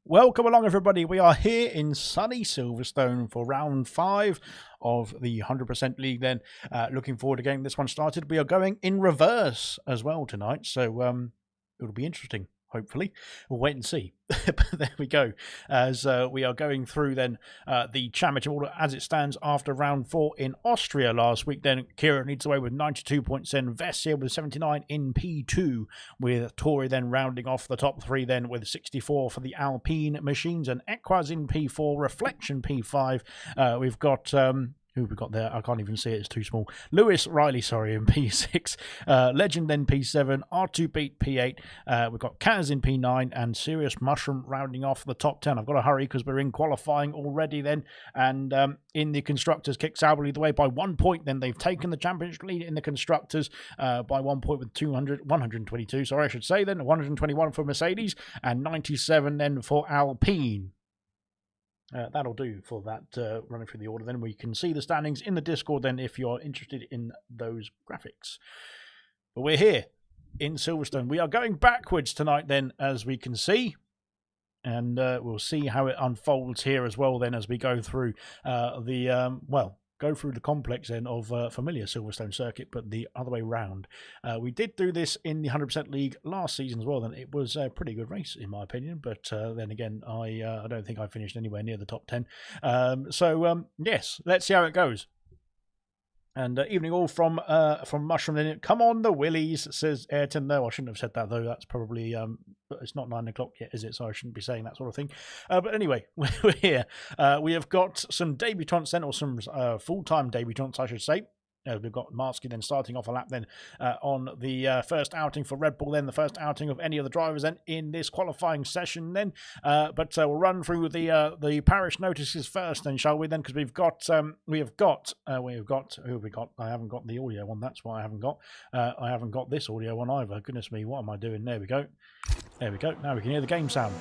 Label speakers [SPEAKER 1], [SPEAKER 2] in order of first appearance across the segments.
[SPEAKER 1] Welcome along, everybody. We are here in sunny Silverstone for round 5 of the 100% League then. Looking forward to getting this one started. We are going in reverse as well tonight, so it'll be interesting. hopefully. We'll wait and see. But there we go. As we are going through then the championship order as it stands after round 4 in Austria last week. Then Kieran leads away with 92 points. Then Vessia with 79 in P2, with Tori then rounding off the top 3 then with 64 for the Alpine machines, and Equaz in P4, Reflection P5. We've got who have we got there? I can't even see it. It's too small. Lewis Riley, sorry, in P6. Legend then P7. R2 Beat P8. We've got Kaz in P9. And Serious Mushroom rounding off the top 10. I've got to hurry because we're in qualifying already then. And in the Constructors, Kick Sauber lead the way by 1 point. Then they've taken the championship lead in the Constructors by 1 point with 122. Sorry, I should say then. 121 for Mercedes. And 97 then for Alpine. That'll do for that running through the order. Then we can see the standings in the Discord then if you're interested in those graphics. But we're here in Silverstone. We are going backwards tonight then, as we can see. And we'll see how it unfolds here as well then as we go through go through the complex then of familiar Silverstone circuit, but the other way round. We did do this in the 100% League last season as well, then it was a pretty good race in my opinion, but then again I don't think I finished anywhere near the top 10. Yes, let's see how it goes. And evening all from Mushroom. Then come on the Willies, says Ayrton. No, I shouldn't have said that though. That's probably it's not 9 o'clock yet, is it? So I shouldn't be saying that sort of thing. But anyway, we're here. We have got some debutants then, or some full-time debutants, I should say. We've got Marsky then starting off a lap then on the first outing for Red Bull, then the first outing of any of the drivers then in this qualifying session then. But we'll run through the parish notices first then, shall we then? Because who have we got? I haven't got the audio one. That's why I haven't got this audio one either. Goodness me, what am I doing? There we go. There we go. Now we can hear the game sound.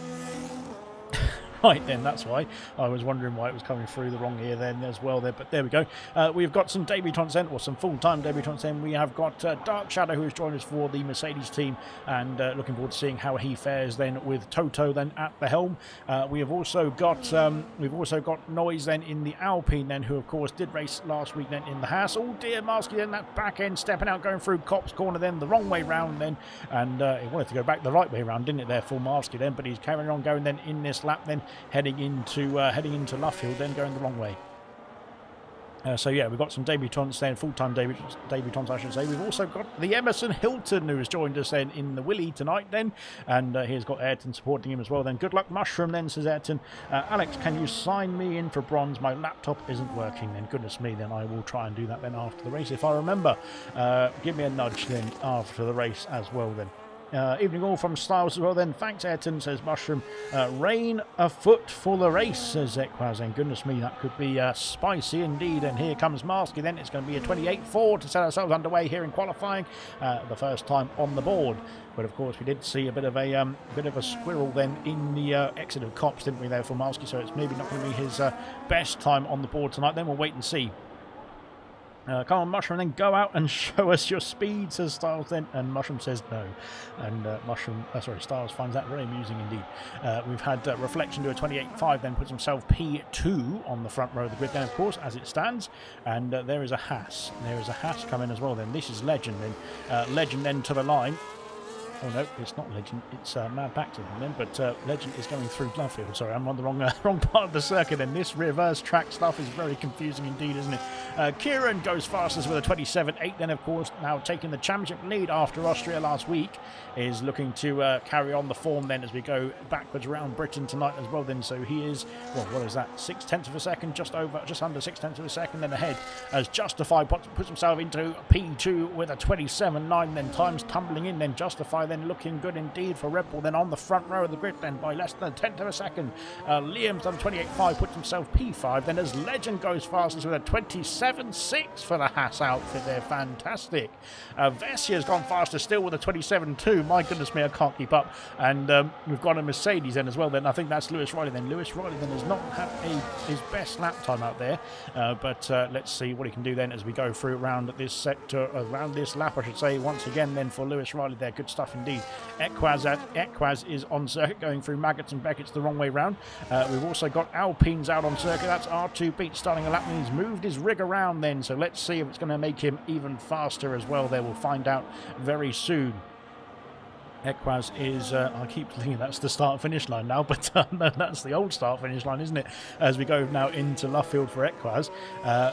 [SPEAKER 1] Right then, that's why. I was wondering why it was coming through the wrong ear then as well there, but there we go. We've got some debutants then, or some full-time debutants then. We have got Dark Shadow, who has joined us for the Mercedes team, and looking forward to seeing how he fares then with Toto then at the helm. We have also got Noise then in the Alpine then, who of course did race last week then in the Haas. Oh dear, Marsky then that back end stepping out, going through Cop's corner then the wrong way round then, and he wanted to go back the right way round, didn't it there for Marsky then, but he's carrying on going then in this lap then, heading into Luffield, then going the wrong way. So yeah, we've got some debutants then, full-time debutants I should say. We've also got the Emerson Hilton, who has joined us then in the Willy tonight then, and he's got Ayrton supporting him as well then. Good luck Mushroom then, says Ayrton. Alex, can you sign me in for bronze? My laptop isn't working then. Goodness me, then I will try and do that then after the race if I remember. Give me a nudge then after the race as well then. Evening all from Styles as well then. Thanks Ayrton, says Mushroom. Rain afoot for the race, says Equaz. And goodness me, that could be spicy indeed. And here comes Marsky then. It's going to be a 28-4 to set ourselves underway here in qualifying. The first time on the board. But of course we did see a bit of a squirrel then in the exit of Cops, didn't we, there for Marsky? So it's maybe not going to be his best time on the board tonight. Then we'll wait and see. Come on, Mushroom, then go out and show us your speed, says Styles then, and Mushroom says no. And Styles finds that very amusing indeed. We've had Reflection do a 28.5, then puts himself P2 on the front row of the grid then, of course, as it stands. And there is a Haas. There is a Haas coming as well then. This is Legend then. Legend then to the line. Oh no, it's not Legend, it's Mad Baxter then, but Legend is going through Luffield. Sorry, I'm on the wrong part of the circuit, and this reverse track stuff is very confusing indeed, isn't it? Kieran goes fastest with a 27.8, then of course now taking the championship lead after Austria last week, is looking to carry on the form then as we go backwards around Britain tonight as well then. So he is, well, what is that, 0.6 of a second, just under 0.6 of a second then ahead, as Justify puts himself into P2 with a 27.9, then times tumbling in, then Justify then looking good indeed for Red Bull, then on the front row of the grid then by less than 1/10 of a second. Liam's done 28.5, puts himself P5, then as Legend goes fastest with a 27.6 for the Haas outfit there, fantastic. Vessia's gone faster still with a 27.2, my goodness me, I can't keep up. And we've got a Mercedes then as well then, I think that's Lewis Riley then. Lewis Riley then has not had his best lap time out there, but let's see what he can do then as we go through around this sector, around this lap I should say, once again then for Lewis Riley there, good stuff indeed. Equaz is on circuit going through Maggots and Beckett's the wrong way round. We've also got Alpines out on circuit, that's R2 Beat starting a lap and he's moved his rig around then, so let's see if it's going to make him even faster as well there, we'll find out very soon. Equaz is, I keep thinking that's the start-finish line now, but no, that's the old start-finish line, isn't it? As we go now into Luffield for Equaz.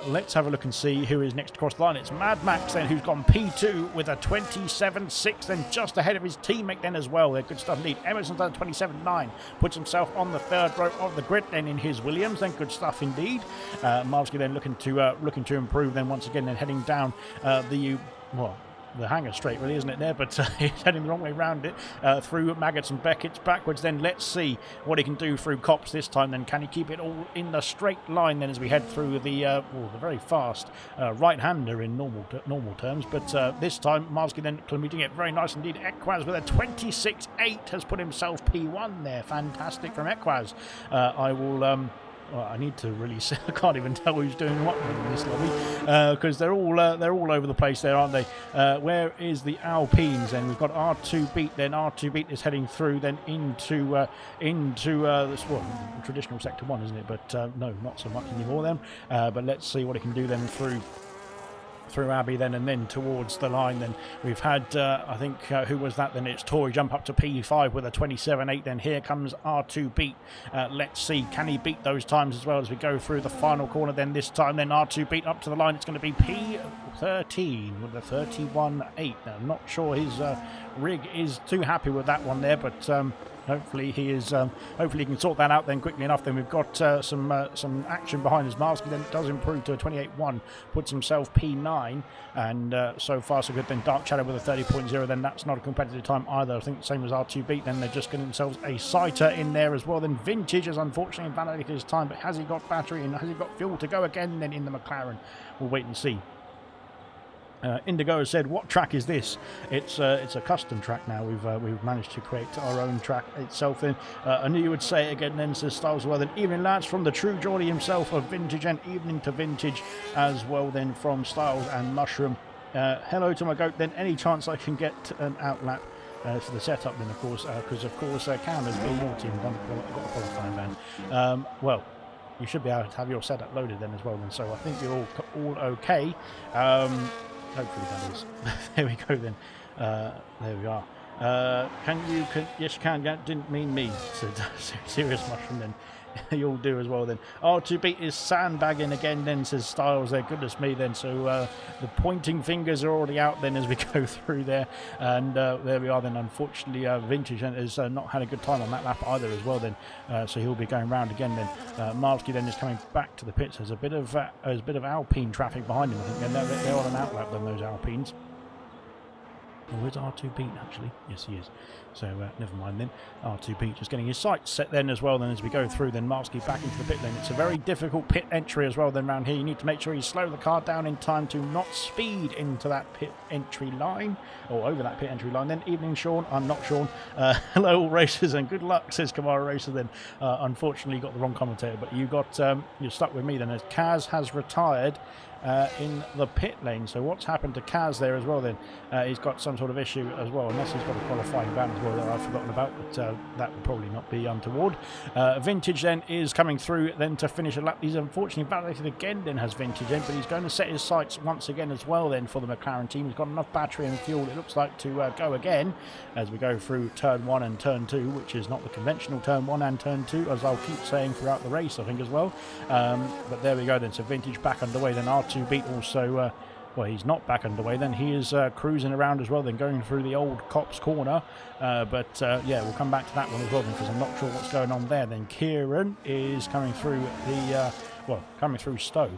[SPEAKER 1] Let's have a look and see who is next across the line. It's Mad Max then, who's gone P2 with a 27.6, then just ahead of his teammate then as well. They're good stuff indeed. Emerson's done 27.9, puts himself on the third row of the grid then in his Williams, then good stuff indeed. Marski then looking to improve then once again, then heading down the hangar straight really, isn't it there, but he's heading the wrong way around it, through Maggots and Beckett's backwards. Then let's see what he can do through Cops this time. Then can he keep it all in the straight line then as we head through the very fast right-hander in normal terms, but this time Marski then doing it very nice indeed. Equaz with a 26.8 has put himself P1 there. Fantastic from Equaz. Well, I need to really say, I can't even tell who's doing what in this lobby, because they're all over the place there, aren't they? Where is the Alpines then? We've got R2 Beat then. R2 Beat is heading through then into this traditional sector 1, isn't it? But no, not so much anymore then. But let's see what he can do then through Abbey then, and then towards the line. Then we've had I think who was that then? It's Tory jump up to P5 with a 27.8. Then here comes R2 Beat. Let's see, can he beat those times as well as we go through the final corner? Then this time then R2 Beat up to the line. It's going to be P13 with a 31.8. Now, I'm not sure his rig is too happy with that one there, but hopefully he is. Hopefully he can sort that out then quickly enough. Then we've got some action behind his mask. Then it does improve to a 28.1, puts himself P9, and so far so good. Then Dark Shadow with a 30.0. Then that's not a competitive time either. I think the same as R2 Beat. Then they're just getting themselves a sighter in there as well. Then Vintage has unfortunately invalidated his time, but has he got battery and has he got fuel to go again? Then in the McLaren, we'll wait and see. Indigo has said, "What track is this?" It's a custom track now. We've managed to create our own track itself. Then I knew you would say it again. Then says Styles. Well, then evening lads from the True Geordie himself of Vintage, and evening to Vintage as well. Then from Styles and Mushroom. Hello to my goat. Then any chance I can get an outlap for the setup? Then of course, because of course Cam has been naughty and got a qualifying ban. Well, you should be able to have your setup loaded then as well. And so I think you're all okay. Hopefully that is. There we go then. There we are. Yes you can. Didn't mean me. Said Serious Mushroom then. You'll do as well then. R2 Beat is sandbagging again then, says Styles there. Goodness me then. So the pointing fingers are already out then as we go through there. And there we are then. Unfortunately Vintage has not had a good time on that lap either as well then. So he'll be going round again then. Marsky then is coming back to the pits. There's a bit of Alpine traffic behind him, I think. They're on an outlap then, those Alpines. Oh, where's R2 Beat actually? Yes, he is. So never mind then. R2 Beat just getting his sights set then as well. Then as we go through, then Marsky back into the pit lane. It's a very difficult pit entry as well. Then round here, you need to make sure you slow the car down in time to not speed into that pit entry line or over that pit entry line. Then evening, Sean. I'm not Sean. Hello, all racers, and good luck, says Kamara Racer. Then unfortunately, you got the wrong commentator, but you're stuck with me then as Kaz has retired. In the pit lane. So what's happened to Kaz there as well then? He's got some sort of issue as well, unless he's got a qualifying ban as well that I've forgotten about, but that would probably not be untoward. Vintage then is coming through then to finish a lap. He's unfortunately validated again then, has Vintage then, but he's going to set his sights once again as well then for the McLaren team. He's got enough battery and fuel, it looks like, to go again as we go through turn 1 and turn 2, which is not the conventional turn 1 and turn 2, as I'll keep saying throughout the race, I think, as well. But there we go then. So Vintage back underway. Then R2 Beat also, well, he's not back underway then. He is cruising around as well then, going through the old Cops corner. But yeah, we'll come back to that one as well then, because I'm not sure what's going on there. Then Kieran is coming through coming through Stowe.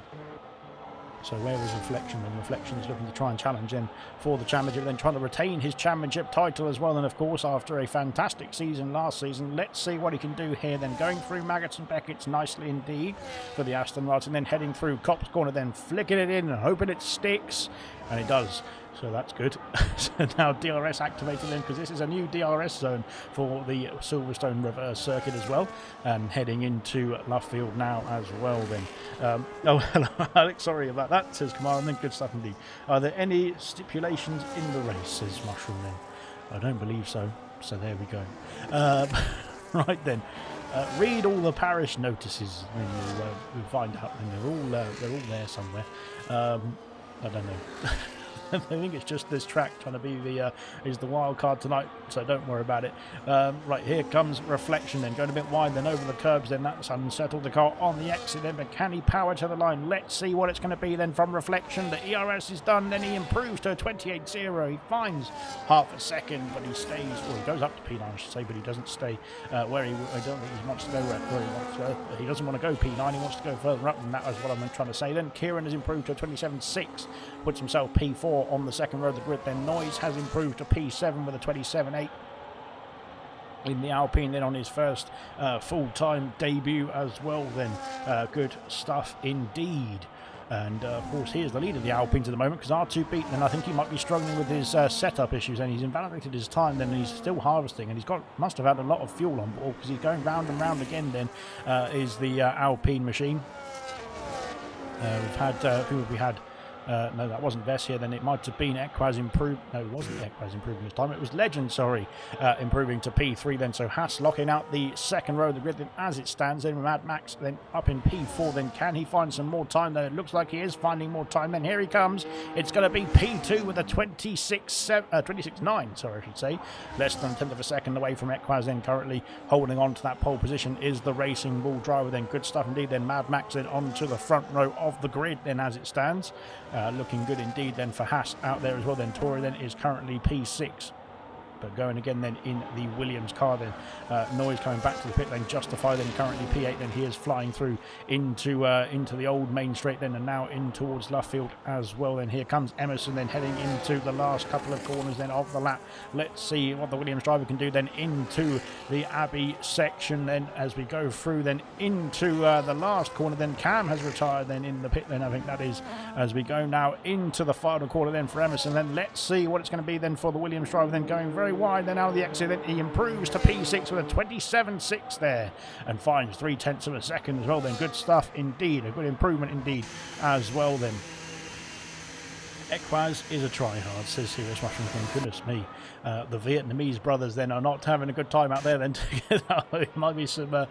[SPEAKER 1] So where is Reflection? And Reflection is looking to try and challenge him for the championship, then trying to retain his championship title as well. And of course, after a fantastic season last season, let's see what he can do here. Then going through Maggots and Beckett's nicely indeed for the Aston Martin, then heading through Cop's corner, then flicking it in and hoping it sticks, and it does. So that's good. So now DRS activated then, because this is a new DRS zone for the Silverstone reverse circuit as well, and heading into Luffield now as well then. Oh, hello Alex, sorry about that, says Kamara, and then good stuff indeed. Are there any stipulations in the race, says Mushroom then? I don't believe so, so there we go. Right then. Read all the parish notices, and you'll find out, and they're all there somewhere. I don't know. I think it's just this track trying to be the is the wild card tonight, so don't worry about it. Right, here comes Reflection then, going a bit wide, then over the curbs, then that's unsettled the car on the exit then, but can he power to the line? Let's see what it's going to be then from Reflection. The ERS is done, then he improves to a 28.0. He finds half a second, but he stays, well, he goes up to P9, I should say, but he doesn't stay where he, I don't think he wants to go where he wants to go. He doesn't want to go P9, he wants to go further up, and that is what I'm trying to say. Then Kieran has improved to a 27.6, puts himself P4 on the second row of the grid. Then Noise has improved to P7 with a 27.8 in the Alpine, then on his first full-time debut as well. Then good stuff indeed. And of course, here's the lead of the Alpines at the moment, because R2 beat, and I think he might be struggling with his setup issues, and he's invalidated his time. Then he's still harvesting, and must have had a lot of fuel on board, because he's going round and round again. Then is the Alpine machine. We've had who have we had? No, that wasn't Vess here. Then it might have been Equaz improved. No, it wasn't Equaz improving his time. It was Legend, sorry, improving to P3 then. So Haas locking out the second row of the grid then as it stands. Then Mad Max then up in P4. Then can he find some more time? Then it looks like he is finding more time. Then here he comes. It's going to be P2 with a 26.9, sorry, I should say. Less than a tenth of a second away from Equaz. Then currently holding on to that pole position is the Racing Bull driver. Then good stuff indeed. Then Mad Max then onto the front row of the grid then as it stands. Looking good indeed then for Haas out there as well. Then Tory then is currently P6. But going again then in the Williams car then. Noise coming back to the pit lane. Justify then currently P8. Then he is flying through into the old main straight then, and now in towards Luffield as well. Then here comes Emerson then heading into the last couple of corners then of the lap. Let's see what the Williams driver can do then into the Abbey section then as we go through then into the last corner. Then Cam has retired then in the pit then, I think that is, as we go now into the final corner then for Emerson. Then let's see what it's going to be then for the Williams driver, then going very wide then out of the exit. Then he improves to P6 with a 27.6 there and finds 0.3 of a second as well. Then good stuff indeed, a good improvement indeed as well. Then Equaz is a try-hard, says Serious Mushroom King. Goodness me. The Vietnamese brothers then are not having a good time out there then together. It might be some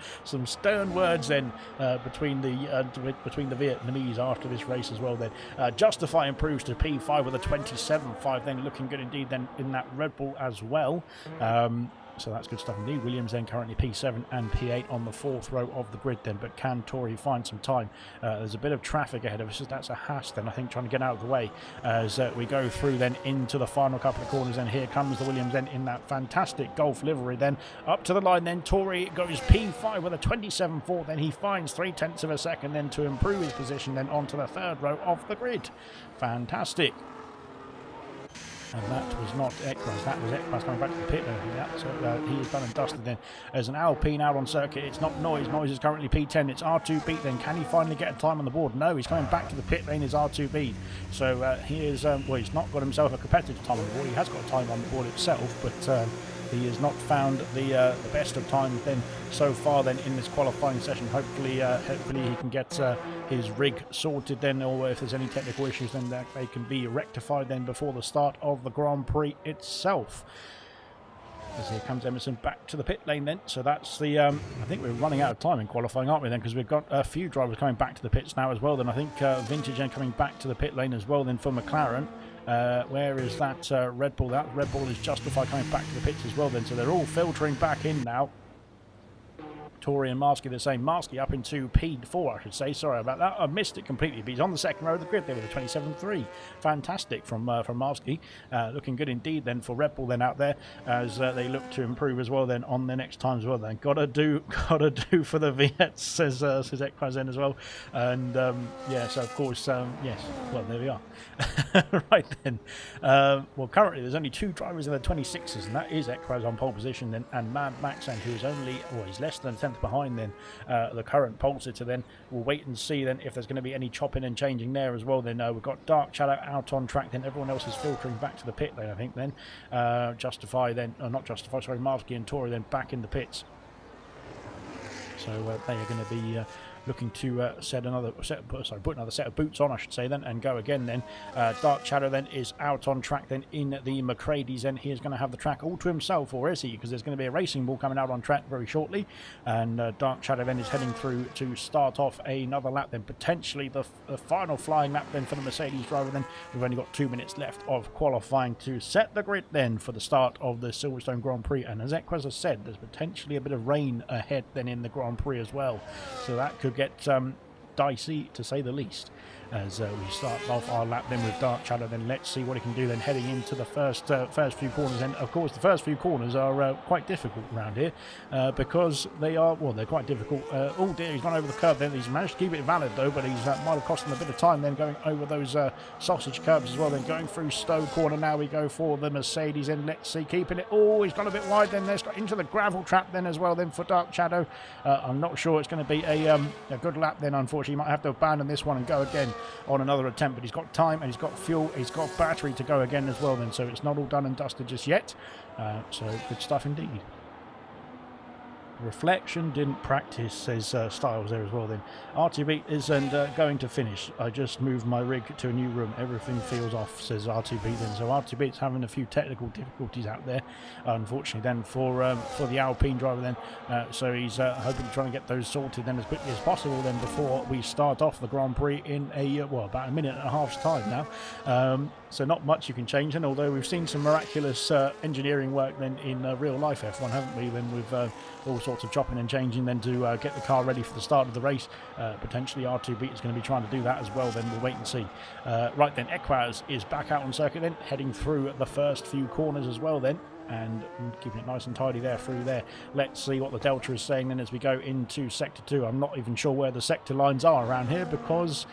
[SPEAKER 1] stern words then between the Vietnamese after this race as well then. Justify improves to P5 with a 27.5 then, looking good indeed then in that Red Bull as well. So that's good stuff indeed. Williams then currently P7 and P8 on the fourth row of the grid then, but can Tory find some time? There's a bit of traffic ahead of us. That's a Haas then, I think, trying to get out of the way as we go through then into the final couple of corners. And here comes the Williams then in that fantastic Golf livery then. Up to the line then, Tory goes P5 with a 27.4. Then he finds 0.3 of a second then to improve his position then onto the third row of the grid. Fantastic. And that was not Equaz, that was Equaz coming back to the pit. So he is done and dusted then. As an Alpine out on circuit, it's not Noise. Noise is currently P10. It's R2 beat then. Can he finally get a time on the board? No, he's coming back to the pit lane as R2 beat. So he is, well, he's not got himself a competitive time on the board. He has got a time on the board itself, but he has not found the best of times then so far then in this qualifying session. Hopefully he can get his rig sorted then, or if there's any technical issues then that they can be rectified then before the start of the Grand Prix itself. As here comes Emerson back to the pit lane then. So that's the I think we're running out of time in qualifying, aren't we then, because we've got a few drivers coming back to the pits now as well then. I think Vintage then coming back to the pit lane as well then for McLaren. Where is that Red Bull? That Red Bull is Justify coming back to the pits as well then, so they're all filtering back in now. Tory and Marsky the same. Marsky up into P4, I should say. Sorry about that. I missed it completely, but he's on the second row of the grid there with a 27.3. Fantastic from Marsky. Looking good indeed then for Red Bull then out there as they look to improve as well then on the next time as well then. Gotta do for the Viets, says Equaz then as well. And yeah, so of course, yes, well, there we are. Right then. Well, currently there's only two drivers in the 26s, and that is Equaz on pole position then, and Mad Max, and who's only, well, he's less than a tenth behind then the current pole sitter then. We'll wait and see then if there's going to be any chopping and changing there as well then. We've got Dark Shadow out on track then. Everyone else is filtering back to the pit lane, I think then. Justify then, not Justify, sorry, Marsky and Tory then back in the pits. So they are going to be looking to put another set of boots on, I should say, then, and go again then. Dark Shadow then is out on track then in the McCrady's, and he is going to have the track all to himself, or is he? Because there's going to be a racing ball coming out on track very shortly, and Dark Shadow then is heading through to start off another lap, then potentially the final flying lap then for the Mercedes driver. Then we've only got 2 minutes left of qualifying to set the grid then for the start of the Silverstone Grand Prix, and as Equaz has said, there's potentially a bit of rain ahead then in the Grand Prix as well, so that could get dicey to say the least. As we start off our lap then with Dark Shadow, then let's see what he can do then heading into the first few corners. And of course the first few corners are quite difficult around here because they're quite difficult. Oh dear, he's gone over the curb then. He's managed to keep it valid though, but he's might have cost him a bit of time then going over those sausage curbs as well. Then going through Stowe corner now we go for the Mercedes, and let's see, keeping it. Oh, he's gone a bit wide then. There's got into the gravel trap then as well then for Dark Shadow. I'm not sure it's going to be a good lap then, unfortunately. He might have to abandon this one and go again on another attempt, but he's got time and he's got fuel, he's got battery to go again as well then, so it's not all done and dusted just yet. So good stuff indeed. Reflection, didn't practice, says Styles there as well then. R2B isn't going to finish. I just moved my rig to a new room. Everything feels off, says R2B then. So R2B is having a few technical difficulties out there, unfortunately then for the Alpine driver then. So he's hoping to try and get those sorted then as quickly as possible then before we start off the Grand Prix in about a minute and a half's time now. So not much you can change, and although we've seen some miraculous engineering work then in real life F1, haven't we, then with all sorts of chopping and changing then to get the car ready for the start of the race. Potentially R2B is going to be trying to do that as well, then we'll wait and see. Right then, Equaz is back out on circuit then, heading through the first few corners as well then, and keeping it nice and tidy there through there. Let's see what the Delta is saying then as we go into Sector 2. I'm not even sure where the sector lines are around here because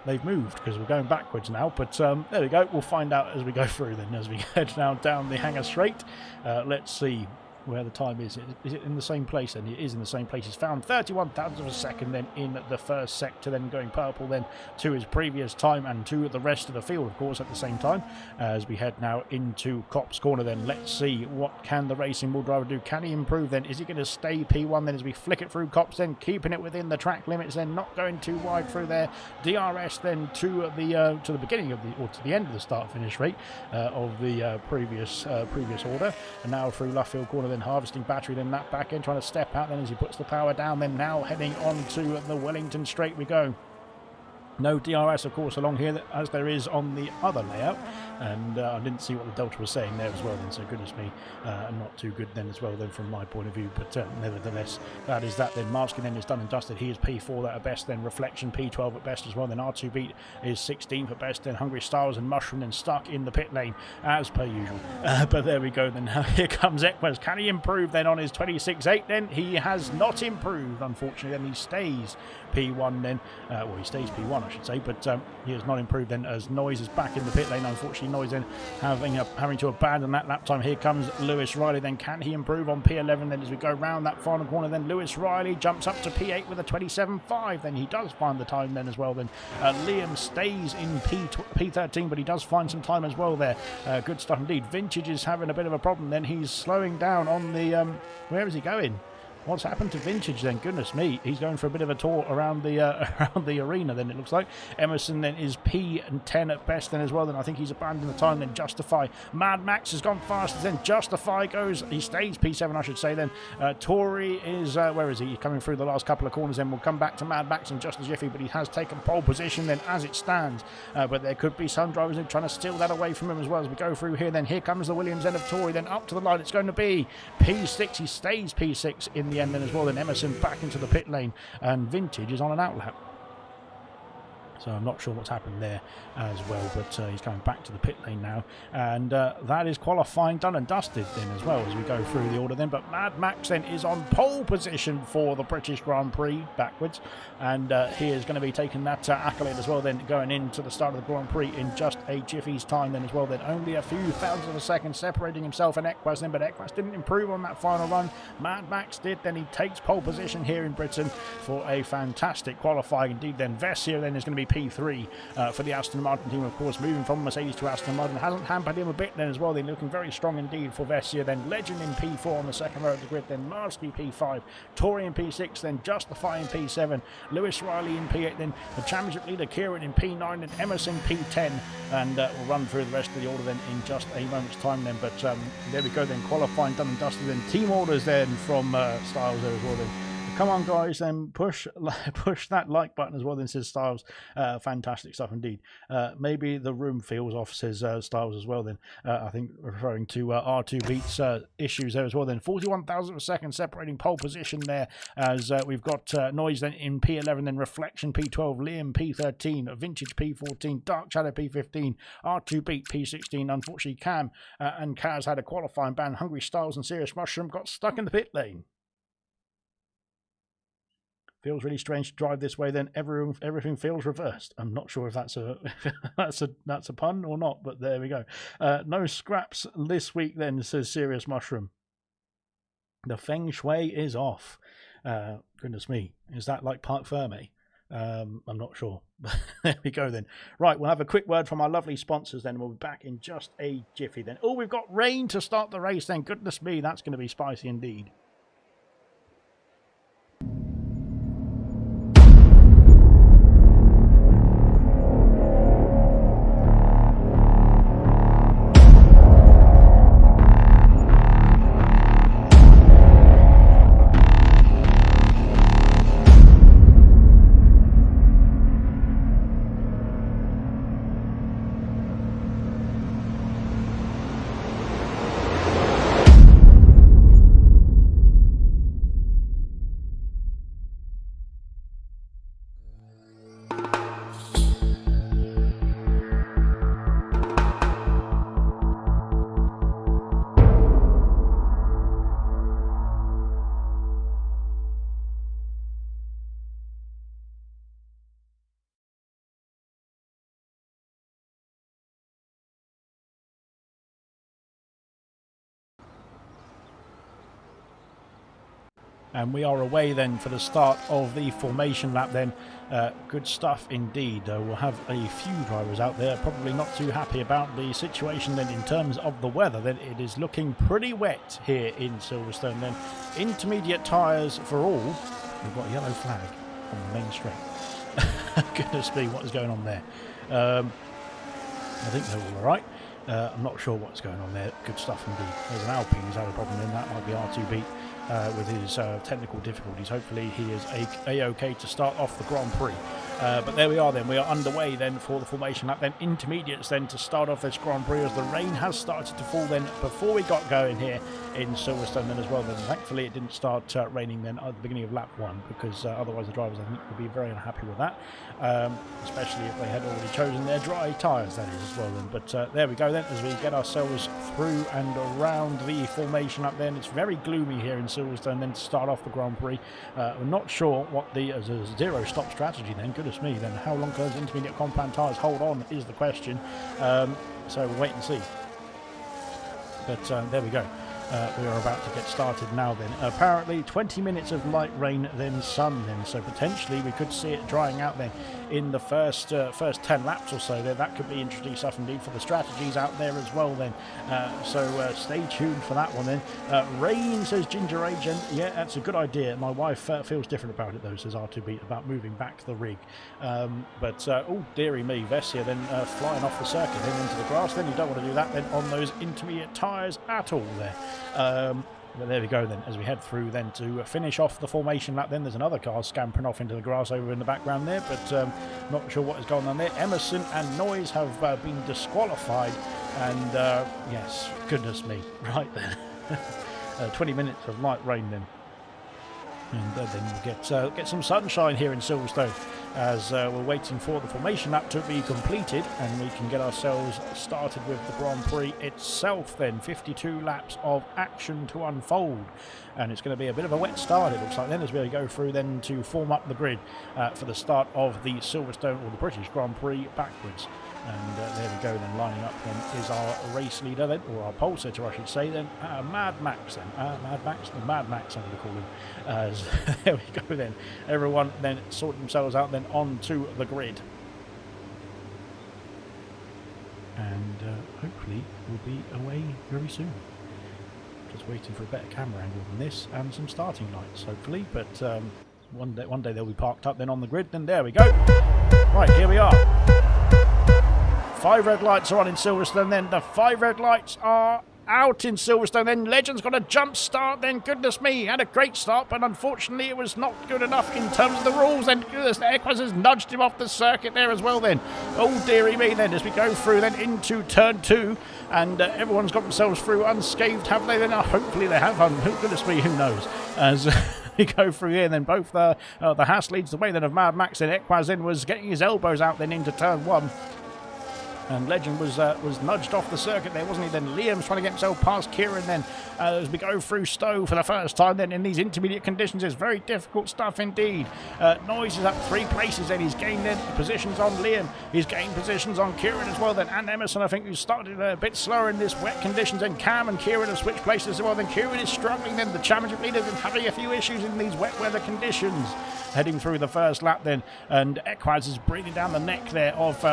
[SPEAKER 1] they've moved, because we're going backwards now, but there we go. We'll find out as we go through then, as we head now down the hangar straight. Let's see where the time is. Is it in the same place? And it is in the same place. He's found 31 thousandths of a second then in the first sector, then going purple then to his previous time and to the rest of the field, of course, at the same time. As we head now into Copse corner then, let's see what can the racing ball driver do. Can he improve then? Is he going to stay P1 then as we flick it through Copse then, keeping it within the track limits then, not going too wide through there. DRS then to the beginning of the, or to the end of the start finish rate of the previous order, and now through Luffield corner then, harvesting battery, then that back end trying to step out then as he puts the power down, then now heading on to the Wellington straight we go. No DRS, of course, along here, as there is on the other layout. And I didn't see what the Delta was saying there as well then, so goodness me, not too good then as well then from my point of view, but nevertheless, that is that then. Marskin then is done and dusted. He is P4 at best, then Reflection P12 at best as well, then R2B is 16th at best, then Hungry Styles and Mushroom then stuck in the pit lane as per usual. But there we go then. Here comes Equaz. Can he improve then on his 26.8 then? He has not improved, unfortunately, then he stays P1 then, well, he stays P1 I should say, but he has not improved then as Noise is back in the pit lane. Unfortunately, Noise then having to abandon that lap time. Here comes Lewis Riley then. Can he improve on P11 then as we go round that final corner? Then Lewis Riley jumps up to P8 with a 27.5. Then he does find the time then as well. Then Liam stays in P13, but he does find some time as well there. Good stuff indeed. Vintage is having a bit of a problem then. He's slowing down on the where is he going? What's happened to Vintage then? Goodness me, he's going for a bit of a tour around the around the arena then, it looks like. Emerson then is P10 at best then as well, then I think he's abandoned the time. Then Justify, Mad Max has gone faster, then Justify goes, he stays P7 I should say then. Tory is, where is he? He's coming through the last couple of corners then. We'll come back to Mad Max in just a jiffy, but he has taken pole position then as it stands. But there could be some drivers who are trying to steal that away from him as well as we go through here. Then here comes the Williams end of Tory, then up to the line it's going to be P6, he stays P6 in the end then as well. Then Emerson back into the pit lane and Vintage is on an outlap. So I'm not sure what's happened there as well, but he's going back to the pit lane now. And that is qualifying done and dusted then as well as we go through the order then. But Mad Max then is on pole position for the British Grand Prix backwards. And he is going to be taking that accolade as well then, going into the start of the Grand Prix in just a jiffy's time then as well. Then only a few thousandths of a second separating himself and Equaz then, but Equaz didn't improve on that final run. Mad Max did. Then he takes pole position here in Britain for a fantastic qualifying indeed. Then Vessier then is going to be P3 for the Aston Martin team, of course, moving from Mercedes to Aston Martin. Hasn't hampered him a bit then as well. They're looking very strong indeed for Vessia. Then Legend in P4 on the second row of the grid. Then Marsky P5, Tory in P6, then Justify in P7, Lewis Riley in P8, then the championship leader Kieran in P9, and Emerson P10. And we'll run through the rest of the order then in just a moment's time then. But there we go then, qualifying done and dusted. Then team orders then from Styles there as well then. Come on, guys, then push that like button as well, then, says Styles. Fantastic stuff indeed. Maybe the room feels off, says Styles as well, then. I think referring to R2 Beats issues there as well, then. 41,000 of a second separating pole position there, as we've got Noise then in P11, then Reflection P12, Liam P13, Vintage P14, Dark Shadow P15, R2 Beat P16. Unfortunately, Cam and Kaz had a qualifying ban. Hungry Styles and Serious Mushroom got stuck in the pit lane. Feels really strange to drive this way. Then everything feels reversed. I'm not sure if that's a that's a pun or not, but there we go. No scraps this week then, says Serious Mushroom. The feng shui is off. Goodness me, is that like Parc Ferme? I'm not sure. There we go then. Right, we'll have a quick word from our lovely sponsors then. We'll be back in just a jiffy then. Oh, we've got rain to start the race then. Goodness me, that's going to be spicy indeed. And we are away then for the start of the formation lap then. Good stuff indeed. We'll have a few drivers out there probably not too happy about the situation then in terms of the weather. Then it is looking pretty wet here in Silverstone then. Intermediate tyres for all. We've got a yellow flag on the main straight. Goodness me, what is going on there? I think they're all alright. I'm not sure what's going on there. Good stuff indeed. There's an Alpine who's had a problem in that. Might be R2 Beat with his technical difficulties. Hopefully he is a-okay to start off the Grand Prix. But there we are then. We are underway then for the formation lap. Then intermediates then to start off this Grand Prix, as the rain has started to fall then before we got going here in Silverstone then as well. Then thankfully it didn't start raining then at the beginning of lap 1, because otherwise the drivers I think would be very unhappy with that, especially if they had already chosen their dry tyres, that is, as well then. But there we go then, as we get ourselves through and around the formation lap then. It's very gloomy here in Silverstone then to start off the Grand Prix. We're not sure what the zero stop strategy then. Goodness me, then how long can those intermediate compound tyres hold on is the question. So we'll wait and see. But there we go. We are about to get started now then. Apparently 20 minutes of light rain then sun then, so potentially we could see it drying out then in the first 10 laps or so there. That could be interesting stuff indeed for the strategies out there as well then. So stay tuned for that one then. Rain, says Ginger Agent. Yeah, that's a good idea. My wife feels different about it though, says R2Beat, about moving back to the rig. But oh dearie me, Vessia then flying off the circuit then into the grass. Then you don't want to do that then on those intermediate tyres at all there. But there we go then, as we head through then to finish off the formation lap. Then there's another car scampering off into the grass over in the background there, but not sure what is going on there. Emerson and Noise have been disqualified, and yes, goodness me, right then. 20 minutes of light rain then. And then we'll get some sunshine here in Silverstone, as we're waiting for the formation lap to be completed, and we can get ourselves started with the Grand Prix itself then. 52 laps of action to unfold, and it's going to be a bit of a wet start, it looks like then, as we go through then to form up the grid for the start of the Silverstone, or the British Grand Prix, backwards. And there we go then, lining up then is our race leader then, or our pole sitter I should say then, Mad Max then, Mad Max I'm going to call him. There we go then, everyone then sorting themselves out then onto the grid. and hopefully we'll be away very soon. Just waiting for a better camera angle than this and some starting lights, hopefully. But one day they'll be parked up then on the grid. Then there we go. Right, here we are. 5 red lights are on in Silverstone. Then the 5 red lights are out in Silverstone. Then Legend's got a jump start. Then goodness me, had a great start, but unfortunately it was not good enough in terms of the rules. Then goodness, the Equaz has nudged him off the circuit there as well. Then oh dearie me. Then as we go through then into turn 2, and everyone's got themselves through unscathed, have they? Then hopefully they have. Goodness me, who knows? As we go through here, then both the Haas leads the way then of Mad Max, and Equaz then was getting his elbows out then into turn 1. And Legend was nudged off the circuit there, wasn't he? Then Liam's trying to get himself past Kieran then as we go through Stowe for the first time then in these intermediate conditions. It's very difficult stuff indeed. Noise is up 3 places then. He's gained then positions on Liam. He's gained positions on Kieran as well then. And Emerson, I think, who started a bit slower in this wet conditions. And Cam and Kieran have switched places as well. Then Kieran is struggling then. The championship leader's been having a few issues in these wet weather conditions. Heading through the first lap then, and Equaz is breathing down the neck there of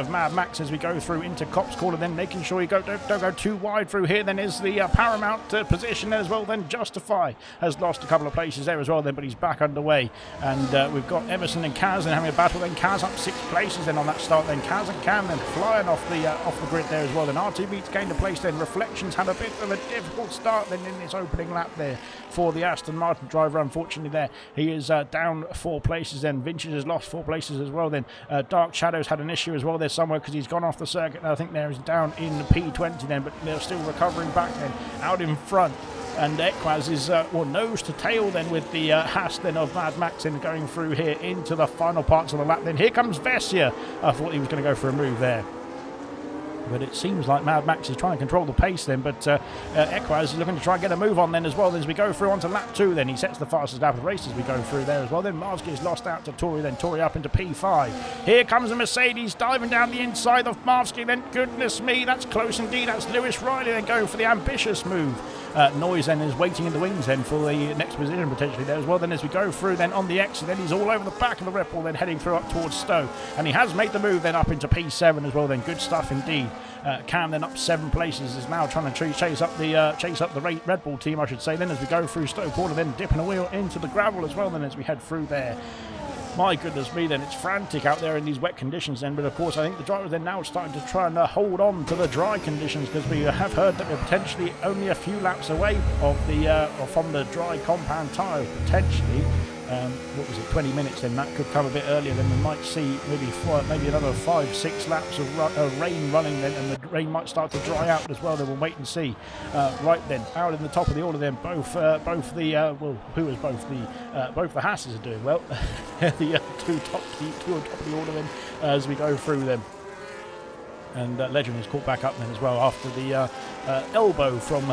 [SPEAKER 1] Mad Max as we go through into Copse Corner, then making sure you don't go too wide through here. Then is the Paramount position there as well. Then Justify has lost a couple of places there as well then, but he's back underway. And we've got Emerson and Kaz then having a battle. Then Kaz up 6 places then on that start. Then Kaz and Cam then flying off the grid there as well. Then R2 Beats gained a place then. Reflections had a bit of a difficult start then in this opening lap there for the Aston Martin driver. Unfortunately there, he is down 4 places then. Vintage has lost 4 places as well then. Dark Shadows had an issue as well there somewhere because he's gone off the circuit. I think there is down in P20 then, but they're still recovering back then out in front. And Equaz is nose to tail then with the Haas then of Mad Max in going through here into the final parts of the lap. Then here comes Vessia. I thought he was going to go for a move there, but it seems like Mad Max is trying to control the pace then. But Equaz is looking to try and get a move on then as well. As we go through onto lap 2 then, he sets the fastest lap of the race as we go through there as well. Then Marsky is lost out to Tory, then Tory up into P5. Here comes a Mercedes diving down the inside of Marsky. Then goodness me, that's close indeed. That's Lewis Riley then going for the ambitious move. Noise then is waiting in the wings then for the next position potentially there as well. Then as we go through then on the exit, then he's all over the back of the Red Bull then heading through up towards Stowe, and he has made the move then up into P7 as well. Then good stuff indeed. Cam then up 7 places, is now trying to chase up the Red Bull team, I should say. Then as we go through Stowe Corner, then dipping a wheel into the gravel as well. Then as we head through there, my goodness me, then it's frantic out there in these wet conditions then. But of course I think the drivers then now starting to try and hold on to the dry conditions, because we have heard that we're potentially only a few laps away of from the dry compound tyre potentially. 20 minutes then. That could come a bit earlier. Then we might see maybe another 5-6 laps of rain running then, and the rain might start to dry out as well. Then we'll wait and see. Right then, out in the top of the order then, both the Hasses are doing well. The two on top of the order then as we go through them. And Legend was caught back up then as well after the elbow from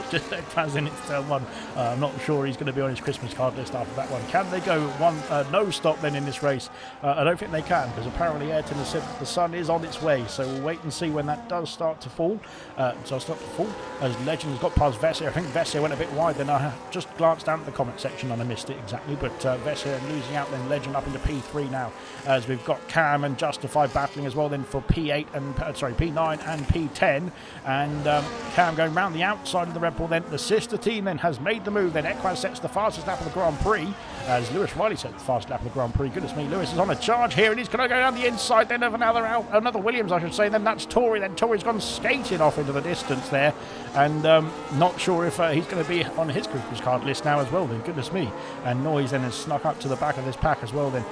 [SPEAKER 1] just Equaz in its turn 1. I'm not sure he's going to be on his Christmas card list after that one. Can they go one no stop then in this race? I don't think they can, because apparently Ayrton has said that the sun is on its way. So we'll wait and see when that does start to fall. As Legend has got past Vessia. I think Vessia went a bit wide then. I just glanced down at the comment section and I missed it exactly. But Vessia losing out then. Legend up into P3 now, as we've got Cam and Justify battling as well then for P8 and P9 and P10, and Cam going round the outside of the Red Bull. Then the sister team then has made the move. Then Equaz sets the fastest lap of the Grand Prix, as Lewis Riley sets the fastest lap of the Grand Prix. Goodness me, Lewis is on a charge here, and he's going to go down the inside then of another Williams, I should say. Then that's Tory. Then Tory's gone skating off into the distance there, and not sure if he's going to be on his Christmas card list now as well. Then goodness me, and Noise then has snuck up to the back of this pack as well. Then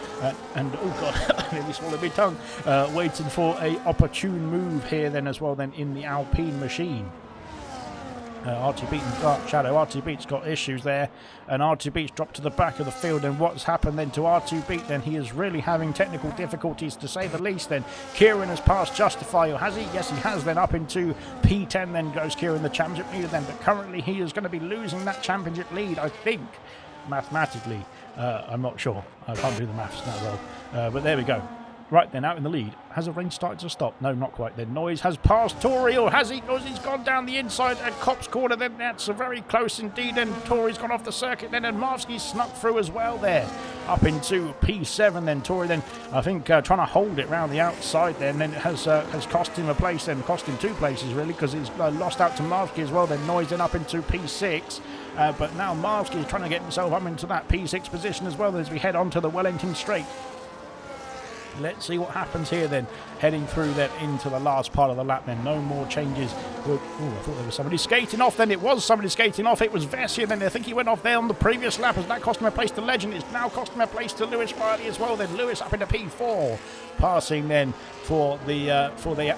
[SPEAKER 1] and oh god, I nearly swallowed my tongue. Waiting for a opportune move here then as well then in the Alpine machine. RT Beat and Dark Shadow. RT Beat's got issues there, and RT Beat's dropped to the back of the field. And what's happened then to RT Beat? Then he is really having technical difficulties, to say the least. Then Kieran has passed Justify, or has he? Yes, he has. Then up into P10. Then goes Kieran, the championship leader. Then, but currently he is going to be losing that championship lead, I think, mathematically. I'm not sure. I can't do the maths that well, but there we go. Right then, out in the lead. Has the rain started to stop? No, not quite. Then Noise has passed Tory, or has he? He's gone down the inside at Cop's Corner. Then that's very close indeed. And Tory's gone off the circuit. Then and Marvsky's snuck through as well there. Up into P7 then. Tory then, I think, trying to hold it round the outside there. And then it has cost him a place then. Cost him 2 places really, because he's lost out to Marvsky as well. Then Noise then up into P6. But now Marvsky is trying to get himself up into that P6 position as well as we head on to the Wellington Straight. Let's see what happens here then, heading through then into the last part of the lap then. No more changes. I thought there was somebody skating off then. It was somebody skating off. It was Vessia then. I think he went off there on the previous lap. Has that cost him a place to Legend? It's now cost him a place to Lewis Riley as well then. Lewis up into P4. Passing then for the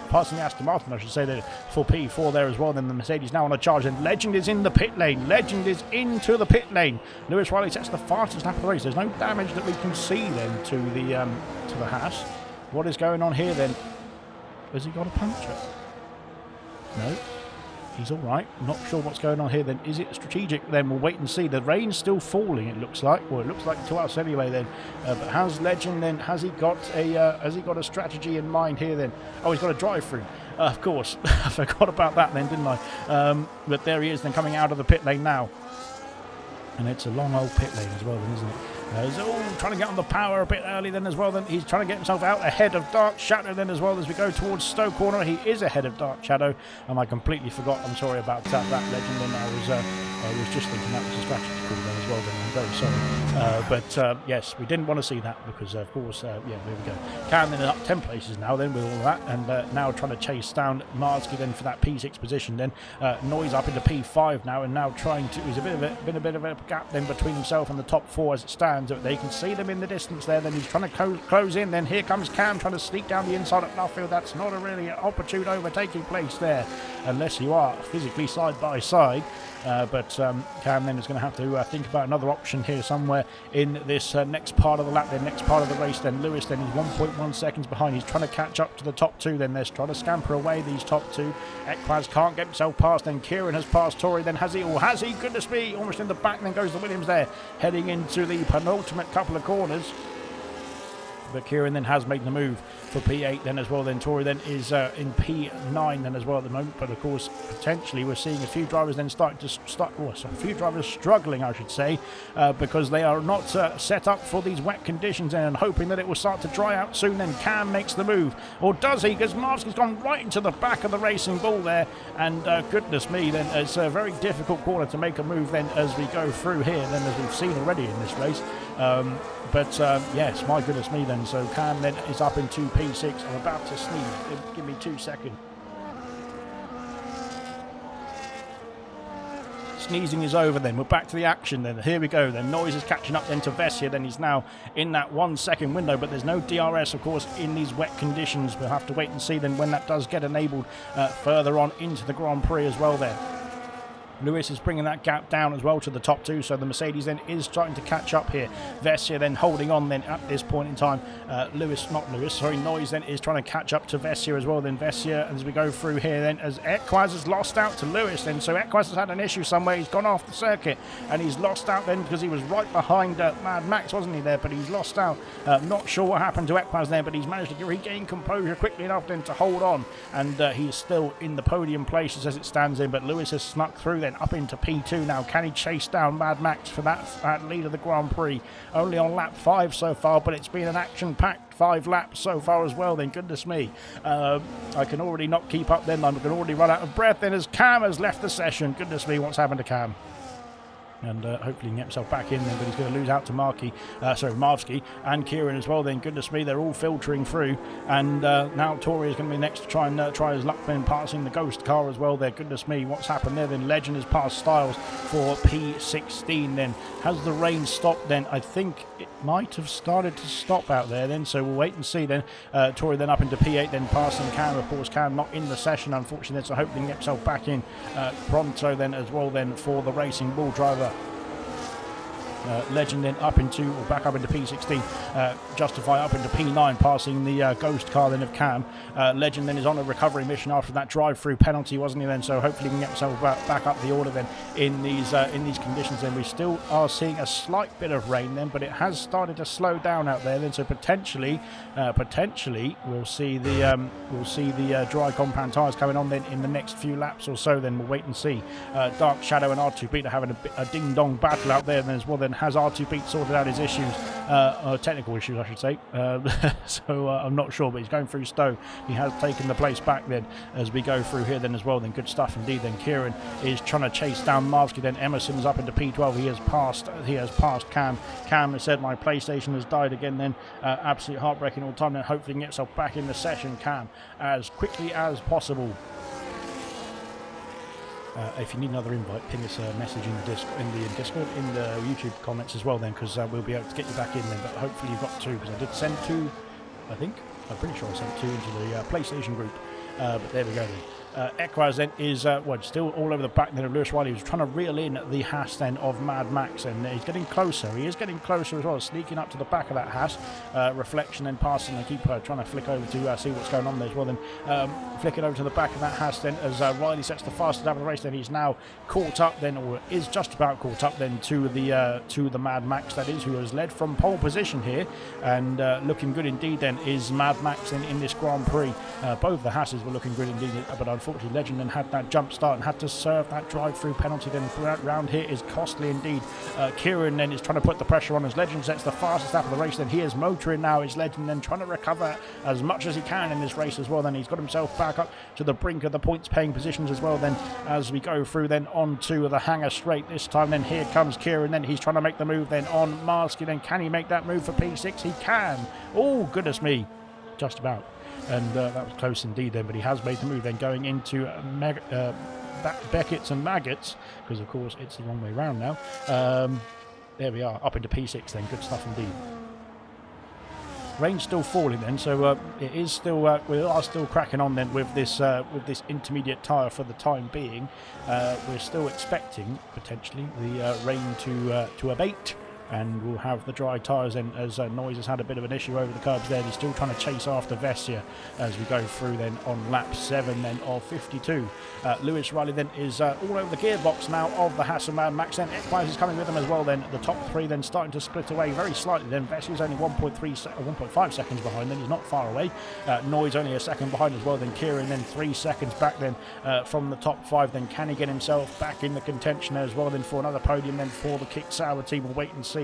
[SPEAKER 1] passing the Aston Martin, I should say, that for P4 there as well. Then the Mercedes now on a charge, and Legend is in the pit lane. Legend is into the pit lane. Lewis Riley sets the fastest lap of the race. There's no damage that we can see then to the Haas. What is going on here then? Has he got a puncture? No. He's all right. Not sure what's going on here then. Is it strategic then? We'll wait and see. The rain's still falling, it looks like. Well, it looks like to us anyway then. But how's Legend then? Has he got a strategy in mind here then? Oh, he's got a drive-through. Of course. I forgot about that then, didn't I? But there he is then, coming out of the pit lane now. And it's a long old pit lane as well then, isn't it? He's trying to get on the power a bit early then as well. Then he's trying to get himself out ahead of Dark Shadow then as well as we go towards Stowe Corner. He is ahead of Dark Shadow, and I completely forgot. I'm sorry about that Legend. And I was just thinking that was a strategy call then as well. Then I'm very sorry. But yes, we didn't want to see that because of course, yeah, there we go. Cam then up 10 places now then with all that, and now trying to chase down Marsky then for that P6 position. Then Noise up into P5 now, and now trying to. There's been a bit of a gap then between himself and the top 4 as it stands. They can see them in the distance there. Then he's trying to close in. Then here comes Cam trying to sneak down the inside at Nuffield. That's not a really opportune overtaking place there, unless you are physically side by side. But Cam then is going to have to think about another option here somewhere in this next part of the lap, then next part of the race. Then Lewis then he's 1.1 seconds behind. He's trying to catch up to the top 2. Then they're trying to scamper away these top 2. Equaz can't get himself past. Then Kieran has passed Tory. Then has he? Or has he? Goodness me! Almost in the back. Then goes the Williams there, heading into the penultimate couple of corners. But Kieran then has made the move for P8 then as well. Then Tory then is in P9 then as well at the moment. But of course, potentially we're seeing a few drivers then a few drivers struggling, I should say, because they are not set up for these wet conditions and hoping that it will start to dry out soon. Then Cam makes the move, or does he? Because Marvsky's gone right into the back of the Racing Bull there, and goodness me, then it's a very difficult corner to make a move then as we go through here. Then as we've seen already in this race. But yes, my goodness me then. So Cam then is up into P6. I'm about to sneeze. Give me 2 seconds. Sneezing is over then. We're back to the action then. Here we go then. Noise is catching up then to Vessia. Then he's now in that 1 second window, but there's no DRS, of course, in these wet conditions. We'll have to wait and see then when that does get enabled further on into the Grand Prix as well there. Lewis is bringing that gap down as well to the top 2, so the Mercedes then is starting to catch up here. Vessia then holding on then at this point in time. Noise then is trying to catch up to Vessia as well. Then Vessia, as we go through here then, as Equaz has lost out to Lewis then, so Equaz has had an issue somewhere. He's gone off the circuit and he's lost out then because he was right behind Mad Max, wasn't he there? But he's lost out. Not sure what happened to Equaz there, but he's managed to regain composure quickly enough then to hold on, and he's still in the podium places as it stands in. But Lewis has snuck through then up into P2 now. Can he chase down Mad Max for that lead of the Grand Prix? Only on lap 5 so far, but it's been an action-packed 5 laps so far as well then. Goodness me. I can already not keep up then. I can already run out of breath then as Cam has left the session. Goodness me, what's happened to Cam? And hopefully he can get himself back in then, but he's going to lose out to Marvsky and Kieran as well then. Goodness me, they're all filtering through, and now Tory is going to be next to try his luck then, passing the Ghost car as well there. Goodness me, what's happened there then? Legend has passed Styles for P16 then. Has the rain stopped then? I think it might have started to stop out there then, so we'll wait and see then. Tory then up into P8 then, passing Cam. Of course, Cam not in the session unfortunately, so hopefully he can get himself back in pronto then as well then for the Racing Bull driver. Legend then up into, or back up into P16, Justify up into P9, passing the ghost car then of Cam. Legend then is on a recovery mission after that drive-through penalty, wasn't he then? So hopefully he can get himself back up the order then in these conditions. Then we still are seeing a slight bit of rain then, but it has started to slow down out there then. So potentially we'll see the dry compound tyres coming on then in the next few laps or so. Then we'll wait and see. Dark Shadow and R2Pete are having a ding-dong battle out there then as well. Then has R2Pete sorted out his issues, technical issues I should say, so I'm not sure, but he's going through Stowe. He has taken the place back then as we go through here then as well. Then good stuff indeed. Then Kieran is trying to chase down Marsky. Then Emerson's up into P12. He has passed Cam. Cam has said my PlayStation has died again then. Absolute heartbreaking all the time. Then hopefully get himself back in the session, Cam, as quickly as possible. If you need another invite, ping us a message in the Discord, in the YouTube comments as well then, because we'll be able to get you back in then. But hopefully you've got two, because I did send two, I think. I'm pretty sure I sent two into the PlayStation group. But there we go then. Equaz then is still all over the back then of Lewis Riley. He was trying to reel in the Haas then of Mad Max, and he's getting closer. He is getting closer as well, sneaking up to the back of that Haas. Reflection then passing. I keep trying to flick over to see what's going on there as well. Then flicking over to the back of that Haas then as Riley sets the fastest out of the race. Then he's now caught up then, or is just about caught up then to the Mad Max, that is, who has led from pole position here, and looking good indeed then is Mad Max in this Grand Prix. Both the Haas's were looking good indeed, but unfortunately Legend then had that jump start and had to serve that drive-through penalty then throughout round here is costly indeed. Kieran then is trying to put the pressure on as Legend sets the fastest lap of the race. Then he is motoring now, is Legend then trying to recover as much as he can in this race as well. Then he's got himself back up to the brink of the points paying positions as well then as we go through then onto the Hangar Straight this time. Then here comes Kieran, then he's trying to make the move then on Marsky. Then can he make that move for P6? He can. Oh goodness me, just about. And that was close indeed then, but he has made the move then going into Beckett's and Maggots, because of course it's the wrong way round now. There we are, up into P6 then. Good stuff indeed. Rain's still falling then, so it is still we are still cracking on then with this intermediate tyre for the time being. We're still expecting potentially the rain to abate, and we'll have the dry tyres then, as Noise has had a bit of an issue over the curbs there. He's still trying to chase after Vessia as we go through then on lap 7 then of 52. Lewis Riley then is all over the gearbox now of the Hasselman Max. Then Equaz is coming with them as well then. The top three then starting to split away very slightly then. Vessia's only 1.5 seconds behind then. He's not far away. Noise only a second behind as well. Then Kieran then 3 seconds back then from the top 5. Then can he get himself back in the contention as well then for another podium then for the Kick Sauber team? We'll wait and see.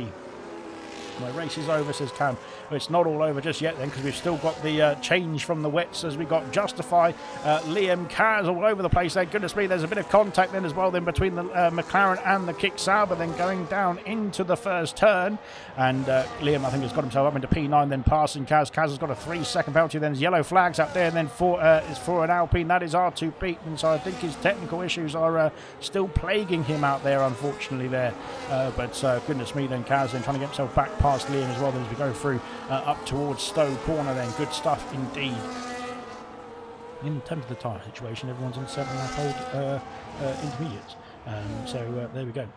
[SPEAKER 1] My race is over, says Cam. Well, it's not all over just yet then, because we've still got the change from the wets as we got Justify, Liam, cars all over the place there. Goodness me, there's a bit of contact then as well then between the McLaren and the Kick Sauber then going down into the first turn. And Liam, I think, has got himself up into P9 then passing Kaz. Kaz has got a 3-second penalty. Then there's yellow flags up there, and then is for an Alpine. That is R2Pete, and so I think his technical issues are still plaguing him out there, unfortunately there. But goodness me, then Kaz then trying to get himself back past Liam as well then as we go through up towards Stowe Corner then. Good stuff indeed. In terms of the tyre situation, everyone's on 7.5 intermediates. So there we go.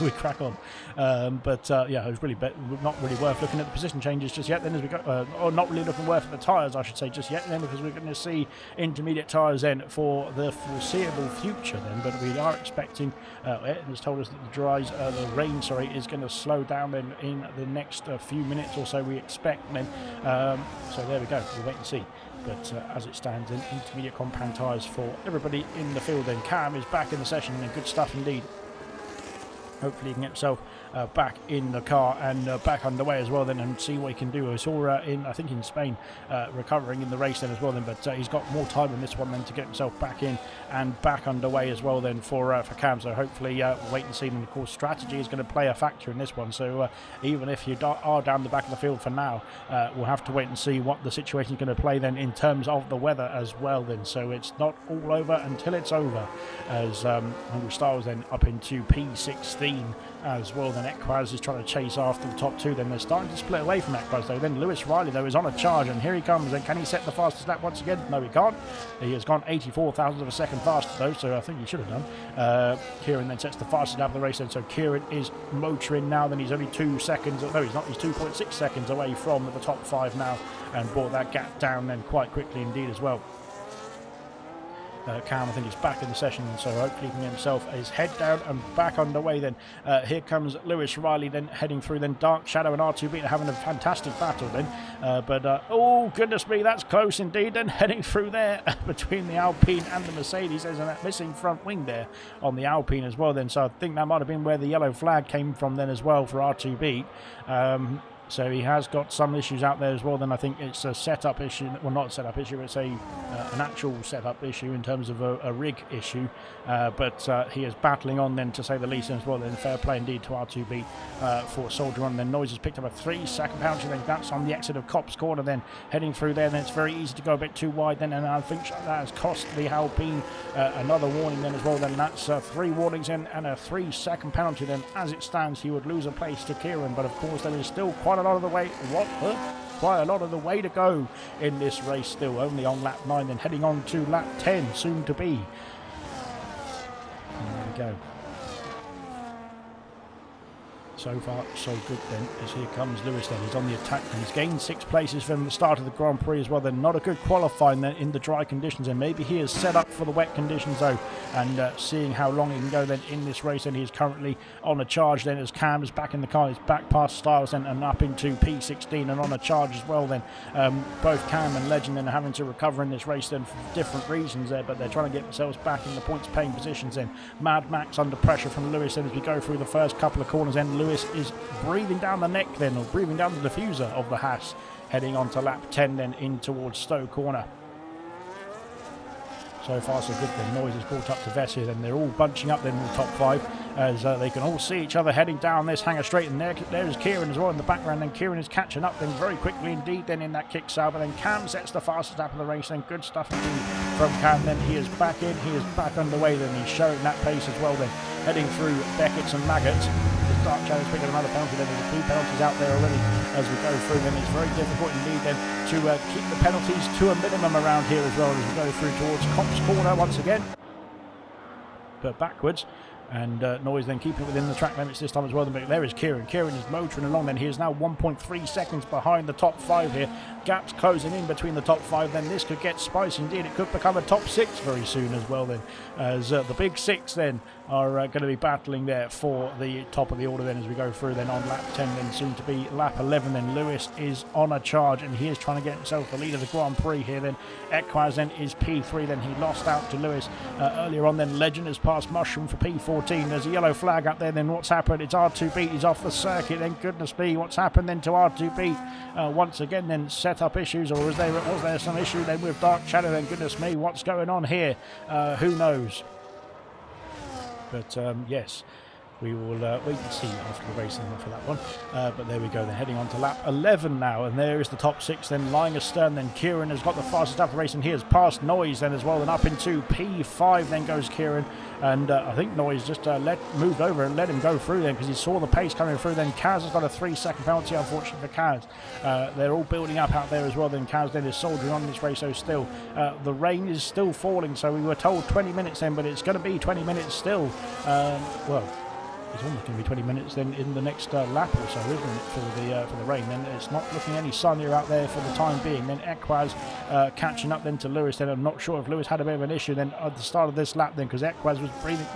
[SPEAKER 1] We crack on. Yeah, it was really not really worth looking at the position changes just yet then as we go, or not really looking worth at the tyres, I should say, just yet then, because we're going to see intermediate tyres then for the foreseeable future then. But we are expecting, it has told us that the rain is going to slow down then in the next few minutes or so, we expect then. So there we go. We'll wait and see. But as it stands, then intermediate compound tyres for everybody in the field. Then Cam is back in the session, and good stuff indeed. Hopefully he can get himself back in the car and back underway as well then, and see what he can do. I saw I think in Spain recovering in the race then as well then, but he's got more time in this one then to get himself back in and back underway as well then for Cam. So hopefully we'll wait and see. And of course strategy is going to play a factor in this one, so even if you are down the back of the field for now, we'll have to wait and see what the situation is going to play then in terms of the weather as well then. So it's not all over until it's over, as Hungry Styles then up into P16 as well. Then Equaz is trying to chase after the top two. Then they're starting to split away from Equaz though. Then Lewis Riley though is on a charge, and here he comes. And can he set the fastest lap once again? No, he can't. He has gone 84 thousandths of a second faster though, so I think he should have done. Kieran then sets the fastest lap of the race then, so Kieran is motoring now. Then he's only 2 seconds, no he's not, he's 2.6 seconds away from the top 5 now, and brought that gap down then quite quickly indeed as well. Cam, I think, is back in the session, so hopefully he can get himself his head down and back underway then. Here comes Lewis Riley then heading through, then Dark Shadow and R2B are having a fantastic battle then, oh goodness me, that's close indeed then, heading through there between the Alpine and the Mercedes. There's a missing front wing there on the Alpine as well then, so I think that might have been where the yellow flag came from then as well for R2B. So he has got some issues out there as well. Then I think it's a setup issue. Well, not a setup issue, it's an actual setup issue in terms of a rig issue. But he is battling on then, to say the least, as well. Then fair play indeed to R2B for Soldier On. Then Noise has picked up a 3-second penalty. Then that's on the exit of Copse Corner. Then heading through there. Then it's very easy to go a bit too wide. Then, and I think that has cost the Alpine another warning then as well. Then that's 3 warnings in and a 3-second penalty. Then as it stands, he would lose a place to Kieran. But of course, there is still quite a lot of the way. Quite a lot of the way to go in this race still. Only on lap 9, then heading on to lap 10, soon to be. There we go. So far, so good then, as here comes Lewis then. He's on the attack and he's gained 6 places from the start of the Grand Prix as well. Then not a good qualifying then in the dry conditions, and maybe he is set up for the wet conditions though, and seeing how long he can go then in this race. And he's currently on a charge then, as Cam is back in the car. He's back past Styles then and up into P16 and on a charge as well then. Both Cam and Legend then are having to recover in this race then for different reasons there, but they're trying to get themselves back in the points paying positions then. Mad Max under pressure from Lewis then as we go through the first couple of corners. Then Lewis is breathing down the neck then, or breathing down the diffuser of the Haas, heading on to lap 10 then in towards Stowe Corner. So far so good then. Noise is caught up to Vessia, then they're all bunching up then in the top 5 as they can all see each other heading down this hangar straight, and there's Kieran as well in the background. Then Kieran is catching up then very quickly indeed then in that kick sale, but then Cam sets the fastest lap of the race. Then good stuff indeed from Cam. Then he is back in, he is back underway then, he's showing that pace as well then, heading through Beckett's and Maggots. Dark Shadow's picking another penalty then. There's a few penalties out there already as we go through them. It's very difficult indeed then to keep the penalties to a minimum around here as well as we go through towards Copse Corner once again, but backwards. And Noise then keeping within the track limits this time as well. But there is Kieran. Kieran is motoring along then. He is now 1.3 seconds behind the top 5 here. Gaps closing in between the top 5. Then this could get spicy indeed. It could become a top 6 very soon as well then. As the big 6 then are going to be battling there for the top of the order then as we go through then on lap 10. Then soon to be lap 11 then. Lewis is on a charge and he is trying to get himself the lead of the Grand Prix here then. Equaz then is P3 then. He lost out to Lewis earlier on then. Legend has passed Mushroom for P14. There's a yellow flag up there. Then what's happened? It's R2B. He's off the circuit. Then goodness me, what's happened then to R2B? Once again then set up issues, or was there some issue then with Dark Shadow? Then goodness me, what's going on here? Who knows? But yes, we will wait and see after the racing for that one. But there we go, they're heading on to lap 11 now, and there is the top 6 then lying astern. Then Kieran has got the fastest lap of the race, and he has passed Noise then as well, and up into P5 then goes Kieran. And I think Noise just moved over and let him go through then because he saw the pace coming through. Then Kaz has got a 3-second penalty, unfortunately for Kaz. They're all building up out there as well. Then Kaz then is soldiering on this race, so still the rain is still falling. So we were told 20 minutes then, but it's going to be 20 minutes still. Well, it's almost going to be 20 minutes then in the next lap or so, isn't it, for the rain. Then it's not looking any sunnier out there for the time being. Then Equaz catching up then to Lewis. Then I'm not sure if Lewis had a bit of an issue then at the start of this lap then, because Equaz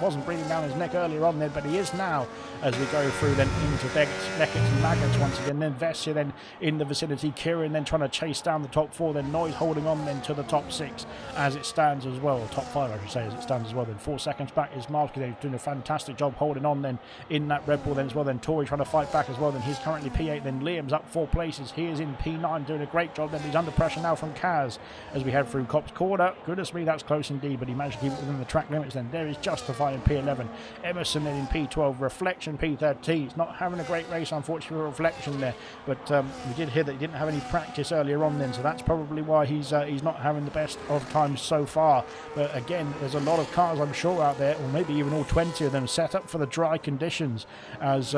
[SPEAKER 1] wasn't breathing down his neck earlier on then, but he is now as we go through then into Beckett's and Maggots once again. Then Vessia then in the vicinity. Kieran then trying to chase down the top 4. Then Noise holding on then to the top 6 as it stands as well, or top 5 I should say, as it stands as well. Then 4 seconds back is Marky then doing a fantastic job holding on then in that Red Bull then as well. Then Tory trying to fight back as well. Then he's currently P8. Then Liam's up 4 places. He is in P9 doing a great job. Then he's under pressure now from Kaz as we head through Copse Corner. Goodness me, that's close indeed, but he managed to keep it within the track limits. Then there is Justify in P11. Emerson then in P12. Reflection P13. He's not having a great race unfortunately for Reflection there, but we did hear that he didn't have any practice earlier on then, so that's probably why he's not having the best of times so far. But again, there's a lot of cars I'm sure out there, or maybe even all 20 of them set up for the dry conditions conditions, as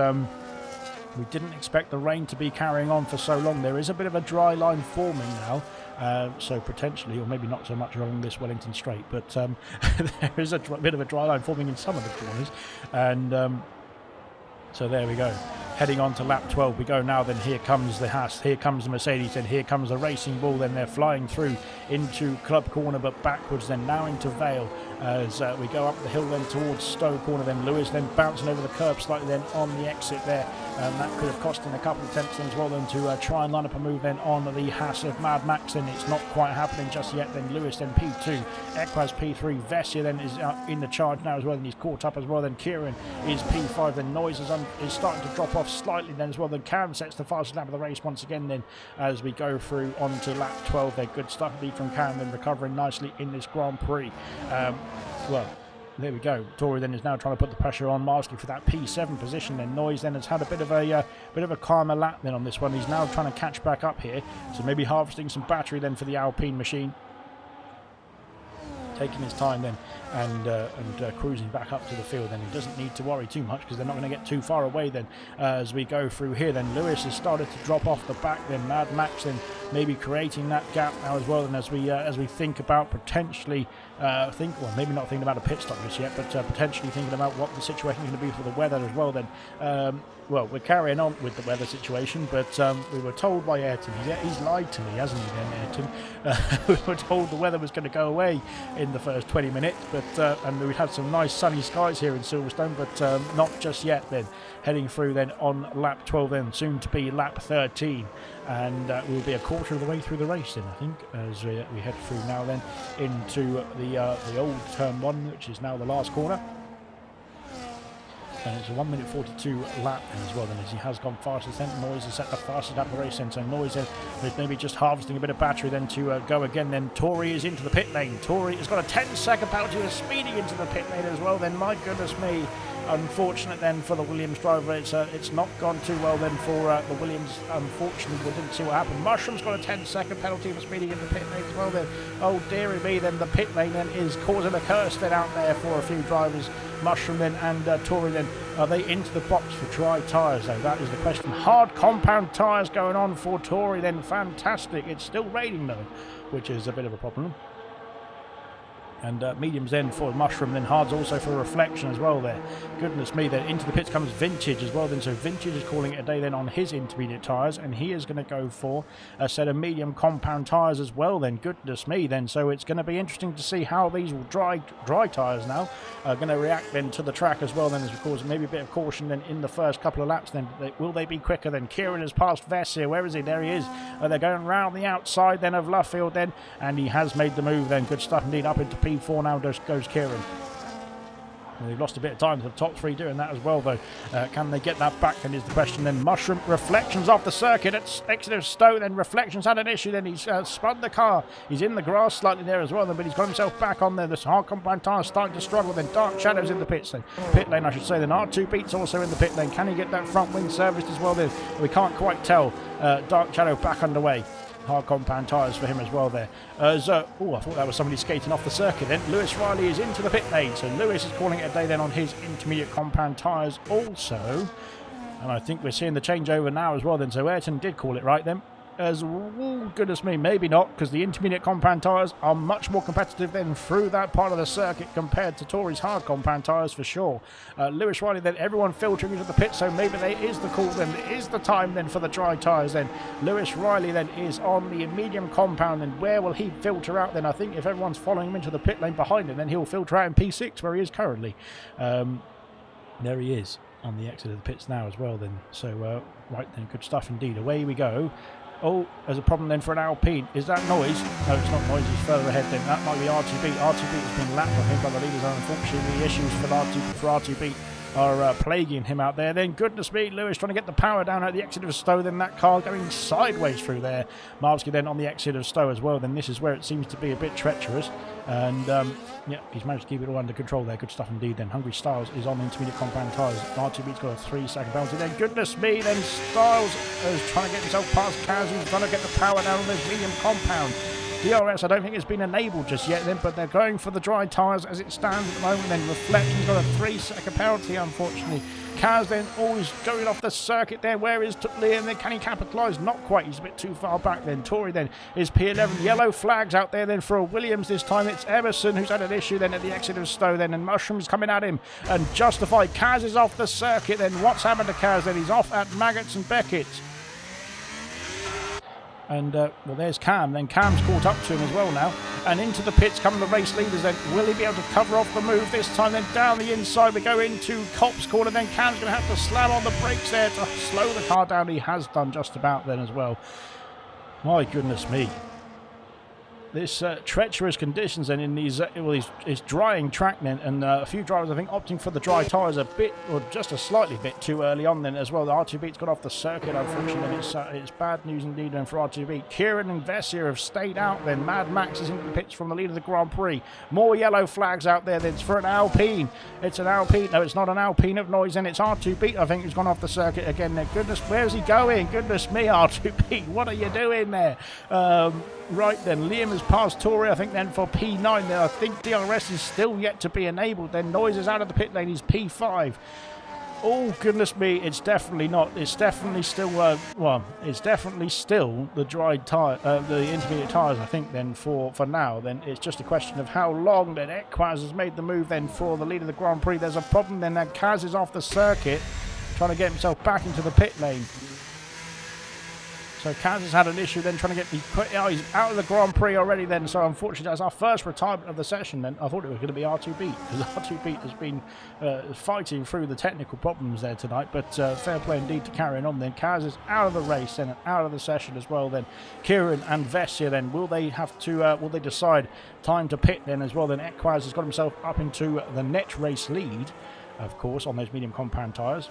[SPEAKER 1] we didn't expect the rain to be carrying on for so long. There is a bit of a dry line forming now, so potentially, or maybe not so much along this Wellington Straight, but there is a bit of a dry line forming in some of the corners, and so there we go. Heading on to lap 12 we go now. Then here comes the Haas, here comes the Mercedes, and here comes the Racing Bull. Then they're flying through into Club Corner, but backwards then now into Vale, as we go up the hill then towards Stowe Corner. Then Lewis then bouncing over the curb slightly then on the exit there, and that could have cost him a couple of tenths then as well, then to try and line up a move then on the Haas of Mad Max. Then it's not quite happening just yet. Then Lewis then P2, Equaz P3, Vessia then is in the charge now as well, and he's caught up as well. Then Kieran is P5, then Noise is starting to drop off slightly then as well. Then Karen sets the fastest lap of the race once again then, as we go through onto lap 12 there. Good stuff indeed from Karen, then recovering nicely in this Grand Prix. Well, there we go. Tory then is now trying to put the pressure on Marsky for that P7 position. Then Noise then has had a bit of a calmer lap then on this one. He's now trying to catch back up here, so maybe harvesting some battery then for the Alpine machine. Taking his time then and cruising back up to the field. Then he doesn't need to worry too much because they're not going to get too far away then as we go through here. Then Lewis has started to drop off the back. Then Mad Max then maybe creating that gap now as well. And as we think about potentially maybe not thinking about a pit stop just yet, but potentially thinking about what the situation is going to be for the weather as well. Then well, we're carrying on with the weather situation, but we were told by Ayrton, he's lied to me, hasn't he then, Ayrton? We were told the weather was going to go away in the first 20 minutes, but and we had some nice sunny skies here in Silverstone, but not just yet then. Heading through then on lap 12 then, soon to be lap 13, and we'll be a quarter of the way through the race then, I think, as we head through now then into the old turn 1, which is now the last corner. And it's a 1 minute 42 lap as well, then, as he has gone fastest then. Noise has set the fastest lap of the race then, so Noise is maybe just harvesting a bit of battery then to go again. Then Tory is into the pit lane. Tory has got a 10-second penalty, is speeding into the pit lane as well then. My goodness me, unfortunate then for the Williams driver. It's not gone too well then for the Williams. Unfortunately, we didn't see what happened. Mushroom's got a 10-second penalty for speeding in the pit lane as well then. Oh dearie me, then the pit lane then is causing a curse then out there for a few drivers. Mushroom then and Tory then, are they into the box for dry tyres though? That is the question. Hard compound tyres going on for Tory then. Fantastic. It's still raining though, which is a bit of a problem. And mediums then for Mushroom, then hards also for Reflection as well there. Goodness me, then into the pits comes Vintage as well then, so Vintage is calling it a day then on his intermediate tyres, and he is going to go for a set of medium compound tyres as well then. Goodness me then, so it's going to be interesting to see how these dry tyres now are going to react then to the track as well then, as of course maybe a bit of caution then in the first couple of laps then. Will they be quicker then? Kieran has passed Vessia. Where is he? There he is. They're going round the outside then of Luffield then, and he has made the move then. Good stuff indeed. Up into P4 now goes Kieran. Well, they've lost a bit of time to the top three doing that as well though. Can they get that back then is the question. Then Mushroom, Reflections off the circuit at Exeter Stowe. Then Reflections had an issue, then he's spun the car. He's in the grass slightly there as well then, but he's got himself back on there. This hard compound tyre starting to struggle. Then Dark Shadows in the pits then. Pit lane I should say. Then R2 Beats also in the pit lane. Can he get that front wing serviced as well then? We can't quite tell. Dark Shadow back underway. Hard compound tyres for him as well there. I thought that was somebody skating off the circuit then. Lewis Riley is into the pit lane, so Lewis is calling it a day then on his intermediate compound tyres also. And I think we're seeing the changeover now as well then, so Ayrton did call it right then. Goodness me, maybe not, because the intermediate compound tyres are much more competitive then through that part of the circuit compared to Tory's hard compound tyres for sure. Lewis Riley then, everyone filtering into the pit, so maybe there is the call then, it is the time then for the dry tyres then. Lewis Riley then is on the medium compound, and where will he filter out then? I think if everyone's following him into the pit lane behind him, then he'll filter out in P6 where he is currently. There he is on the exit of the pits now as well then. So right then, good stuff indeed. Away we go. Oh, there's a problem then for an Alpine. Is that Noise? No, it's not Noise. He's further ahead then. That might be R2B. R2B has been lapped, I think, by the leaders. Unfortunately, the issues for R2B are plaguing him out there. Then, goodness me, Lewis trying to get the power down at the exit of Stowe. Then that car going sideways through there. Marvsky then on the exit of Stowe as well. Then this is where it seems to be a bit treacherous. And, yeah, he's managed to keep it all under control there. Good stuff indeed then. Hungry Styles is on the intermediate compound tyres. R2B's got a 3-second penalty. Then, goodness me, then Styles is trying to get himself past Kaz. He's trying to get the power down on this medium compound. DRS, I don't think it's been enabled just yet then, but they're going for the dry tyres as it stands at the moment. Then Reflection's got a 3-second penalty, unfortunately. Kaz then always going off the circuit there. Where is Liam then? Can he capitalise? Not quite. He's a bit too far back then. Tory then is P11. Yellow flags out there then for a Williams this time. It's Emerson who's had an issue then at the exit of Stowe then, and Mushrooms coming at him and Justified. Kaz is off the circuit then. What's happened to Kaz then? He's off at Maggots and Beckett. And, well, there's Cam. Then Cam's caught up to him as well now. And into the pits come the race leaders then. Will he be able to cover off the move this time? Then down the inside we go into Cop's corner. Then Cam's going to have to slam on the brakes there to slow the car down. He has done just about then as well. My goodness me. This treacherous conditions then in these, it's drying track then, and a few drivers I think opting for the dry tyres a bit, or just a slightly bit too early on then as well. The R2B's got off the circuit unfortunately. It's bad news indeed then for R2B. Kieran and Vessier have stayed out then. Mad Max is in the pits from the lead of the Grand Prix. More yellow flags out there then. It's for an Alpine. It's an Alpine. No, it's not an Alpine of noise, and it's R2B I think who's gone off the circuit again then. Goodness, where's he going? Goodness me, R2B, what are you doing there? Right then, Liam has passed Tory, I think, then for P9 there. I think DRS is still yet to be enabled. Then Noise is out of the pit lane. He's P5. Oh, goodness me, it's definitely not. It's definitely still, it's definitely still the dried tyre, the intermediate tyres, I think, then, for now. Then it's just a question of how long. Then Equaz has made the move then for the lead of the Grand Prix. There's a problem then. Kaz is off the circuit, trying to get himself back into the pit lane. So Kaz has had an issue then trying to get he's out of the Grand Prix already then, so unfortunately that's our first retirement of the session then. I thought it was going to be R2B, because R2B has been fighting through the technical problems there tonight, but fair play indeed to carrying on then. Kaz is out of the race then, and out of the session as well then. Kieran and Vessia then, will they have to, will they decide time to pit then as well then? Equaz has got himself up into the net race lead, of course, on those medium compound tyres.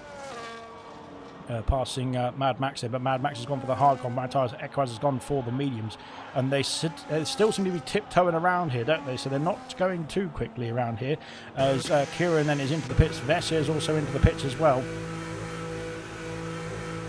[SPEAKER 1] Passing Mad Max there, but Mad Max has gone for the hard compound tyres. Equaz has gone for the mediums, and they still seem to be tiptoeing around here, don't they? So they're not going too quickly around here. As Kieran then is into the pits, Vessia is also into the pits as well.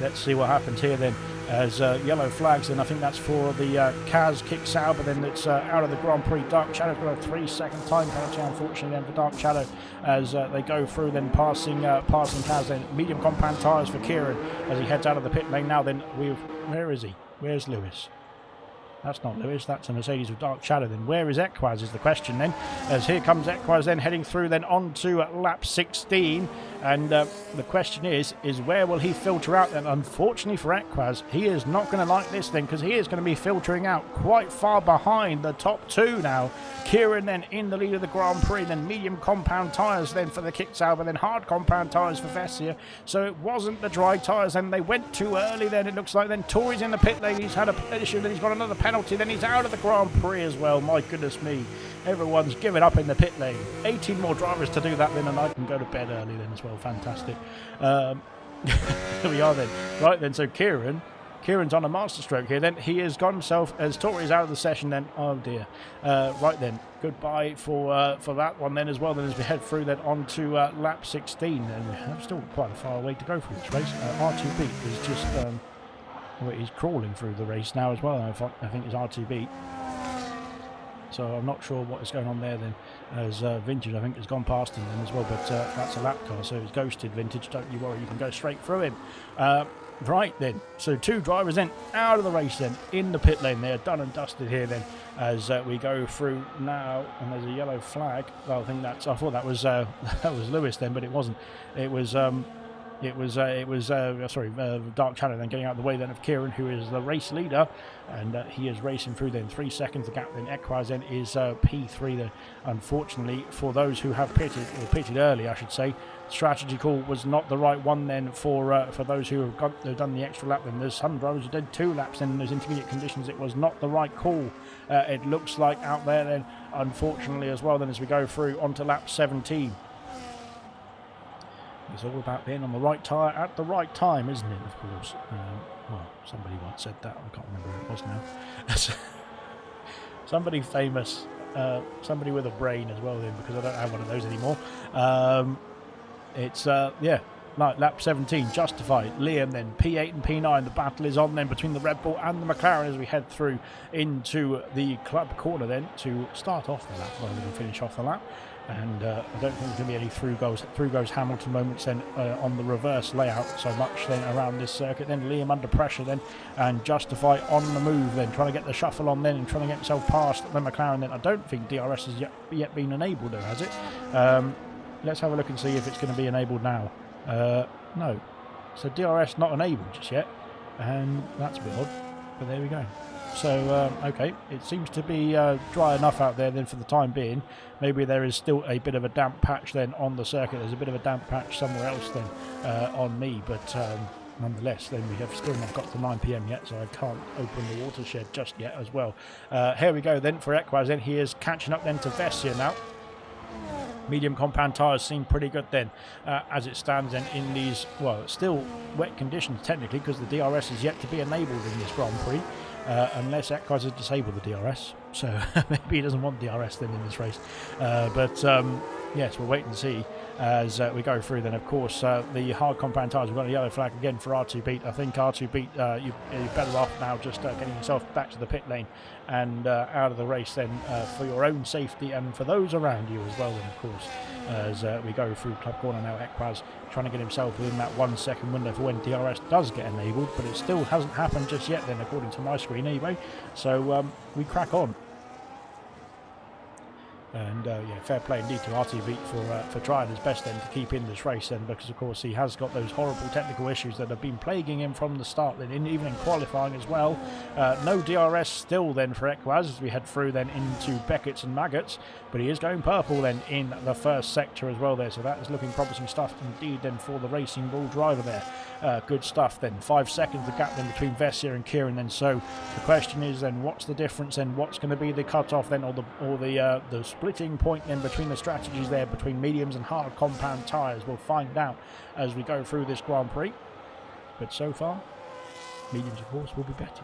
[SPEAKER 1] Let's see what happens here then. As yellow flags, and I think that's for the Kaz kicks out, but then it's out of the Grand Prix. Dark Shadow's got a 3-second time penalty, unfortunately, then for Dark Shadow as they go through, then passing Kaz. Then medium compound tyres for Kieran as he heads out of the pit lane now. Then where is he? Where's Lewis? That's not Lewis, that's a Mercedes with Dark Shadow then. Where is Equaz is the question then, as here comes Equaz then heading through then onto lap 16, and the question is where will he filter out then? Unfortunately for Equaz, he is not going to like this then, because he is going to be filtering out quite far behind the top two now. Kieran then in the lead of the Grand Prix, then medium compound tyres then for the Kicksauber, then hard compound tyres for Vessia. So it wasn't the dry tyres, and they went too early then, it looks like. Then Tory's in the pit lane, he's had a issue, then he's got another penalty, then he's out of the Grand Prix as well. My goodness me, everyone's given up in the pit lane. 18 more drivers to do that then, and I can go to bed early then as well. Fantastic. Here we are then. Right then, so Kieran's on a master stroke here then. He has got himself, as Tory's out of the session then. Oh dear. Right then, goodbye for that one then as well. Then as we head through then onto lap 16, and we have still quite a far way to go for this race. R2B is just well, he's crawling through the race now as well. I think it's R2B. So I'm not sure what is going on there then, as Vintage I think has gone past him then as well, but that's a lap car, so it's ghosted Vintage, don't you worry, you can go straight through him. Right then, so two drivers then out of the race then, in the pit lane. They're done and dusted here then, as we go through now, and there's a yellow flag. Well, I thought that was that was Lewis then, but it wasn't. It was Dark Shadow then getting out of the way then of Kieran, who is the race leader, and he is racing through then 3 seconds. The gap then Equaz then is P3 then. Unfortunately for those who have pitted early, I should say, strategy call was not the right one then for those who have done the extra lap. Then there's some drivers who did 2 laps in those intermediate conditions. It was not the right call, it looks like, out there then, unfortunately as well then, as we go through onto lap 17. It's all about being on the right tyre at the right time, isn't it, of course? Well, somebody once said that. I can't remember who it was now. Somebody famous. Somebody with a brain as well then, because I don't have one of those anymore. Like lap 17, Justified. Liam then, P8 and P9. The battle is on then between the Red Bull and the McLaren as we head through into the club corner then to start off the lap rather than finish off the lap. And I don't think there's going to be any through goes Hamilton moments then on the reverse layout so much then around this circuit. Then Liam under pressure then, and Justify on the move then, trying to get the shuffle on then and trying to get himself past the McLaren then. I don't think DRS has yet been enabled though, has it? Let's have a look and see if it's going to be enabled now. No. So DRS not enabled just yet, and that's a bit odd, but there we go. So, okay, it seems to be dry enough out there then for the time being. Maybe there is still a bit of a damp patch then on the circuit. There's a bit of a damp patch somewhere else then on me, but nonetheless, then we have still not got to 9 PM yet, so I can't open the watershed just yet as well. Here we go then for Equaz then. He is catching up then to Vessia now. Medium compound tyres seem pretty good then as it stands then in these, well, still wet conditions technically, because the DRS is yet to be enabled in this Grand Prix. Unless Equaz has disabled the DRS, so maybe he doesn't want DRS then in this race. Yes, we'll wait and see as we go through then. Of course, the hard compound tyres, we've got a yellow flag again for R2Beat. I think R2Beat, you're better off now just getting yourself back to the pit lane and out of the race then for your own safety and for those around you as well then, of course, as we go through club corner now. Equaz trying to get himself within that 1 second window for when DRS does get enabled, but it still hasn't happened just yet then, according to my screen anyway. So we crack on. And yeah, fair play indeed to RTV for trying his best then to keep in this race then, because of course he has got those horrible technical issues that have been plaguing him from the start then, even in qualifying as well. No DRS still then for Equaz as we head through then into Beckett's and Maggots, but he is going purple then in the first sector as well there, so that is looking promising stuff indeed then for the Racing Bull driver there. Good stuff then. 5 seconds the gap then between Vessia and Kieran then, so the question is then, what's the difference then? What's going to be the cut-off then, or the splitting point then between the strategies there between mediums and hard compound tyres? We'll find out as we go through this Grand Prix, but so far mediums of course will be better,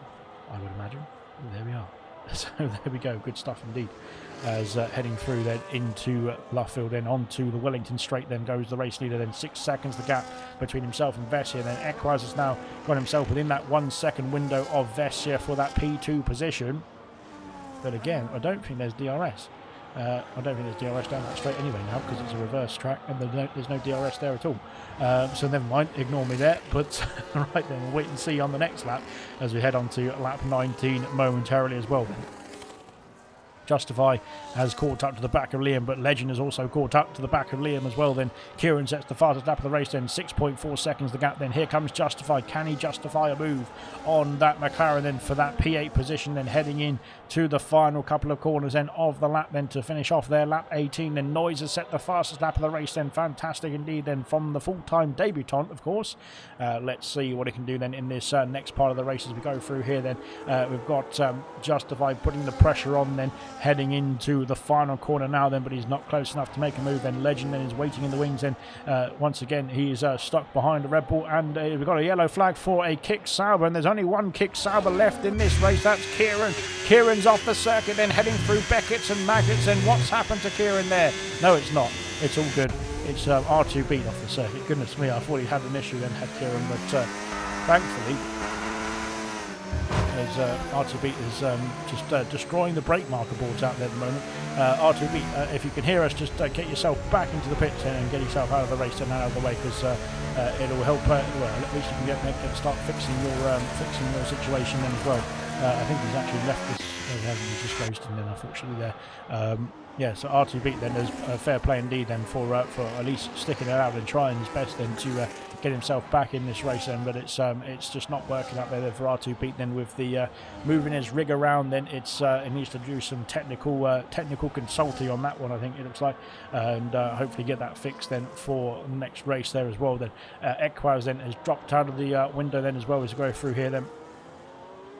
[SPEAKER 1] I would imagine. There we are. So there we go, good stuff indeed. As heading through then into Luffield, then onto the Wellington straight, then goes the race leader, then 6 seconds the gap between himself and Vessia. Then Equaz has now got himself within that 1 second window of Vessia for that P2 position, but again I don't think there's DRS. I don't think there's DRS down that straight anyway now, because it's a reverse track and there's no DRS there at all. So never mind, ignore me there. But right then, we'll wait and see on the next lap as we head on to lap 19 momentarily as well then. Justify has caught up to the back of Liam, but Legend has also caught up to the back of Liam as well. Then Kieran sets the fastest lap of the race, then 6.4 seconds the gap. Then here comes Justify. Can he justify a move on that McLaren then for that P8 position, then heading in to the final couple of corners then of the lap then to finish off their lap 18. Then Noise has set the fastest lap of the race then. Fantastic indeed then from the full-time debutant, of course. Let's see what he can do then in this next part of the race as we go through here then. We've got Justify putting the pressure on then, heading into the final corner now then, but he's not close enough to make a move. Then Legend then is waiting in the wings, and once again he's stuck behind a Red Bull, and we've got a yellow flag for a kick Sauber, and there's only one kick Sauber left in this race. That's Kieran. Kieran's off the circuit then, heading through Beckett's and Maggots, and what's happened to Kieran there? No, it's not. It's all good. It's R2Beat off the circuit. Goodness me, I thought he had an issue then, had Kieran, but thankfully as R2Beat is just destroying the brake marker boards out there at the moment. R2Beat, if you can hear us, just get yourself back into the pits and get yourself out of the race and out of the way, because it'll help. Well, at least you can start fixing your situation then as well. I think he's actually left this. He hasn't disclosed him then, unfortunately there. Yeah, so R2Beat then is fair play indeed then for at least sticking it out and trying his best then to get himself back in this race then, but it's just not working out there for R2Beat then with the moving his rig around. Then it needs to do some technical consulting on that one, I think it looks like, and hopefully get that fixed then for the next race there as well. Then Equaz then has dropped out of the window then as well as we go through here then.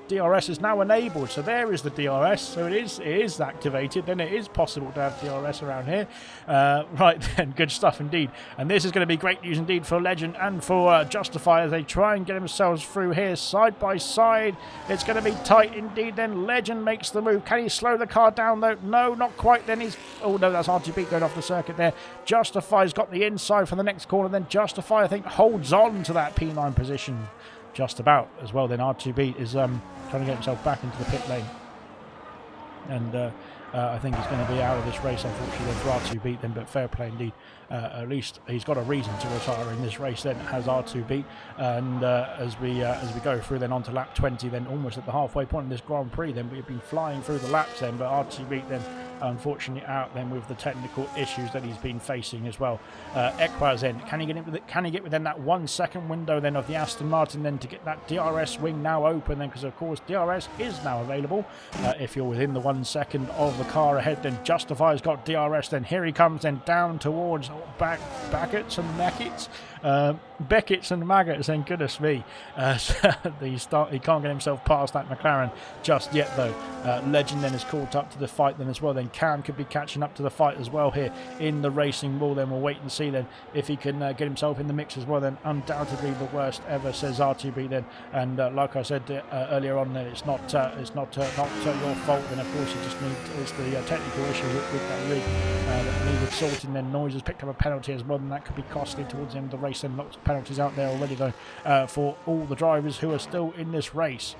[SPEAKER 1] DRS is now enabled, so there is the DRS, so it is activated. Then it is possible to have DRS around here. Right then, good stuff indeed, and this is going to be great news indeed for Legend and for Justify as they try and get themselves through here side by side. It's going to be tight indeed. Then Legend makes the move. Can he slow the car down though? No, not quite. Then oh no, that's R2Beat going off the circuit there. Justify's got the inside for the next corner. Then Justify, I think, holds on to that P9 position just about as well. Then R2Beat is trying to get himself back into the pit lane, and I think he's going to be out of this race, unfortunately, for R2 beat them, but fair play indeed. At least he's got a reason to retire in this race then, has R2 beat. And as we go through then onto lap 20, then almost at the halfway point in this Grand Prix, then we've been flying through the laps then, but R2 beat then unfortunately out then with the technical issues that he's been facing as well. Equaz then, can he get within that 1 second window then of the Aston Martin then to get that DRS wing now open then, because of course DRS is now available if you're within the 1 second of the car ahead. Then Justify's got DRS, then here he comes then down towards Beckett's and Maggots, and goodness me, he can't get himself past that McLaren just yet though. Legend then is caught up to the fight then as well. Then Cam could be catching up to the fight as well here in the racing wall. Then we'll wait and see then if he can get himself in the mix as well. Then undoubtedly the worst ever, says R2B then. And like I said earlier on, then it's not your fault. Then of course you just need, it's the technical issue with that rig that needed sorting. Then Noise has picked up a penalty as well, and that could be costly towards the end of the race. And lots of penalties out there already though for all the drivers who are still in this race.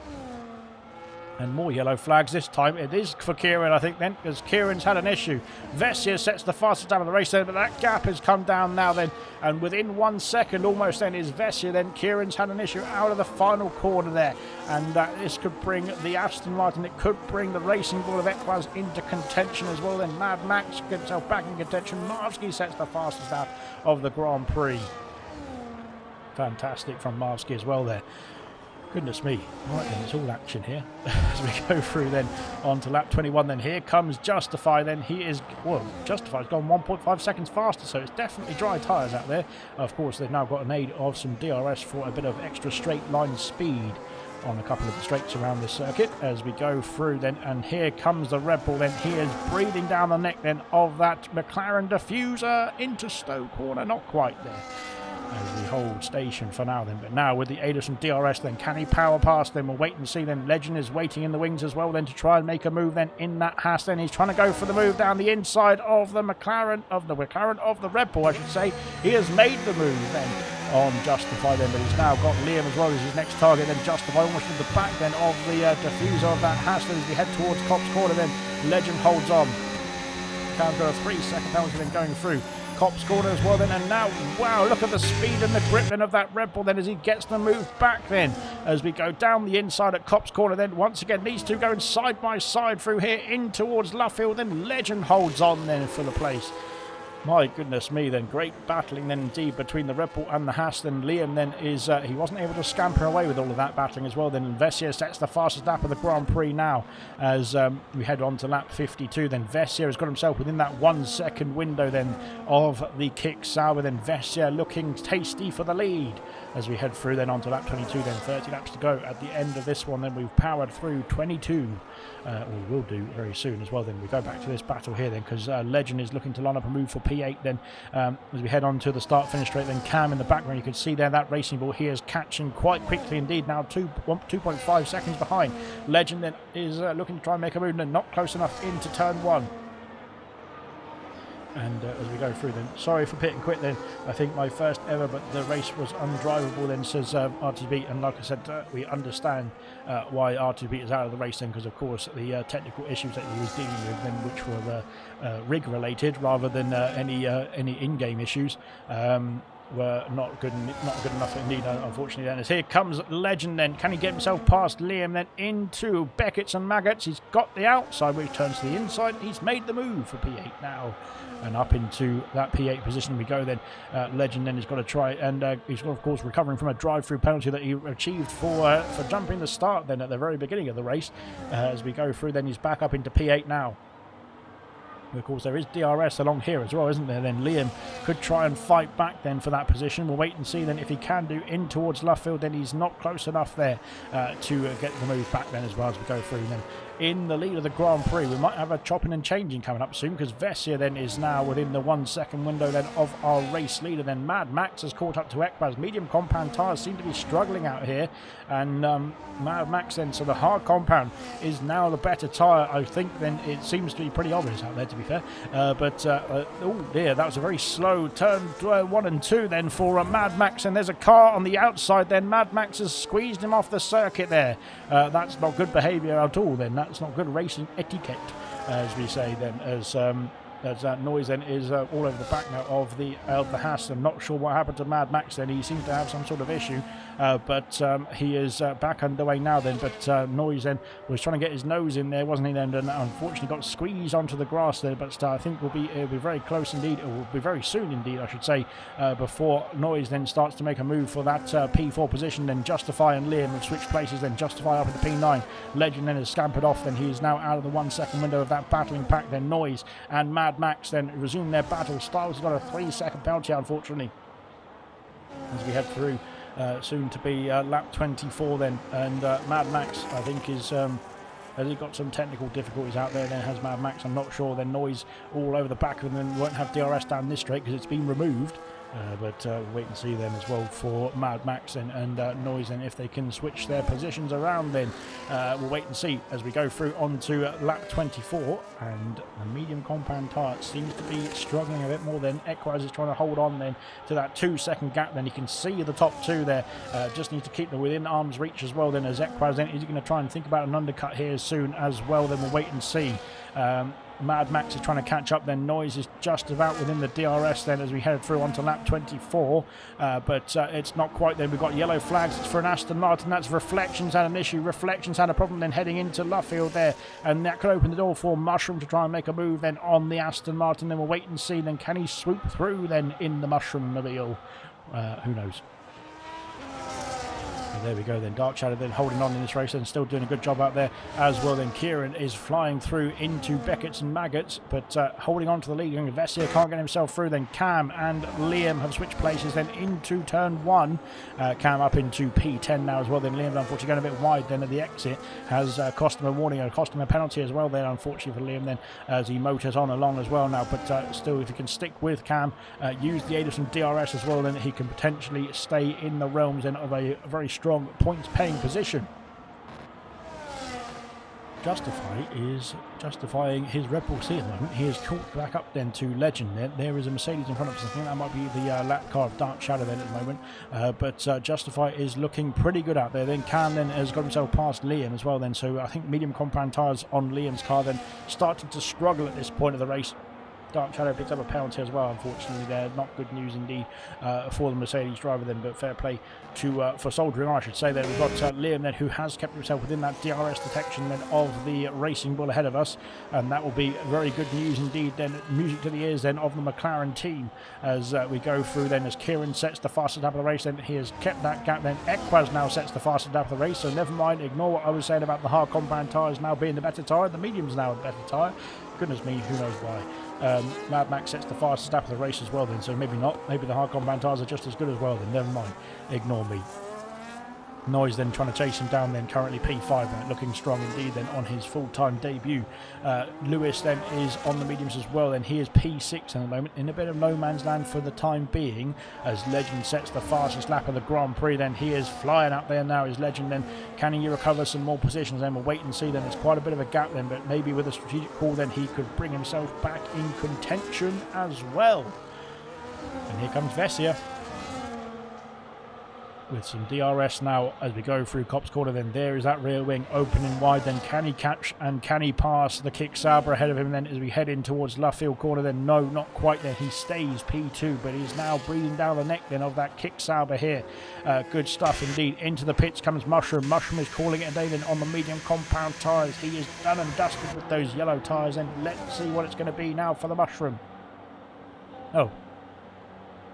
[SPEAKER 1] And more yellow flags this time. It is for Kieran, I think, then, because Kieran's had an issue. Vessia sets the fastest time of the race then, but that gap has come down now then. And within 1 second almost then is Vessia. Then Kieran's had an issue out of the final corner there. And this could bring the Aston Martin, it could bring the Racing Bull of Equaz into contention as well. Then Mad Max gets himself back in contention. Marvsky sets the fastest out of the Grand Prix. Fantastic from Marvsky as well there. Goodness me. Right then, it's all action here as we go through then on to lap 21. Then here comes Justify. Then he is, well, Justify's gone 1.5 seconds faster, so it's definitely dry tyres out there. Of course, they've now got an aid of some DRS for a bit of extra straight line speed on a couple of the straights around this circuit as we go through then. And here comes the Red Bull. Then he is breathing down the neck then of that McLaren diffuser into Stowe corner. Not quite there as we hold station for now then, but now with the aid of some DRS then, can he power past them? We'll wait and see then. Legend is waiting in the wings as well then to try and make a move then in that Haas. Then he's trying to go for the move down the inside of the McLaren of the Red Bull, I should say. He has made the move then on Justify then, but he's now got Liam as well as his next target. Then Justify almost in the back then of the diffuser of that Haas. Then as we head towards Copse corner then, Legend holds on. Cam's got a 3 second penalty then going through Copse corner as well then, and now, wow, look at the speed and the grip then of that Red Bull then as he gets the move back then as we go down the inside at Copse corner. Then once again these two going side by side through here in towards Luffield. Then Legend holds on then for the place. My goodness me then, great battling then indeed between the Red Bull and the Haas. Then Liam then is, he wasn't able to scamper away with all of that battling as well. Then Vessia sets the fastest lap of the Grand Prix now as we head on to lap 52. Then Vessia has got himself within that 1 second window then of the kick sour. Then Vessia looking tasty for the lead as we head through then on to lap 22. Then 30 laps to go at the end of this one. Then we've powered through 22. We will do very soon as well. Then we go back to this battle here then, because Legend is looking to line up a move for P8 then as we head on to the start finish straight. Then Cam in the background, you can see there that Racing Bull here is catching quite quickly indeed, now 2.5 seconds behind. Legend then is looking to try and make a move and not close enough into turn 1. And as we go through then, sorry for pit and quit then, I think my first ever, but the race was undrivable then, says RTB. And like I said, we understand why RTB is out of the race then, because of course the technical issues that he was dealing with then, which were rig related rather than any in-game issues, were not good enough indeed, unfortunately. Then as here comes Legend then, can he get himself past Liam then into Beckett's and Maggots? He's got the outside, which turns to the inside. He's made the move for P8 now, and up into that P8 position we go then. Legend then has got to try, and he's of course recovering from a drive-through penalty that he achieved for jumping the start then at the very beginning of the race. As we go through then, he's back up into P8 now. Of course, there is DRS along here as well, isn't there? Then Liam could try and fight back then for that position. We'll wait and see then if he can do in towards Luffield. Then he's not close enough there to get the move back then as well as we go through. Then in the lead of the Grand Prix, we might have a chopping and changing coming up soon, because Vessia then is now within the 1 second window then of our race leader. Then Mad Max has caught up to Ekbaz. Medium compound tyres seem to be struggling out here, and Mad Max then, so the hard compound is now the better tyre, I think. Then it seems to be pretty obvious out there, to be fair, oh dear, that was a very slow turn 1 and 2 then for Mad Max, and there's a car on the outside. Then Mad Max has squeezed him off the circuit there. That's not good behaviour at all then. That's not good racing etiquette as we say then, as that noise then is all over the back now of the Haas. I'm not sure what happened to Mad Max then. He seems to have some sort of issue, but he is back underway now then. But Noise then was trying to get his nose in there, wasn't he then? And unfortunately got squeezed onto the grass there. But I think it'll be very close indeed. It will be very soon indeed, I should say, before Noise then starts to make a move for that P4 position. Then Justify and Liam have switched places. Then Justify up at the P9. Legend then has scampered off. Then he is now out of the 1 second window of that battling pack. Then Noise and Mad Max then resume their battle. Styles has got a 3-second penalty, unfortunately, as we head through soon to be lap 24 then. And Mad Max, I think, is has he got some technical difficulties out there then, has Mad Max? I'm not sure. Then Noise all over the back of them, and won't have DRS down this straight because it's been removed. But we'll wait and see then as well for Mad Max and Noise, and if they can switch their positions around then. We'll wait and see as we go through onto lap 24, and the medium compound tyre seems to be struggling a bit more than Equaz is trying to hold on then to that 2-second gap. Then you can see the top two there, just need to keep them within arm's reach as well then, as Equaz then is going to try and think about an undercut here soon as well. Then we'll wait and see. Mad Max is trying to catch up then. Noise is just about within the DRS then as we head through onto lap 24, but it's not quite then. We've got yellow flags. It's for an Aston Martin. That's Reflections had an issue. Reflections had a problem then heading into Luffield there, and that could open the door for Mushroom to try and make a move then on the Aston Martin. Then we'll wait and see then, can he swoop through then in the Mushroom mobile? Who knows. There we go then. Dark Shadow then holding on in this race and still doing a good job out there as well. Then Kieran is flying through into Beckett's and Maggots, but holding on to the lead. Vessia can't get himself through. Then Cam and Liam have switched places then into turn 1. Cam up into P10 now as well. Then Liam unfortunately going a bit wide then at the exit, has cost him a warning and cost him a penalty as well then, unfortunately for Liam then, as he motors on along as well now. But still, if he can stick with Cam, use the aid of some DRS as well, then he can potentially stay in the realms then of a very strong points paying position. Justify is justifying his Red Bull C at the moment. He is caught back up then to Legend. There is a Mercedes in front of us. I think that might be the lap car of Dark Shadow then at the moment. But Justify is looking pretty good out there. Then Cam then has got himself past Liam as well then. So I think medium compound tyres on Liam's car then starting to struggle at this point of the race. Dark Shadow picks up a penalty as well, unfortunately there. Not good news indeed for the Mercedes driver then, but fair play to for soldiering on, I should say. There we've got Liam then, who has kept himself within that DRS detection then of the Racing Bull ahead of us, and that will be very good news indeed then. Music to the ears then of the McLaren team as we go through then, as Kieran sets the fastest lap of the race. Then he has kept that gap. Then Equaz now sets the fastest lap of the race, so never mind, ignore what I was saying about the hard compound tyres now being the better tyre. The medium's now a better tyre. Goodness me, who knows why. Mad Max sets the fastest lap of the race as well then, so maybe not. Maybe the hard compound tyres are just as good as well then, never mind. Ignore me. Noise then trying to chase him down then, currently P5 then, looking strong indeed then on his full-time debut. Lewis then is on the mediums as well, and he is P6 at the moment, in a bit of no man's land for the time being, as Legend sets the fastest lap of the Grand Prix. Then he is flying up there now, is Legend. Then can he recover some more positions? Then we'll wait and see. Then there's quite a bit of a gap then, but maybe with a strategic call then he could bring himself back in contention as well. And here comes Vessia with some DRS now as we go through Copse Corner. Then there is that rear wing opening wide. Then can he catch and can he pass the Kick Sauber ahead of him then as we head in towards Luffield Corner? Then no, not quite there. He stays P2, but he's now breathing down the neck then of that Kick Sauber here. Good stuff indeed. Into the pits comes Mushroom. Mushroom is calling it a day then on the medium compound tyres. He is done and dusted with those yellow tyres, and let's see what it's going to be now for the Mushroom. Oh,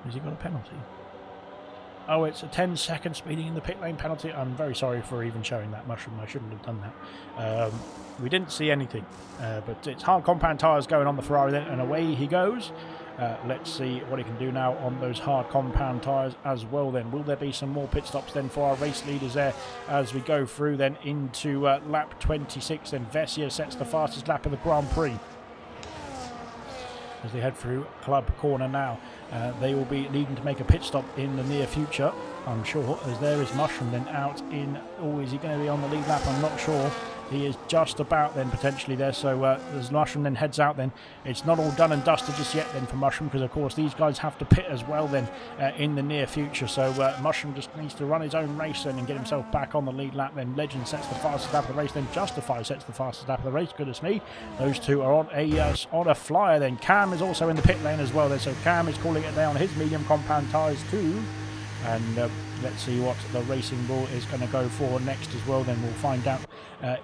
[SPEAKER 1] has he got a penalty? Oh, it's a 10-second speeding in the pit lane penalty. I'm very sorry for even showing that, Mushroom. I shouldn't have done that. We didn't see anything, but it's hard compound tyres going on the Ferrari then, and away he goes. Let's see what he can do now on those hard compound tyres as well then. Will there be some more pit stops then for our race leaders there as we go through then into lap 26? Then Vessia sets the fastest lap of the Grand Prix as they head through Club Corner now. They will be needing to make a pit stop in the near future. I'm sure, as there is Mushroom then out in... Oh, is he going to be on the lead lap? I'm not sure. He is just about then potentially there, so as Mushroom then heads out then, it's not all done and dusted just yet then for Mushroom, because of course these guys have to pit as well then in the near future, so Mushroom just needs to run his own race then and get himself back on the lead lap. Then Legend sets the fastest lap of the race, then Justify sets the fastest lap of the race. Goodness me, those two are on a flyer. Then Cam is also in the pit lane as well then, so Cam is calling it down his medium compound tyres too. And let's see what the Racing Bull is going to go for next as well. Then we'll find out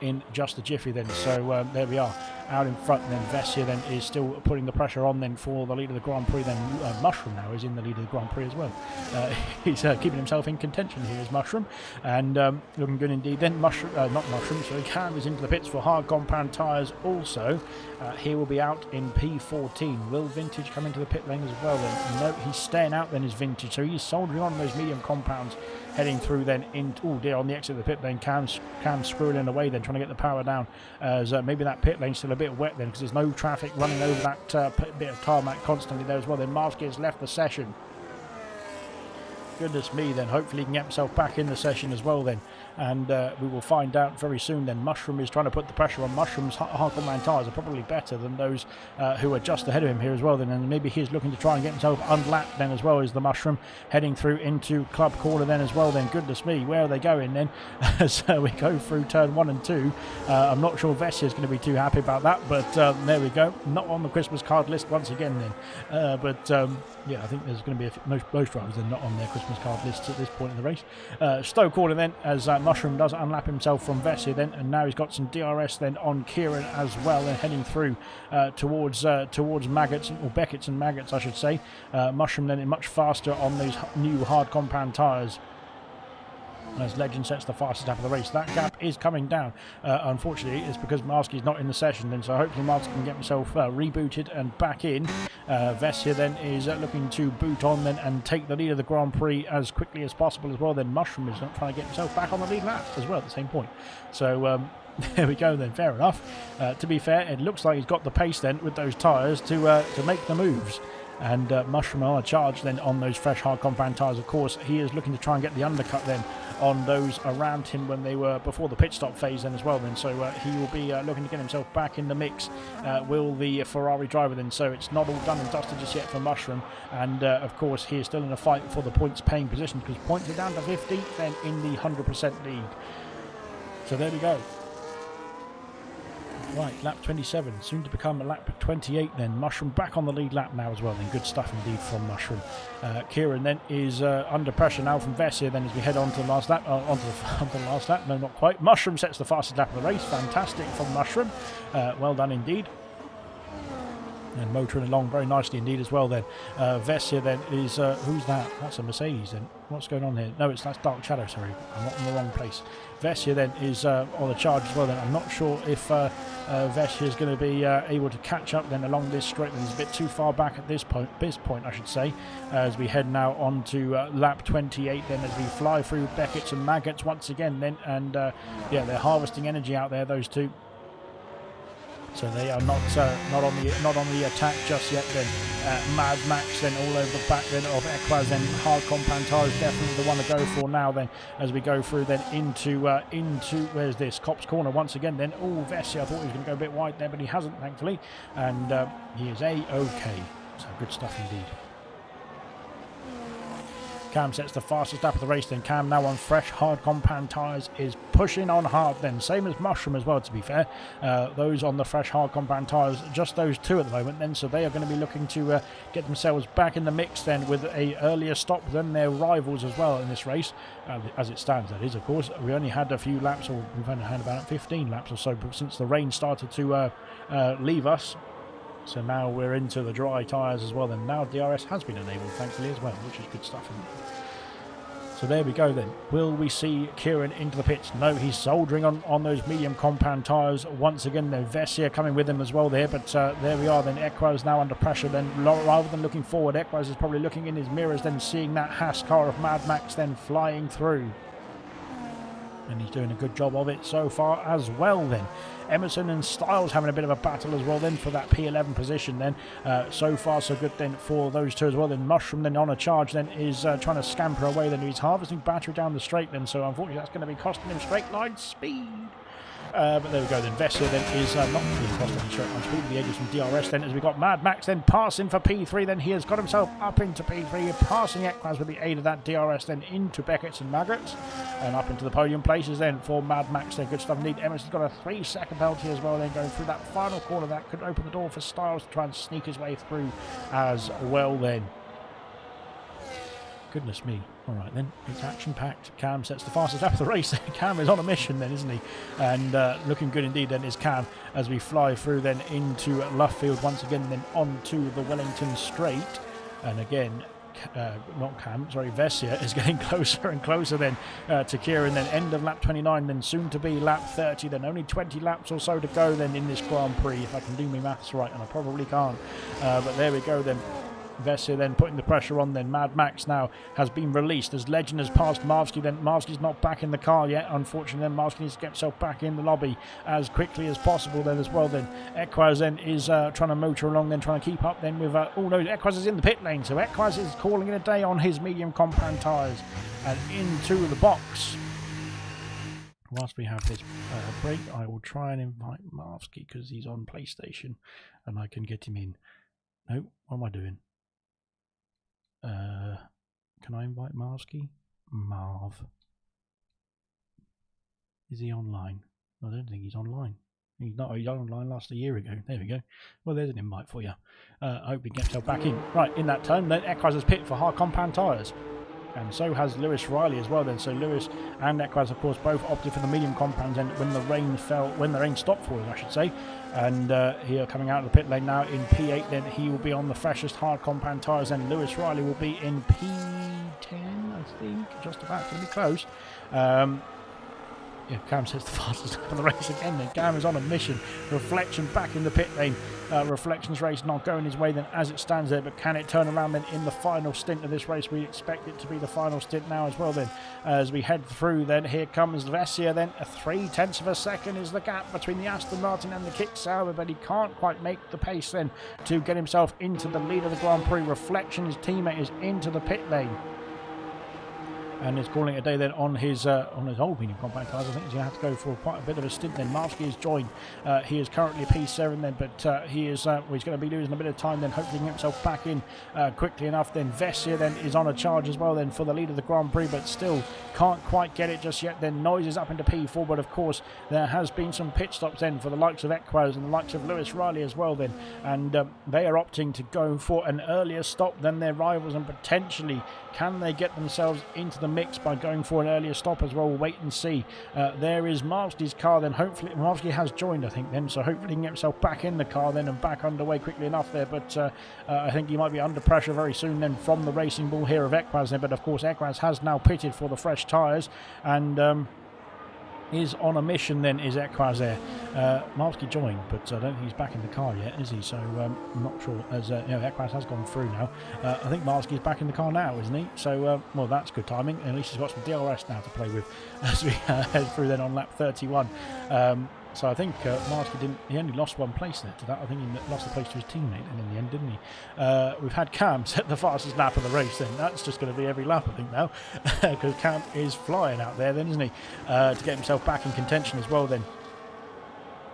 [SPEAKER 1] in just a jiffy then. So there we are, out in front. And then Vessia then is still putting the pressure on then for the lead of the Grand Prix. Then Mushroom now is in the lead of the Grand Prix as well. He's keeping himself in contention here is Mushroom, and looking good indeed. Then Cam is into the pits for hard compound tyres also. He will be out in P14. Will Vintage come into the pit lane as well then? No, he's staying out then, is Vintage, so he's soldiering on those medium compounds, heading through then in... Oh dear, on the exit of the pit lane, Cam's screwing in away then, trying to get the power down, as maybe that pit lane's still a bit wet then, because there's no traffic running over that bit of tarmac constantly there as well. Then Marsky has left the session. Goodness me, then hopefully he can get himself back in the session as well then, and we will find out very soon then. Mushroom is trying to put the pressure on. Mushroom's hardcore man tyres are probably better than those who are just ahead of him here as well then, and maybe he's looking to try and get himself unlapped then as well as the Mushroom, heading through into Club Corner then as well then. Goodness me, where are they going then? So we go through turn 1 and 2. I'm not sure Vessia is going to be too happy about that, but there we go, not on the Christmas card list once again then, yeah, I think there's going to be most drivers are not on their Christmas card lists at this point in the race. Stowe Corner then, as Mushroom does unlap himself from Vessia then, and now he's got some DRS then on Kieran as well, and heading through towards Maggots, or Beckett's and Maggots I should say. Mushroom then much faster on those new hard compound tyres, as Legend sets the fastest lap of the race. That gap is coming down. Unfortunately, it's because Marsky's not in the session then, so hopefully Marsky can get himself rebooted and back in. Vessia then is looking to boot on then and take the lead of the Grand Prix as quickly as possible as well. Then Mushroom is not trying to get himself back on the lead lap as well at the same point. So there we go then, fair enough. To be fair, it looks like he's got the pace then with those tyres to make the moves. And Mushroom on a charge then on those fresh hard compound tyres. Of course, he is looking to try and get the undercut then on those around him when they were before the pit stop phase then as well then, so he will be looking to get himself back in the mix, will the Ferrari driver then. So it's not all done and dusted just yet for Mushroom, and of course he is still in a fight for the points paying position, because points are down to 50 then in the 100% league. So there we go. Right, lap 27, soon to become a lap 28 then. Mushroom back on the lead lap now as well then. Good stuff indeed from Mushroom. Kieran then is under pressure now from Vessia then, as we head on to the last lap. Onto the last lap, no, not quite. Mushroom sets the fastest lap of the race. Fantastic from Mushroom. Well done indeed. And motoring along very nicely indeed as well then. Vessia then is... who's that? That's a Mercedes then. What's going on here? No, that's Dark Shadow, sorry. I'm not in the wrong place. Vessia then is on the charge as well then. I'm not sure if Vessia is going to be able to catch up then along this straight. He's a bit too far back at this point I should say, as we head now on to lap 28 then, as we fly through Beckett's and Maggots once again then. And yeah, they're harvesting energy out there, those two. So they are not on the attack just yet then. Mad Max then all over the back then of Equaz, then hard compound tyres definitely the one to go for now then, as we go through then into where's this, Copse Corner once again then. Oh, Vessia, I thought he was going to go a bit wide there, but he hasn't thankfully, and he is A-OK. So good stuff indeed. Cam sets the fastest lap of the race then. Cam now on fresh hard compound tyres is pushing on hard then, same as Mushroom as well to be fair. Those on the fresh hard compound tyres, just those two at the moment then, so they are going to be looking to get themselves back in the mix then with a earlier stop than their rivals as well in this race, as it stands that is. Of course we only had a few laps, or we've only had about 15 laps or so since the rain started to leave us. So now we're into the dry tyres as well then. Now DRS has been enabled thankfully as well, which is good stuff. So there we go then. Will we see Kieran into the pits? No, he's soldering on those medium compound tyres once again. Then Vessia coming with him as well there, but there we are then. Equaz now under pressure then. Rather than looking forward, Equaz is probably looking in his mirrors then, seeing that Haas car of Mad Max then flying through. and he's doing a good job of it so far as well then. Emerson and Styles having a bit of a battle as well then for that P11 position then. So far so good then for those two as well. Then Mushroom then on a charge then is trying to scamper away then. He's harvesting battery down the straight then, so unfortunately that's going to be costing him straight line speed. But there we go then. Vessia then is not being cost any straight line speed with the edges from DRS then, as we got Mad Max then passing for P3 then. He has got himself up into P3, passing Equaz with the aid of that DRS then into Beckett's and Maggots and up into the podium places then for Mad Max there. Good stuff indeed. Emerson's got a 3-second penalty as well then, going through that final corner. That could open the door for Styles to try and sneak his way through as well then. Goodness me. Alright then, it's action-packed. Cam sets the fastest lap of the race. Cam is on a mission then, isn't he? And looking good indeed then is Cam as we fly through then into Luffield once again, then onto the Wellington Straight. And again, not Cam, sorry, Vessia is getting closer and closer then to Kieran. Then end of lap 29, then soon to be lap 30. Then only 20 laps or so to go then in this Grand Prix, if I can do my maths right, and I probably can't. But there we go then. Vessia then putting the pressure on then. Mad Max now has been released as Legend has passed Marvsky. Then Marvsky's not back in the car yet, unfortunately. Then Marvsky needs to get himself back in the lobby as quickly as possible then as well. Then Equaz then is trying to motor along, then trying to keep up then with oh no, Equaz is in the pit lane, so Equaz is calling it a day on his medium compound tyres and into the box. Whilst we have this break, I will try and invite Marvsky because he's on PlayStation and I can get him in. No, what am I doing? Can I invite Marvsky? Marv. Is he online? I don't think he's online. He's not. He's online last a year ago. There we go. Well, there's an invite for you. I hope he gets himself back in. Right, in that turn, then Equaz has pit for hard compound tyres. And so has Lewis Riley as well then. So Lewis and Equaz, of course, both opted for the medium compounds and when the rain stopped for us, I should say. And here coming out of the pit lane now in P8, then he will be on the freshest hard compound tyres. And Lewis Riley will be in P10, I think, just about. Going to be close. Yeah, Cam sets the fastest lap of the race again then. Cam is on a mission. Reflection back in the pit lane. Reflection's race not going his way then as it stands there, but can it turn around then in the final stint of this race? We expect it to be the final stint now as well then. As we head through then, here comes Vessia then. A 0.3 of a second is the gap between the Aston Martin and the Kick Sauber, but he can't quite make the pace then to get himself into the lead of the Grand Prix. Reflection, his teammate, is into the pit lane. And is calling it a day then on his old medium compound tyres. I think he's going to have to go for quite a bit of a stint then. Marvsky has joined. He is currently P7 then, but he's going to be losing a bit of time then, hopefully get himself back in quickly enough. Then Vessia then is on a charge as well then for the lead of the Grand Prix, but still can't quite get it just yet. Then Noise is up into P4, but of course there has been some pit stops then for the likes of Equaz and the likes of Lewis Riley as well then, and they are opting to go for an earlier stop than their rivals, and potentially can they get themselves into the mix by going for an earlier stop as well? We'll wait and see. There is Marvsky's car then. Hopefully Marvsky has joined, I think then, so hopefully he can get himself back in the car then and back underway quickly enough there, but I think he might be under pressure very soon then from the racing ball here of Equaz then. But of course Equaz has now pitted for the fresh tyres and is on a mission then, is Equaz there. Marvsky joined, but I don't think he's back in the car yet, is he? So I'm not sure, as Equaz has gone through now. I think Marvsky's back in the car now, isn't he? So well, that's good timing. At least he's got some DRS now to play with as we head through then on lap 31. So I think Marvsky he only lost one place there to that. I think he lost the place to his teammate then in the end, didn't he? We've had Cam set the fastest lap of the race then. That's just going to be every lap, I think, now. Because Cam is flying out there then, isn't he? To get himself back in contention as well then.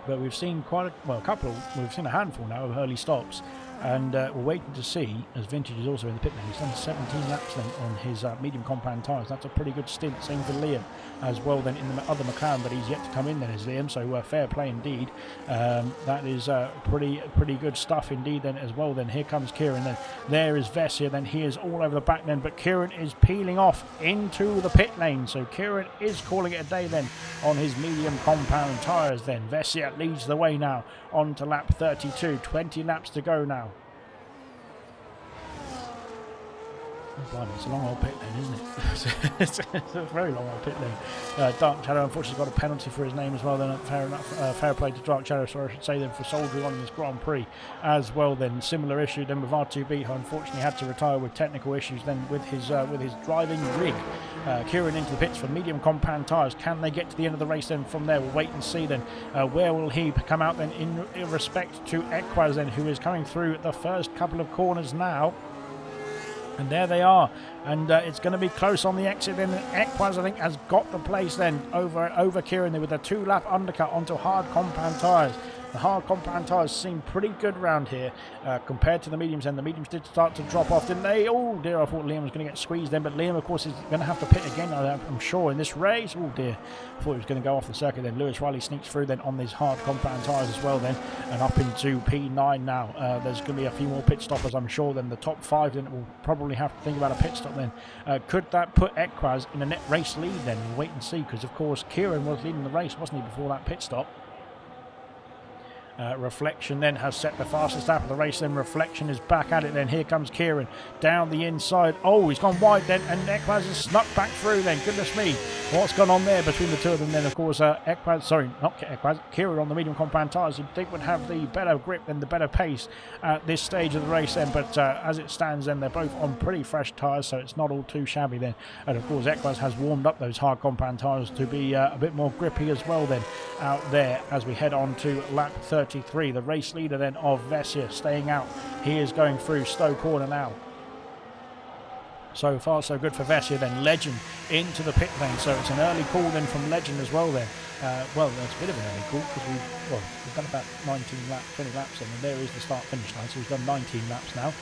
[SPEAKER 1] But we've seen we've seen a handful now of early stops. And we're waiting to see, as Vintage is also in the pit lane. He's done 17 laps then on his medium compound tyres. That's a pretty good stint. Same for Liam as well then in the other McLaren, but he's yet to come in then as Liam. So fair play indeed. That is pretty good stuff indeed then as well. Then here comes Kieran. Then there is Vessia. Then he is all over the back then, but Kieran is peeling off into the pit lane. So Kieran is calling it a day then on his medium compound tyres then. Vessia leads the way now on to lap 32. 20 laps to go now. Oh, blimey, it's a long old pit lane, isn't it? It's a very long old pit lane. Dark Shadow unfortunately got a penalty for his name as well. Then fair enough, fair play to Dark Shadow, so I should say then, for soldiering on in this Grand Prix as well. Then similar issue then with R2B, who unfortunately had to retire with technical issues then with his driving rig. Kieran into the pits for medium compound tyres. Can they get to the end of the race then from there? We'll wait and see then. Where will he come out then in respect to Equaz then, who is coming through the first couple of corners now? And there they are, and it's going to be close on the exit then. Equaz, I think, has got the place then over Kieran there with a 2-lap undercut onto hard compound tyres. The hard compound tyres seem pretty good round here compared to the mediums, and the mediums did start to drop off, didn't they? Oh dear, I thought Liam was going to get squeezed then, but Liam, of course, is going to have to pit again, I'm sure, in this race. Oh dear, I thought he was going to go off the circuit then. Lewis Riley sneaks through then on these hard compound tyres as well then, and up into P9 now. There's going to be a few more pit stoppers, I'm sure, then the top 5 then will probably have to think about a pit stop then. Could that put Equaz in a net race lead then? We'll wait and see, because of course Kieran was leading the race, wasn't he, before that pit stop? Reflection then has set the fastest lap of the race. Then Reflection is back at it. Then here comes Kieran down the inside. Oh, he's gone wide then, and Equaz has snuck back through then. Goodness me, what's gone on there between the two of them? Then of course Kieran on the medium compound tyres, you'd think would have the better grip and the better pace at this stage of the race then, but as it stands then, they're both on pretty fresh tyres, so it's not all too shabby then. And of course Equaz has warmed up those hard compound tyres to be a bit more grippy as well then out there as we head on to lap 33. The race leader then of Vessia staying out. He is going through Stowe Corner now. So far so good for Vessia then. Legend into the pit lane, so it's an early call then from Legend as well then. Well, that's a bit of an early call because we've done about 20 laps then, and there is the start finish line, so we've done 19 laps now.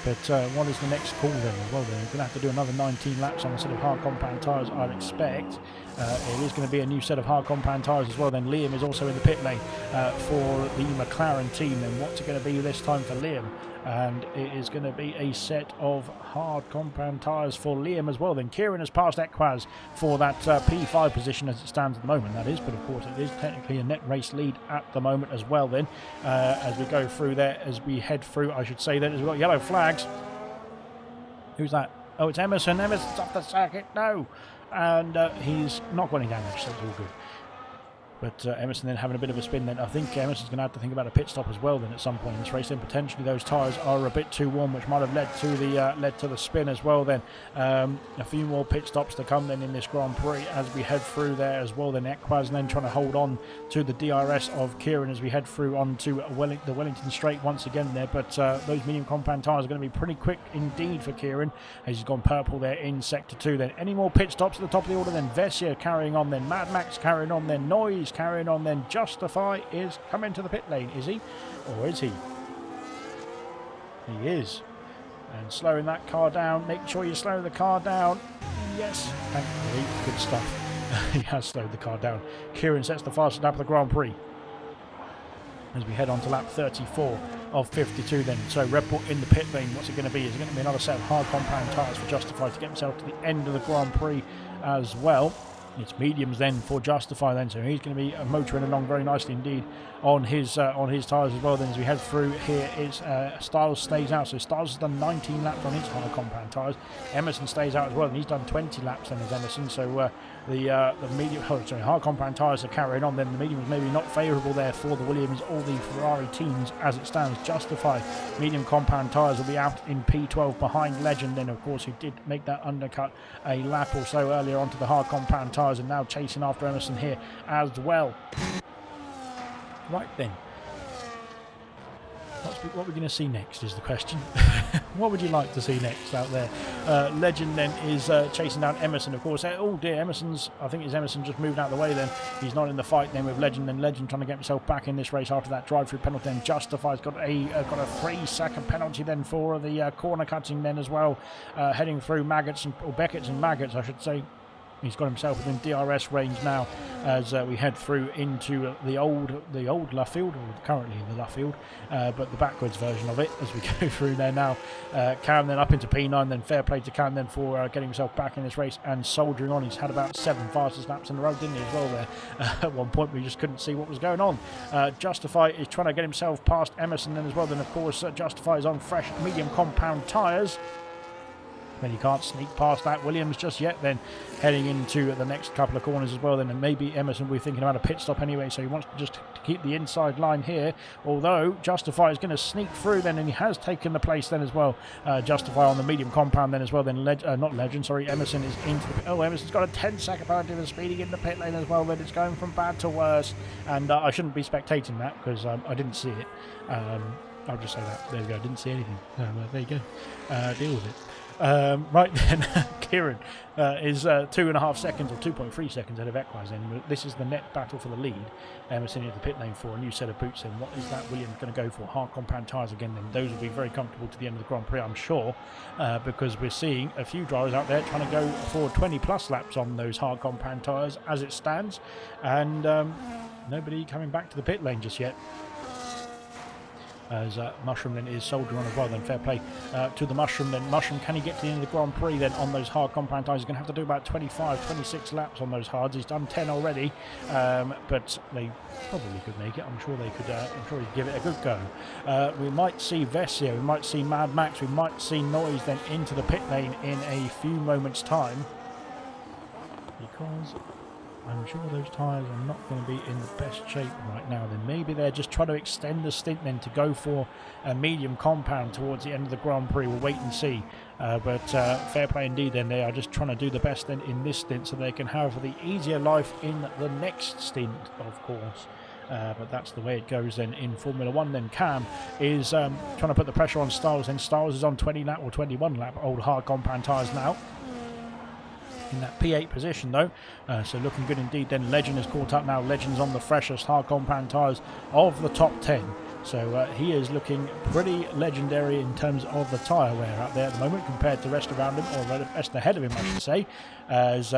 [SPEAKER 1] But what is the next call then as well then? We're going to have to do another 19 laps on a set of hard compound tyres, I'd expect. It is going to be a new set of hard compound tyres as well then. Liam is also in the pit lane for the McLaren team. And what's it going to be this time for Liam? And it is going to be a set of hard compound tyres for Liam as well then. Kieran has passed Equaz for that P5 position as it stands at the moment, that is. But of course it is technically a net race lead at the moment as well then. As we go through there, as we head through, I should say that, as we've got yellow flags. Who's that? Oh, it's Emerson. Emerson's off the circuit. No. And he's not got any damage, so it's all good. But Emerson then having a bit of a spin then. I think Emerson's going to have to think about a pit stop as well then at some point in this race. Then potentially those tyres are a bit too warm, which might have led to the spin as well then. A few more pit stops to come then in this Grand Prix as we head through there as well then. Equaz then trying to hold on to the DRS of Kieran as we head through onto the Wellington Straight once again there. But those medium compound tyres are going to be pretty quick indeed for Kieran as he's gone purple there in Sector 2 then. Any more pit stops at the top of the order then? Vessia carrying on then. Mad Max carrying on then. Noise carrying on then. Justify is coming to the pit lane, is he? Or is he? He is. And slowing that car down. Make sure you slow the car down. Yes, thankfully. Good stuff. He has slowed the car down. Kieran sets the fastest lap of the Grand Prix as we head on to lap 34 of 52 then. So Red Bull in the pit lane. What's it going to be? Is it going to be another set of hard compound tyres for Justify to get himself to the end of the Grand Prix as well? It's mediums then for Justify then, so he's going to be motoring along very nicely indeed on his tyres as well then. As we head through here, it's Styles stays out, so Styles has done 19 laps on his hard compound tyres. Emerson stays out as well, and he's done 20 laps then as Emerson, so the hard compound tyres are carrying on then. The mediums maybe not favourable there for the Williams or the Ferrari teams as it stands. Justify medium compound tyres will be out in P12 behind Legend then, of course, who did make that undercut a lap or so earlier onto the hard compound tyres, and now chasing after Emerson here as well. Right then, what we're going to see next is the question. What would you like to see next out there? Legend then is chasing down Emerson, of course. Oh dear, I think it's Emerson just moved out of the way then. He's not in the fight then with Legend, and Legend trying to get himself back in this race after that drive-through penalty. Then Justify's got a 3-second penalty then for the corner cutting then as well, heading through Beckett's and Maggots, I should say. He's got himself within DRS range now as we head through into the old Luffield, or currently in the Luffield, but the backwards version of it as we go through there now. Cam then up into P9, then fair play to Cam then for getting himself back in this race and soldiering on. He's had about 7 fastest laps in a row, didn't he, as well there? At one point we just couldn't see what was going on. Justify is trying to get himself past Emerson then as well. Then of course Justify is on fresh medium compound tyres. Then he can't sneak past that Williams just yet, then heading into the next couple of corners as well. Then and maybe Emerson will be thinking about a pit stop anyway, so he wants to just keep the inside line here, although Justify is going to sneak through then, and he has taken the place then as well. Justify on the medium compound then as well. Then Emerson is into the pit. Oh, Emerson's got a 10-second penalty for speeding in the pit lane as well. Then it's going from bad to worse, and I shouldn't be spectating that because I didn't see it. I'll just say that. There we go, I didn't see anything. There you go. Deal with it. Right then, Kieran is 2.5 seconds or 2.3 seconds ahead of Equise. Then this is the net battle for the lead. Emerson into the pit lane for a new set of boots. And what is that Williams going to go for? Hard compound tyres again. Then those will be very comfortable to the end of the Grand Prix, I'm sure, because we're seeing a few drivers out there trying to go for 20 plus laps on those hard compound tyres as it stands, and nobody coming back to the pit lane just yet. As Mushroom then is soldiering on as well. Then fair play to the Mushroom. Then Mushroom, can he get to the end of the Grand Prix then on those hard compound tyres? He's going to have to do about 25, 26 laps on those hards. He's done 10 already, but they probably could make it. I'm sure they could. I'm sure he'd give it a good go. We might see Vessia, we might see Mad Max, we might see Noise then into the pit lane in a few moments' time, because I'm sure those tyres are not going to be in the best shape right now. Then maybe they're just trying to extend the stint then to go for a medium compound towards the end of the Grand Prix. We'll wait and see. But fair play indeed then. They are just trying to do the best then in this stint so they can have the easier life in the next stint, of course. But that's the way it goes then in Formula 1. Then Cam is trying to put the pressure on Styles. Then Styles is on 20 lap or 21 lap old hard compound tyres now, in that P8 position though, so looking good indeed. Then Legend is caught up now. Legend's on the freshest hard compound tyres of the top 10, so he is looking pretty legendary in terms of the tyre wear out there at the moment compared to the rest around him, or the rest ahead of him I should say, as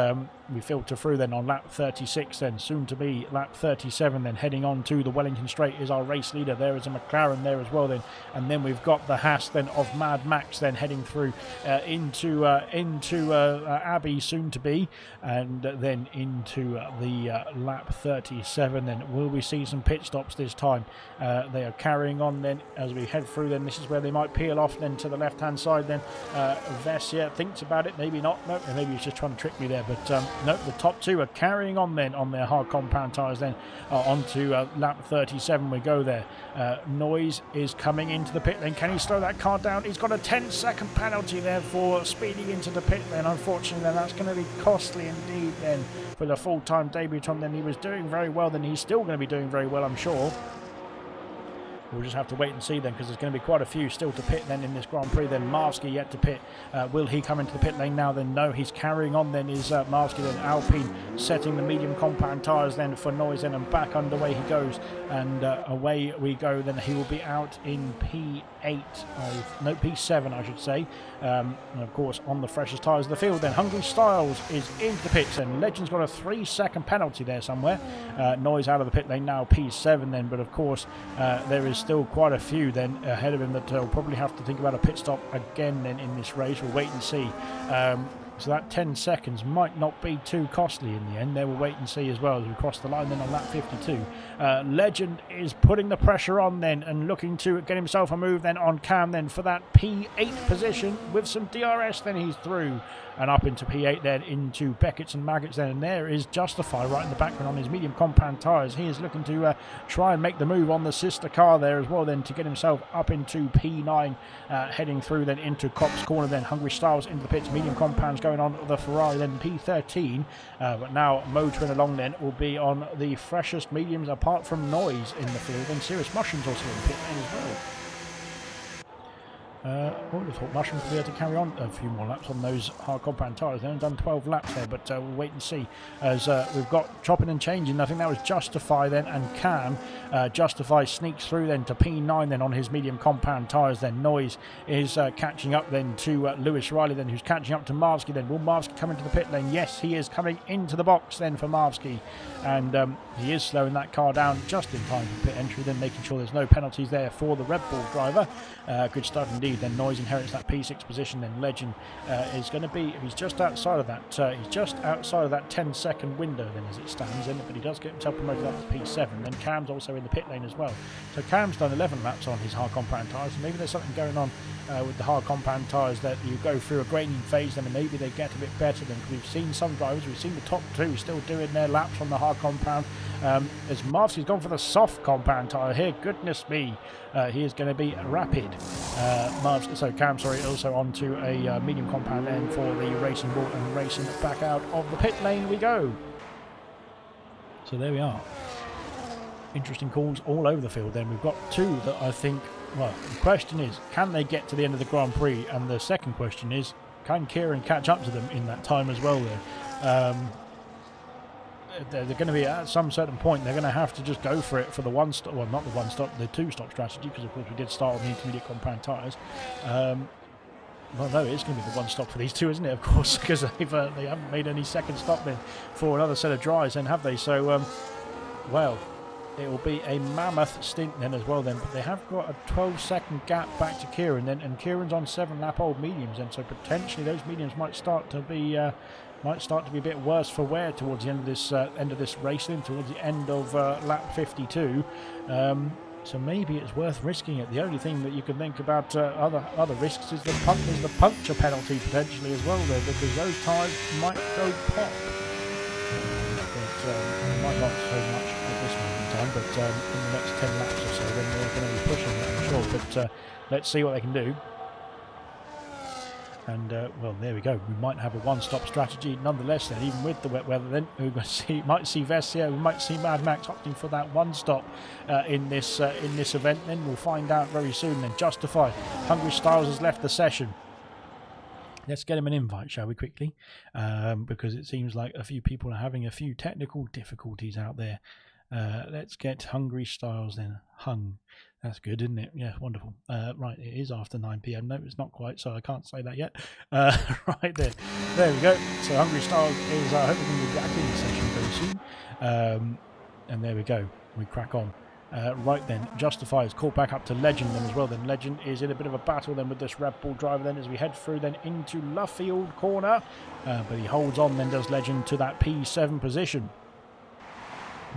[SPEAKER 1] we filter through then on lap 36, then soon to be lap 37. Then heading on to the Wellington Straight is our race leader. There is a McLaren there as well then, and then we've got the Haas then of Mad Max then heading through into Abbey soon to be, and then into the lap 37. Then will we see some pit stops this time? They are carrying on then as we head through. Then this is where they might peel off then to the left hand side. Then Vessia thinks about it, maybe not, no, maybe he's just trying to trick me there, but no, the top two are carrying on then on their hard compound tyres. Then onto lap 37 we go there. Noise is coming into the pit lane. Can he slow that car down? He's got a 10-second penalty there for speeding into the pit lane. Unfortunately then that's going to be costly indeed then for the full-time debutant. Then he was doing very well, then he's still going to be doing very well, I'm sure. We'll just have to wait and see then, because there's going to be quite a few still to pit then in this Grand Prix. Then Marsky yet to pit. Will he come into the pit lane now? Then no, he's carrying on then is Marsky. Then Alpine setting the medium compound tyres then for Noise then, and back underway he goes, and away we go. Then he will be out in P7 I should say, and of course on the freshest tyres of the field. Then Hungry Styles is into the pits, and Legend's got a 3-second penalty there somewhere. Noise out of the pit lane now, P7 then, but of course there is still quite a few then ahead of him that will probably have to think about a pit stop again then in this race. We'll wait and see. So that 10 seconds might not be too costly in the end. There we'll wait and see as well as we cross the line then on lap 52. Legend is putting the pressure on then and looking to get himself a move then on Cam then for that P8 position with some DRS. Then he's through and up into P8 then into Beckett's and Maggots then, and there is Justify right in the background on his medium compound tyres. He is looking to try and make the move on the sister car there as well then to get himself up into P9, heading through then into Cops Corner. Then Hungry Styles into the pits, medium compounds going on the Ferrari. Then P13, but now motoring along then will be on the freshest mediums apart from Noise in the field, and Serious Mushrooms also in the pit lane as well. I would have thought Mushroom could be able to carry on a few more laps on those hard compound tyres. They haven't done 12 laps there, but we'll wait and see. As we've got chopping and changing. I think that was Justify then, and Cam. Justify sneaks through then to P9 then on his medium compound tyres. Then Noise is catching up then to Lewis Riley then, who's catching up to Marvsky then. Will Marvsky come into the pit lane? Yes, he is coming into the box then for Marvsky. And he is slowing that car down just in time for pit entry, then making sure there's no penalties there for the Red Bull driver. Good stuff indeed. Then Noise inherits that P6 position. Then Legend is going to be, he's just outside of that 10-second window then as it stands in, but he does get himself promoted up to P7. Then Cam's also in the pit lane as well. So Cam's done 11 laps on his hard compound tyres. So maybe there's something going on with the hard compound tyres, that you go through a grading phase then and maybe they get a bit better. Than we've seen some drivers, we've seen the top two still doing their laps on the hard compound. As Marvsky's gone for the soft compound tyre here, goodness me, he is going to be rapid. Cam, also onto a medium compound then for the racing ball, and racing back out of the pit lane we go. So there we are. Interesting calls all over the field then. We've got two that I think, well, the question is, can they get to the end of the Grand Prix? And the second question is, can Kieran catch up to them in that time as well there? They're going to be at some certain point, they're going to have to just go for it for the one stop, well, not the one stop, the two stop strategy, because of course we did start on the intermediate compound tyres. Well, no, it's going to be the one stop for these two, isn't it? Of course, because they haven't made any second stop then for another set of drives, then have they? So, well, it will be a mammoth stint then as well then. But they have got a 12-second gap back to Kieran then, and Kieran's on 7-lap-old mediums, and so potentially those mediums might start to be a bit worse for wear towards the end of this race, then towards the end of lap 52. So maybe it's worth risking it. The only thing that you can think about other risks is the puncture penalty potentially as well there, because those tyres might go pop. But might not so much at this moment in time, but in the next 10 laps or so, then they're going to be pushing it, I'm sure. But let's see what they can do. And well, there we go. We might have a one-stop strategy nonetheless then, even with the wet weather then. We might see Vessia, we might see Mad Max opting for that one stop in this event then. We'll find out very soon then. Justify. Hungry Styles has left the session. Let's get him an invite, shall we, quickly? Because it seems like a few people are having a few technical difficulties out there. Let's get Hungry Styles then. Hung. That's good, isn't it? Yeah, wonderful. Right, it is after 9 p.m. No, it's not quite, so I can't say that yet. Right there. There we go. So Hungry Styles is hoping to be back in the session very soon. And there we go. We crack on. Right then, Justify is caught back up to Legend then as well. Then Legend is in a bit of a battle then with this Red Bull driver then as we head through then into Luffield corner. But he holds on then, does Legend, to that P7 position.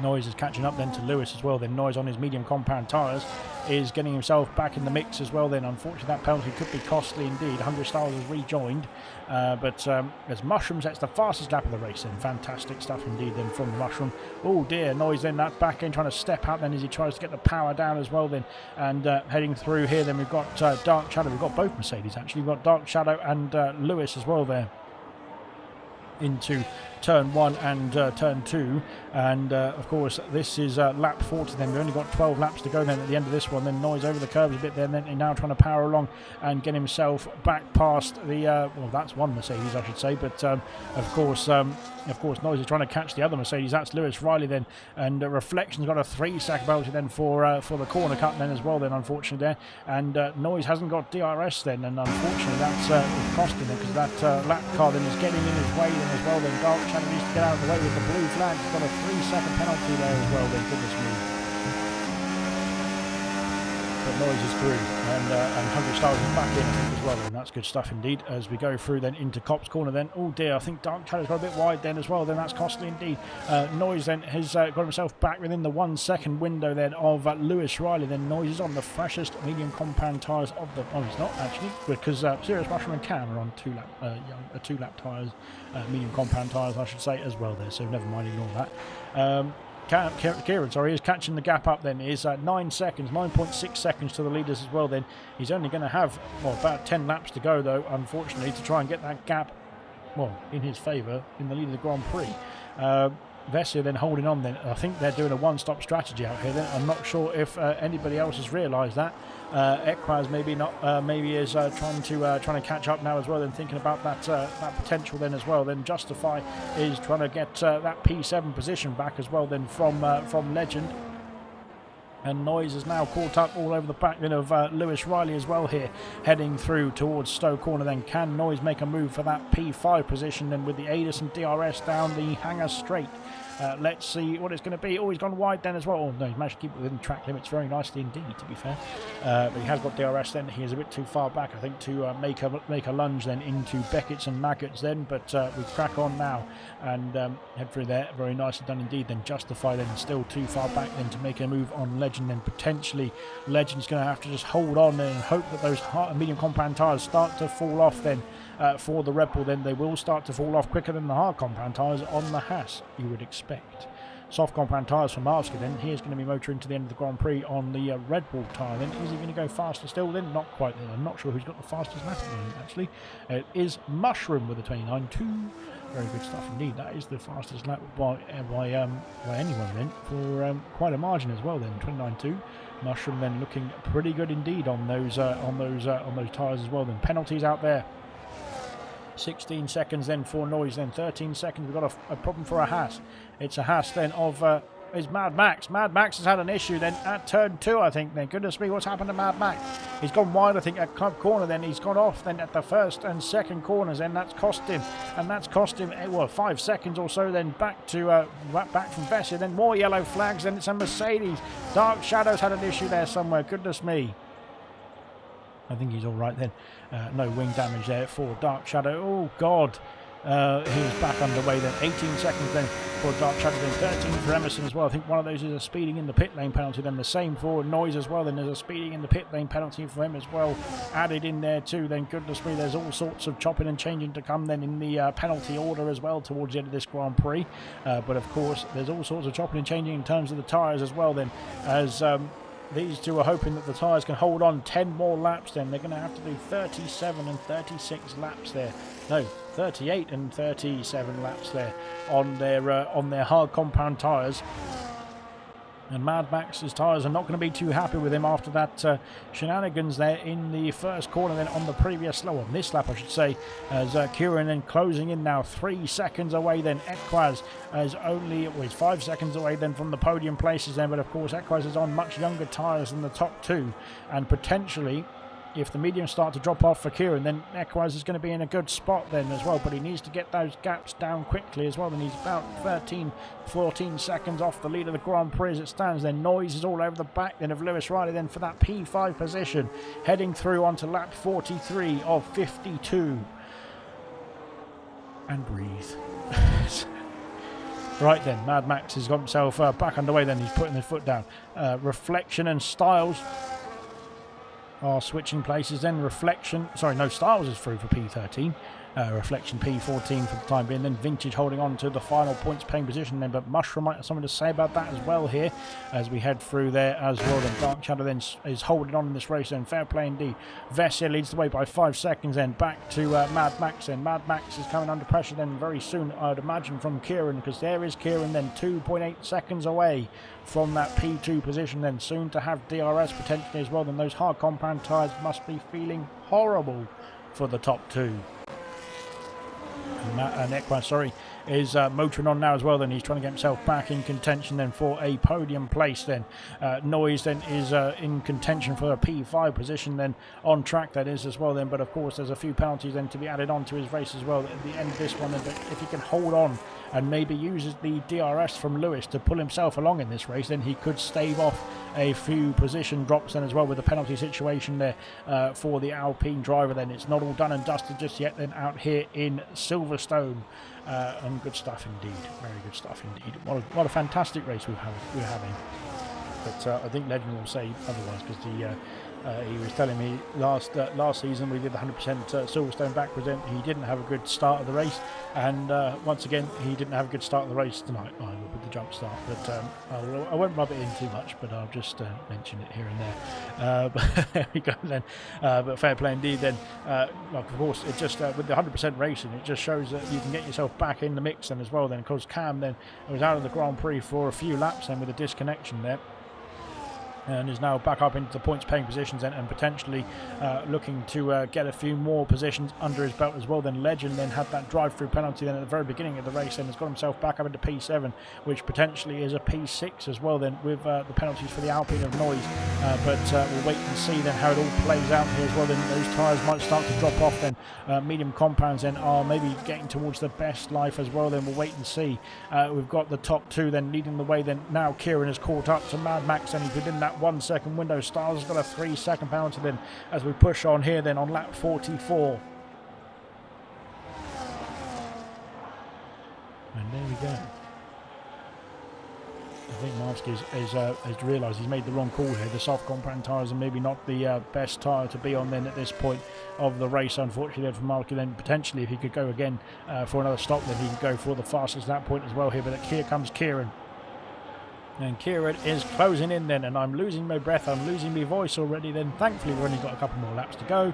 [SPEAKER 1] Noise is catching up then to Lewis as well. Then Noise on his medium compound tyres is getting himself back in the mix as well then. Unfortunately, that penalty could be costly indeed. 100 Styles has rejoined. But as Mushroom sets the fastest lap of the race then. Fantastic stuff indeed then from the Mushroom. Oh dear, Noise then that back end trying to step out then as he tries to get the power down as well then. And heading through here then we've got Dark Shadow. We've got both Mercedes actually. We've got Dark Shadow and Lewis as well there. Into turn 1 and turn 2, and of course this is lap 40 then. We've only got 12 laps to go then at the end of this one. Then Noise over the curbs a bit there, and then he's now trying to power along and get himself back past the well, that's one Mercedes I should say, but of course Noise is trying to catch the other Mercedes. That's Lewis Riley then, and Reflection's got a 3-second penalty then for the corner cut then as well then, unfortunately there. And Noise hasn't got DRS then, and unfortunately that's costing him, because that lap car then is getting in his way then as well. Then Dark Shadow needs to get out of the way with the blue flag. He's got a 3-second penalty there as well then, goodness me. But Noise is through, and Hungry Styles is back in, I think, as well, and that's good stuff indeed. As we go through then into Cop's corner then, oh dear, I think Dark Shadow's got a bit wide then as well, then that's costly indeed. Noise then has got himself back within the 1-second window then of Lewis Riley. Then Noise is on the freshest medium compound tyres of the, oh he's not actually, because Serious Mushroom and Cam are on 2-lap tyres, medium compound tyres I should say as well there, so never mind, ignore that. Kieran, is catching the gap up then. Is 9 seconds, 9.6 seconds to the leaders as well then. He's only going to have, well, about 10 laps to go though, unfortunately, to try and get that gap, well, in his favour in the lead of the Grand Prix. Vessia then holding on. Then I think they're doing a one-stop strategy out here. Then I'm not sure if anybody else has realised that. Equaz maybe not. Maybe is trying to catch up now as well. Then thinking about that potential then as well. Then Justify is trying to get that P7 position back as well. Then from Legend. And Noise is now caught up all over the back then of Lewis Riley as well here, heading through towards Stowe Corner. Then can Noise make a move for that P5 position then with the ADIS and DRS down the hangar straight? Let's see what it's going to be. Oh, he's gone wide then as well. Oh, no, he's managed to keep it within track limits very nicely indeed, to be fair. But he has got DRS then. He is a bit too far back, I think, to make a lunge then into Beckett's and Maggots then. But we crack on now and head through there. Very nicely done indeed. Then Justify then still too far back then to make a move on Legend. Then potentially Legend's going to have to just hold on and hope that those medium compound tyres start to fall off then. For the Red Bull, then they will start to fall off quicker than the hard compound tyres on the Haas, you would expect. Soft compound tyres for Marski then. He is going to be motoring to the end of the Grand Prix on the Red Bull tyre then. Is he going to go faster still then? Not quite then. I'm not sure who's got the fastest lap at the moment actually. It is Mushroom with a 29.2. Very good stuff indeed. That is the fastest lap by anyone then for quite a margin as well then. 29.2. Mushroom then looking pretty good indeed on those tyres as well then. Penalties out there. 16 seconds then for Noise, then 13 seconds. We've got a problem for a Haas. It's a Haas then of is Mad Max. Mad Max has had an issue then at turn 2, I think. Then goodness me, what's happened to Mad Max? He's gone wide, I think, at Club Corner. Then he's gone off then at the first and second corners. Then that's cost him, well 5 seconds or so. Then back to back from Vessia. Then more yellow flags. Then it's a Mercedes. Dark Shadow's had an issue there somewhere. Goodness me. I think he's all right then. No wing damage there for Dark Shadow. Oh, God. He's back underway then. 18 seconds then for Dark Shadow. Then 13 for Emerson as well. I think one of those is a speeding in the pit lane penalty. Then the same for Noise as well. Then there's a speeding in the pit lane penalty for him as well. Added in there too. Then goodness me, there's all sorts of chopping and changing to come then in the penalty order as well towards the end of this Grand Prix. But of course, there's all sorts of chopping and changing in terms of the tyres as well then. As these two are hoping that the tyres can hold on 10 more laps then. They're going to have to do 37 and 36 laps there. No, 38 and 37 laps there on their hard compound tyres. And Mad Max's tyres are not going to be too happy with him after that shenanigans there in the first corner then on the previous slow on this lap I should say, as Kieran then closing in now 3 seconds away then. Equaz is only 5 seconds away then from the podium places then, but of course Equaz is on much younger tyres than the top two, and potentially if the mediums start to drop off for Kieran, then Equaz is going to be in a good spot then as well, but he needs to get those gaps down quickly as well. Then he's about 13-14 seconds off the lead of the Grand Prix as it stands. Then Noise is all over the back then of Lewis Riley then for that P5 position, heading through onto lap 43 of 52. And breathe. Right then, Mad Max has got himself back underway then. He's putting his foot down. Reflection and Styles are switching places then. Styles is through for P13. Reflection P14 for the time being. Then Vintage holding on to the final points paying position then, but Mushroom might have something to say about that as well here as we head through there as well. Then Dark Shadow then is holding on in this race then. Fair play indeed. Vessia leads the way by 5 seconds then. Back to Mad Max then. Mad Max is coming under pressure then very soon, I'd imagine, from Kieran, because there is Kieran then 2.8 seconds away from that P2 position then, soon to have DRS potentially as well. Then those hard compound tyres must be feeling horrible for the top two. And Equaz, is motoring on now as well. Then he's trying to get himself back in contention then for a podium place then. Noise then is in contention for a P5 position then on track, that is as well then. But of course there's a few penalties then to be added on to his race as well at the end of this one then. But if he can hold on and maybe uses the DRS from Lewis to pull himself along in this race, then he could stave off a few position drops then as well with the penalty situation there for the Alpine driver then. It's not all done and dusted just yet then out here in Silverstone. And good stuff indeed, very good stuff indeed. What a fantastic race we're having. But I think Legend will say otherwise, because He was telling me last season we did the 100% Silverstone back present. He didn't have a good start of the race, and once again he didn't have a good start of the race tonight either with the jump start. But I won't rub it in too much, but I'll just mention it here and there. But there we go then. But fair play indeed then. Like of course it just with the 100% racing, it just shows that you can get yourself back in the mix then as well. Then because Cam then was out of the Grand Prix for a few laps then with a disconnection there, and is now back up into the points paying positions and potentially looking to get a few more positions under his belt as well. Then Legend then had that drive-through penalty then at the very beginning of the race and has got himself back up into P7, which potentially is a P6 as well then with the penalties for the Alpine of noise. But we'll wait and see then how it all plays out here as well. Then those tyres might start to drop off then. Medium compounds then are maybe getting towards the best life as well. Then we'll wait and see. We've got the top two then leading the way. Then now Kieran has caught up to Mad Max and he's within that 1 second window. Styles has got a 3 second penalty then as we push on here then on lap 44. And there we go. I think Marsky has realised he's made the wrong call here. The soft compound tyres are maybe not the best tyre to be on then at this point of the race, unfortunately then for Marsky. Then potentially if he could go again for another stop, then he could go for the fastest at that point as well here. But here comes Kieran. And Kieran is closing in then, and I'm losing my breath, I'm losing my voice already then. Thankfully we've only got a couple more laps to go,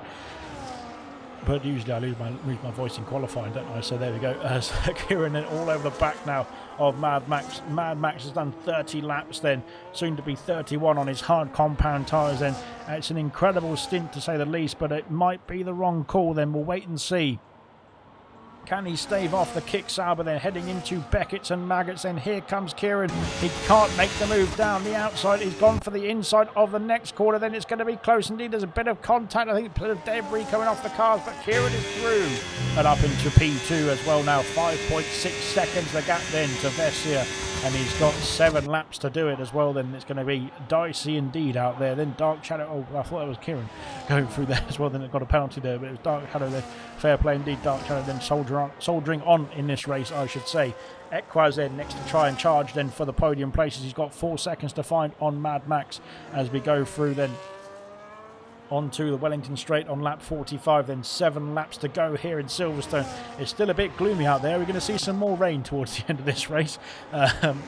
[SPEAKER 1] but usually I lose my voice in qualifying, don't I? So there we go. So Kieran then all over the back now of Mad Max. Mad Max has done 30 laps then, soon to be 31 on his hard compound tyres then. It's an incredible stint to say the least, but it might be the wrong call then. We'll wait and see. Can he stave off the kick Sauber then heading into Beckett's and Maggots? Then here comes Kieran. He can't make the move down the outside. He's gone for the inside of the next corner. Then it's going to be close indeed. There's a bit of contact. I think a bit of debris coming off the cars, but Kieran is through and up into P2 as well now. 5.6 seconds the gap then to Vessia, and he's got 7 laps to do it as well. Then it's going to be dicey indeed out there. Then Dark Shadow. Oh, I thought it was Kieran going through there as well. Then it got a penalty there, but it was Dark Shadow there. Fair play indeed. Dark Shadow then soldiering on in this race, I should say. Equaz then next to try and charge then for the podium places. He's got 4 seconds to find on Mad Max as we go through then onto the Wellington Straight on lap 45. Then 7 laps to go here in Silverstone. It's still a bit gloomy out there. We're going to see some more rain towards the end of this race. I'm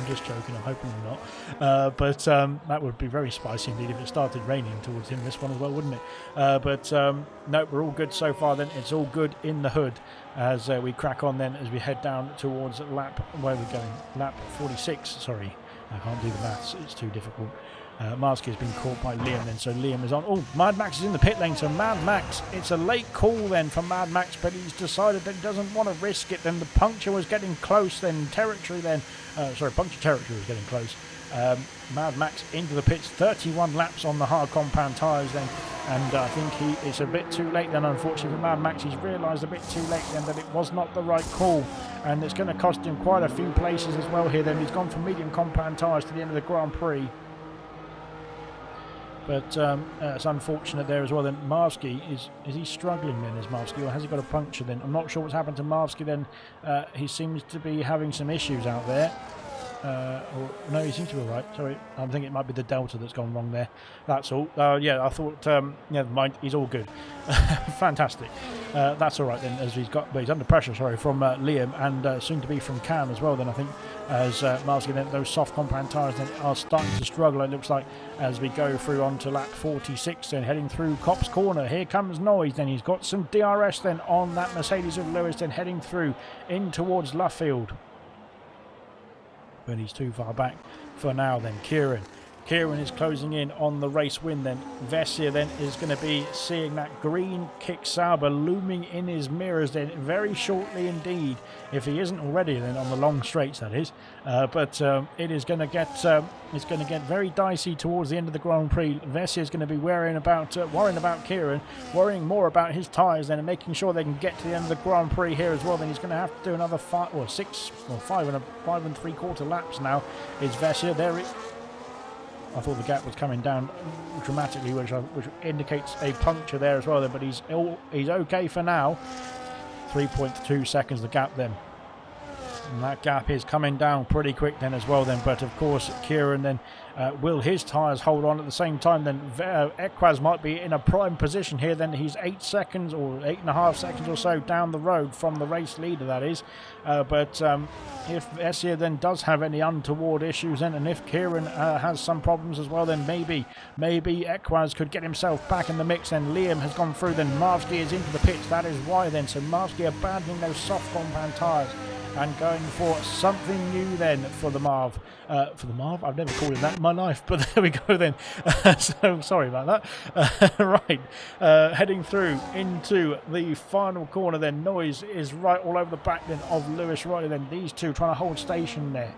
[SPEAKER 1] just joking, I'm hoping not. But that would be very spicy indeed if it started raining towards him this one as well, wouldn't it? But no, we're all good so far then. It's all good in the hood as we crack on then as we head down towards lap, where are we going? Lap 46, sorry. I can't do the maths, it's too difficult. Marsky has been caught by Liam then, so Liam is on. Oh, Mad Max is in the pit lane, so Mad Max, it's a late call then for Mad Max, but he's decided that he doesn't want to risk it. Then the puncture was getting close then, territory then, puncture territory was getting close. Mad Max into the pits, 31 laps on the hard compound tyres then, and I think it's a bit too late then, unfortunately for Mad Max. He's realised a bit too late then that it was not the right call, and it's going to cost him quite a few places as well here then. He's gone from medium compound tyres to the end of the Grand Prix. But it's unfortunate there as well. Then Marsky, is he struggling then, is Marsky, or has he got a puncture then? I'm not sure what's happened to Marsky then. He seems to be having some issues out there. Or no, he seems to be all right. Sorry, I think it might be the Delta that's gone wrong there. That's all. Yeah, I thought, never mind, he's all good. Fantastic. That's all right then, as he's under pressure, sorry, from Liam and soon to be from Cam as well then, I think, as Marsky then, those soft compound tyres then are starting to struggle, it looks like, as we go through onto lap 46 then, heading through Copse Corner. Here comes Noise then, he's got some DRS then on that Mercedes of Lewis then, heading through in towards Luffield. But he's too far back for now then. Kieran is closing in on the race win then. Vessia then is going to be seeing that green kick Sauber looming in his mirrors then very shortly indeed, if he isn't already then on the long straights, that is. But it is going to get very dicey towards the end of the Grand Prix. Vessia is going to be worrying about Kieran, worrying more about his tyres then, and making sure they can get to the end of the Grand Prix here as well. Then he's going to have to do another 5 and 3/4 laps now. Is Vessia there? I thought the gap was coming down dramatically, which indicates a puncture there as well then, but he's okay for now. 3.2 seconds the gap then. And that gap is coming down pretty quick then as well then. But of course, Kieran then will his tyres hold on at the same time? Then Ekwaz might be in a prime position here. Then he's 8 seconds or 8.5 seconds or so down the road from the race leader, that is. But if Vessia then does have any untoward issues then, and if Kieran has some problems as well, then maybe Ekwaz could get himself back in the mix. Then Liam has gone through. Then Marsky is into the pits. That is why then. So Marsky abandoning those soft compound tyres and going for something new then for the Marv. I've never called it that in my life, but there we go then. So sorry about that. Right, heading through into the final corner then. Noise is right all over the back then of Lewis Riley then. These two trying to hold station there.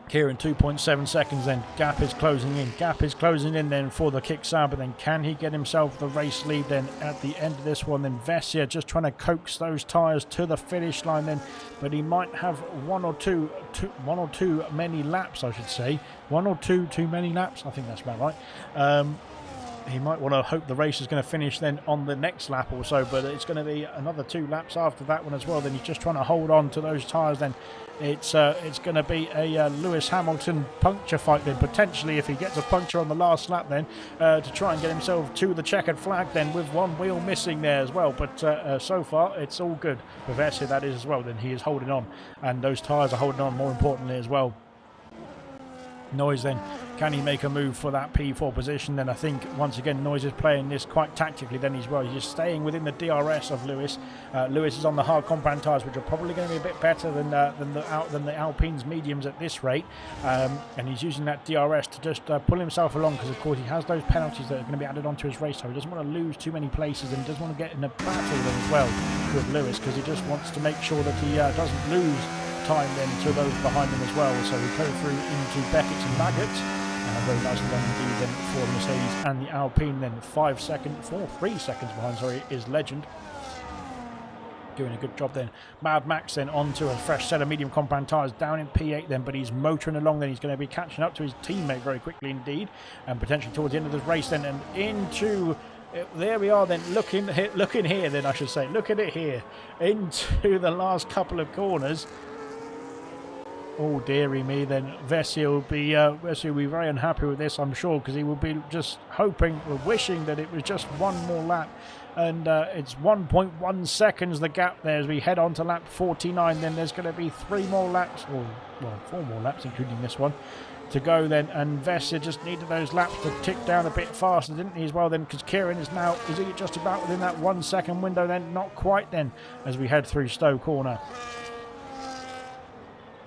[SPEAKER 1] Kieran 2.7 seconds then. Gap is closing in then for the Kicksar, but then can he get himself the race lead then at the end of this one? Then Vessia just trying to coax those tyres to the finish line then, but he might have one or two many laps, I should say. One or two too many laps, I think that's about right. He might want to hope the race is going to finish then on the next lap or so, but it's going to be another 2 laps after that one as well. Then he's just trying to hold on to those tyres then. It's going to be a Lewis Hamilton puncture fight then, potentially, if he gets a puncture on the last lap then, to try and get himself to the checkered flag then, with one wheel missing there as well. But so far it's all good for Vessia, that is as well. Then he is holding on, and those tyres are holding on more importantly as well. Noise then, can he make a move for that P4 position? Then I think once again Noise is playing this quite tactically then as well. He's just staying within the DRS of Lewis. Lewis is on the hard compound tyres, which are probably going to be a bit better than the Alpine's mediums at this rate, and he's using that DRS to just pull himself along, because of course he has those penalties that are going to be added onto his race, so he doesn't want to lose too many places, and he doesn't want to get in a battle then as well with Lewis, because he just wants to make sure that he doesn't lose time then to those behind him as well. So we go through into Beckett and Maggott. Very nicely done indeed then for Mercedes and the Alpine. Then 3 seconds behind, sorry, is Legend. Doing a good job then. Mad Max then onto a fresh set of medium compound tyres down in P8 then, but he's motoring along then. He's going to be catching up to his teammate very quickly indeed, and potentially towards the end of the race then, and into... There we are then, looking here then, I should say. Look at it here. Into the last couple of corners. Oh dearie me, then Vessia will be very unhappy with this, I'm sure, because he will be just hoping or wishing that it was just one more lap. And it's 1.1 seconds the gap there as we head on to lap 49. Then there's going to be 3 more laps, or well, 4 more laps including this one to go then, and Vessia just needed those laps to tick down a bit faster, didn't he, as well then, because Kieran is he just about within that 1 second window then? Not quite then, as we head through Stowe Corner.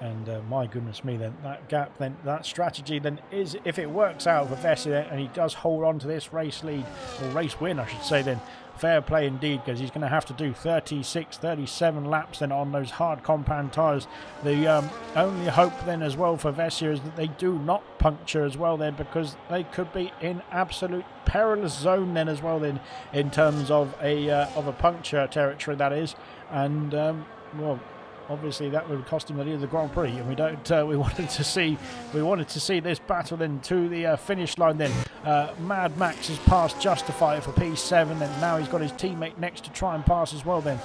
[SPEAKER 1] And my goodness me, then that gap, then that strategy, then is, if it works out for Vessia and he does hold on to this race lead, or race win I should say, then fair play indeed, because he's going to have to do 36, 37 laps then on those hard compound tyres. The only hope then as well for Vessia is that they do not puncture as well then, because they could be in absolute perilous zone then as well then, in terms of a puncture territory, that is. And well, obviously that would cost him the lead of the Grand Prix, and we wanted to see this battle then to the finish line then. Mad Max has passed Justify for P7, and now he's got his teammate next to try and pass as well then.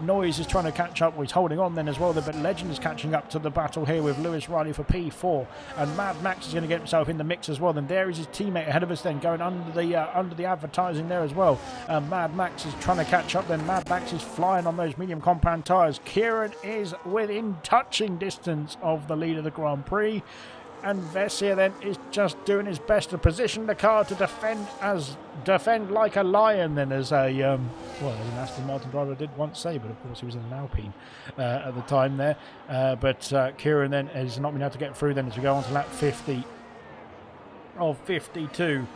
[SPEAKER 1] Noise is trying to catch up, he's holding on then as well then, but Legend is catching up to the battle here with Lewis Riley for P4, and Mad Max is going to get himself in the mix as well then. There is his teammate ahead of us then, going under the advertising there as well. Mad Max is trying to catch up then. Mad Max is flying on those medium compound tyres. Kieran is within touching distance of the lead of the Grand Prix, and Vessia then is just doing his best to position the car to defend like a lion then, as an Aston Martin driver did once say, but of course he was in an Alpine at the time there. But Kieran then has not been able to get through then as we go on to lap 50 of 52.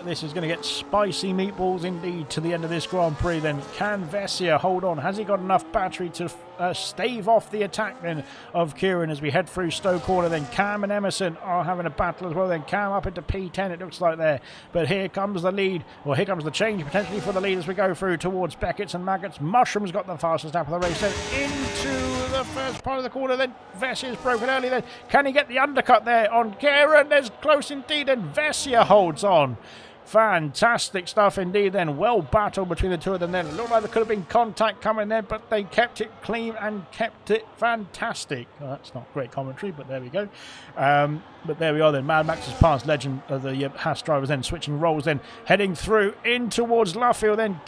[SPEAKER 1] This is going to get spicy meatballs indeed to the end of this Grand Prix then. Can Vessia hold on? Has he got enough battery to stave off the attack then of Kieran as we head through Stowe Corner then? Cam and Emerson are having a battle as well then. Cam up into P10 it looks like there, but here comes the lead, or here comes the change potentially for the lead as we go through towards Beckett's and Maggott's. Mushroom's got the fastest lap of the race then into the first part of the corner then. Vessia's broken early then. Can he get the undercut there on Kieran? There's close indeed, and Vessia holds on. Fantastic stuff indeed then. Well battled between the two of them then. It looked like there could have been contact coming there, but they kept it clean and kept it fantastic. Well, that's not great commentary, but there we go. But there we are then. Mad Max has passed Legend of the Haas drivers then, switching roles then, heading through in towards Luffield then.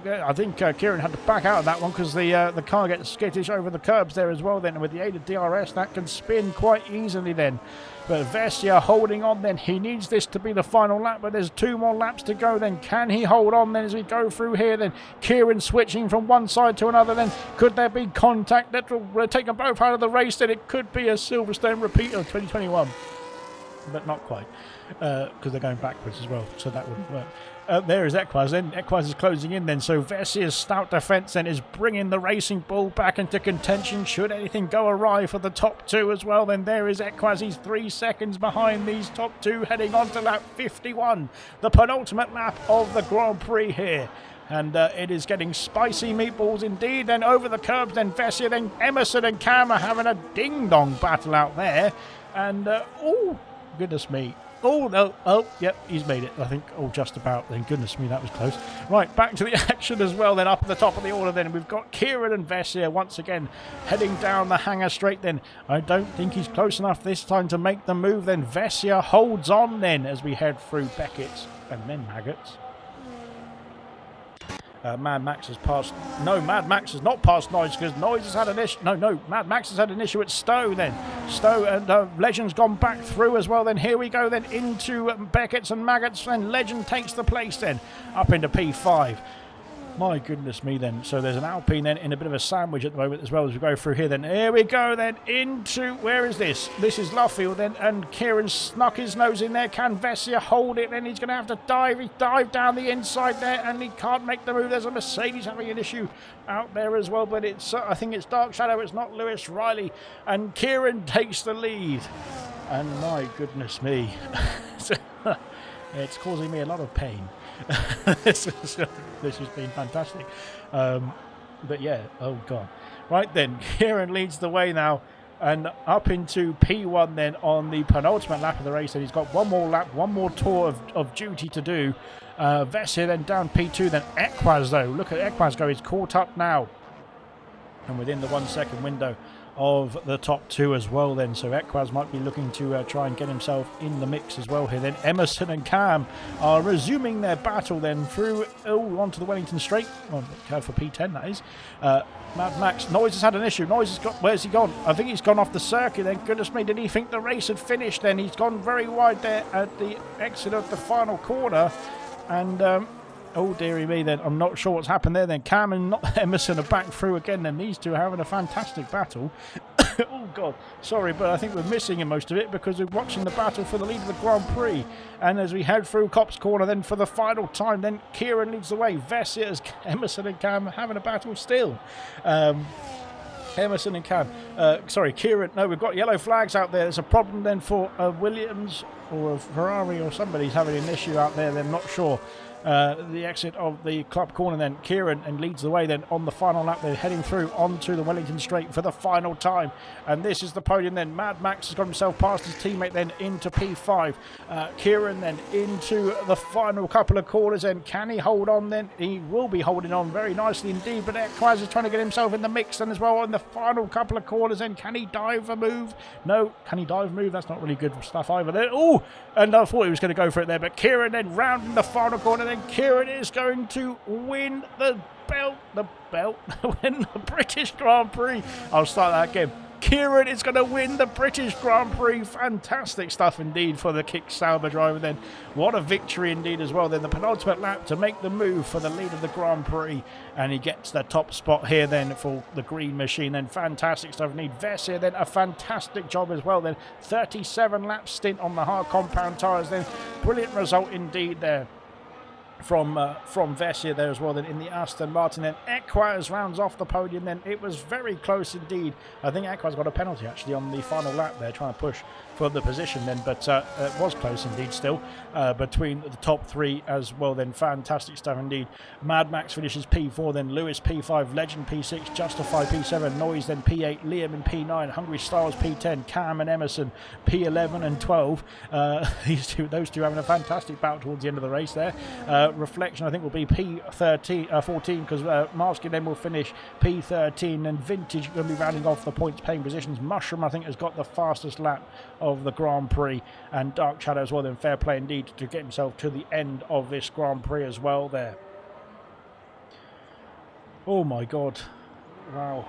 [SPEAKER 1] I think Kieran had to back out of that one because the car gets skittish over the curbs there as well then. And with the aid of DRS, that can spin quite easily then. But Vessia holding on then. He needs this to be the final lap, but there's 2 more laps to go then. Can he hold on then as we go through here then? Kieran switching from one side to another then. Could there be contact that will take them both out of the race then? It could be a Silverstone repeat of 2021. But not quite, because they're going backwards as well, so that wouldn't work. There is Equaz then. Equaz is closing in then, so Vessia's stout defence then is bringing the Racing Bull back into contention. Should anything go awry for the top 2 as well, then there is Equaz. He's 3 seconds behind these top 2, heading on to lap 51, the penultimate lap of the Grand Prix here. And it is getting spicy meatballs indeed. Then over the curbs, then Vessia, then Emerson and Cam are having a ding-dong battle out there. And, oh, goodness me. Oh, no. Oh, yep, he's made it, I think. Oh, just about then. Goodness me, that was close. Right, back to the action as well then. Up at the top of the order then. We've got Kieran and Vessia once again heading down the hangar straight then. I don't think he's close enough this time to make the move then. Vessia holds on then as we head through Beckett's and then Maggots. Mad Max has passed. No, Mad Max has not passed Noise because Noise has had an issue. No, Mad Max has had an issue at Stowe then. Stowe and Legend's gone back through as well. Then here we go then into Beckett's and Maggots. And Legend takes the place then up into P5. My goodness me then. So there's an Alpine then in a bit of a sandwich at the moment as well as we go through here then. Here we go then into, where is this? This is Luffield then, and Kieran snuck his nose in there. Can Vessia hold it? Then he's going to have to dive. He dived down the inside there and he can't make the move. There's a Mercedes having an issue out there as well, but it's I think it's Dark Shadow. It's not Lewis Riley, and Kieran takes the lead. And my goodness me. It's causing me a lot of pain. This has been fantastic. But yeah, oh God. Right then, Kieran leads the way now and up into P1 then on the penultimate lap of the race. And he's got one more lap, one more tour of duty to do. Vessia then down P2, then Equaz though. Look at Equaz go, he's caught up now. And within the 1 second window of the top 2 as well then, so Equaz might be looking to try and get himself in the mix as well here then. Emerson and Cam are resuming their battle then through onto the Wellington Straight, well, for P10 that is. Mad Max, Noise has had an issue. Noise has got, where's he gone? I think he's gone off the circuit then. Goodness me, did he think the race had finished then? He's gone very wide there at the exit of the final corner, and oh dearie me then, I'm not sure what's happened there then. Cam and Emerson are back through again then. These two are having a fantastic battle. Oh God, sorry, but I think we're missing in most of it because we're watching the battle for the lead of the Grand Prix. And as we head through Copse Corner then for the final time, then Kieran leads the way. Vessia, Emerson and Cam having a battle still. Emerson and Cam. Sorry, Kieran. No, we've got yellow flags out there. There's a problem then for Williams or a Ferrari or somebody's having an issue out there. They're not sure. The exit of the club corner then. Kieran and leads the way then on the final lap. They're heading through onto the Wellington Straight for the final time. And this is the podium then. Mad Max has got himself past his teammate then into P5. Kieran then into the final couple of corners then. Can he hold on then? He will be holding on very nicely indeed. But Equaz is trying to get himself in the mix then as well in the final couple of corners then. Can he dive a move? No. Can he dive a move? That's not really good stuff either there. Oh! And I thought he was going to go for it there. But Kieran then rounding the final corner. Then Kieran is going to win the win the British Grand Prix. I'll start that again. Kieran is going to win the British Grand Prix. Fantastic stuff indeed for the Kick Sauber driver then. What a victory indeed as well. Then the penultimate lap to make the move for the lead of the Grand Prix. And he gets the top spot here then for the green machine. Then fantastic stuff indeed. Vessia then a fantastic job as well then. 37 lap stint on the hard compound tyres then. Brilliant result indeed there from Vessia there as well. Then in the Aston Martin, then Equaz rounds off the podium. Then it was very close indeed. I think Equaz got a penalty actually on the final lap there, trying to push for the position then, but it was close indeed still between the top three as well. Then fantastic stuff indeed. Mad Max finishes P4, then Lewis P5, Legend P6, Justify P7, Noise then P8, Liam in P9, Hungry Styles P10, Cam and Emerson P11 and 12. Those two having a fantastic bout towards the end of the race there. Reflection I think will be P13, 14, because Marsky then will finish P13, and Vintage going to be rounding off the points paying positions. Mushroom I think has got the fastest lap of the Grand Prix, and Dark Shadow as well. Then fair play indeed to get himself to the end of this Grand Prix as well there. Oh my god, wow.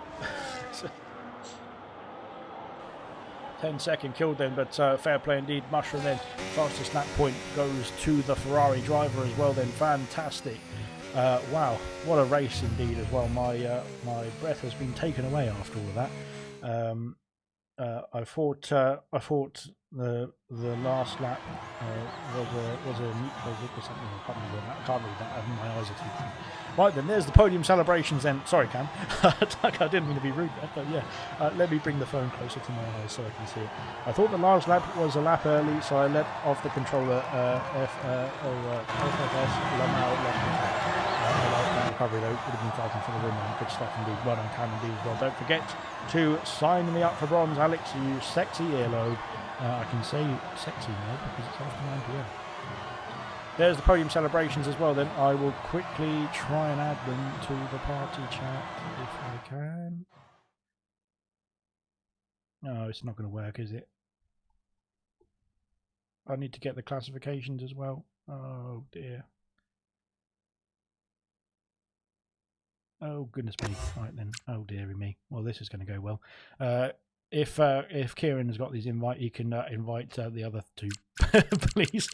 [SPEAKER 1] 10-second kill then, but fair play indeed. Mushroom then, fastest snap point goes to the Ferrari driver as well then. Fantastic. Wow, what a race indeed as well. My breath has been taken away after all of that. I thought the last lap was something. I can't read that. My eyes are too big. Right then, there's the podium celebrations then. Sorry, Cam. I didn't mean to be rude there, but yeah. Let me bring the phone closer to my eyes so I can see it. I thought the last lap was a lap early, so I let off the controller FFS Lamau recovery though. Would have been fighting for the win and good stuff indeed. Well done, Cam indeed as well. Don't forget to sign me up for bronze, Alex, you sexy earlobe. I can say sexy now because it's after 9 PM. There's the podium celebrations as well then. I will quickly try and add them to the party chat if I can. No, it's not going to work, is it? I need to get the classifications as well. Oh dear. Oh goodness me! Right then. Oh dearie me. Well, this is going to go well. If Kieran has got these invite, he can invite the other two, please.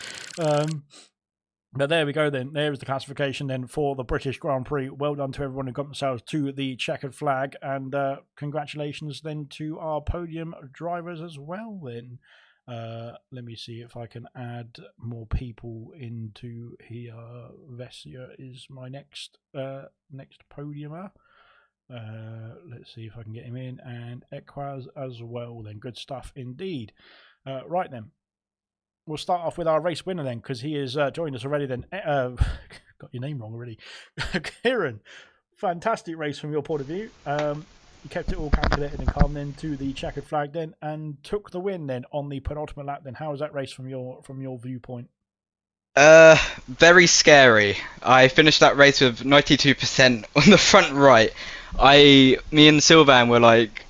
[SPEAKER 1] But there we go then. There is the classification then for the British Grand Prix. Well done to everyone who got themselves to the checkered flag, and congratulations then to our podium drivers as well then. Let me see if I can add more people into here. Vessia is my next podiumer. Let's see if I can get him in, and Equaz as well then. Good stuff indeed. Right then, we'll start off with our race winner then, because he has joined us already then. Got your name wrong already. Kieran, fantastic race from your point of view. You kept it all calculated and calm then to the checkered flag then, and took the win then on the penultimate lap then. How was that race from your viewpoint?
[SPEAKER 2] Very scary. I finished that race with 92% on the front right. Me and Sylvan were like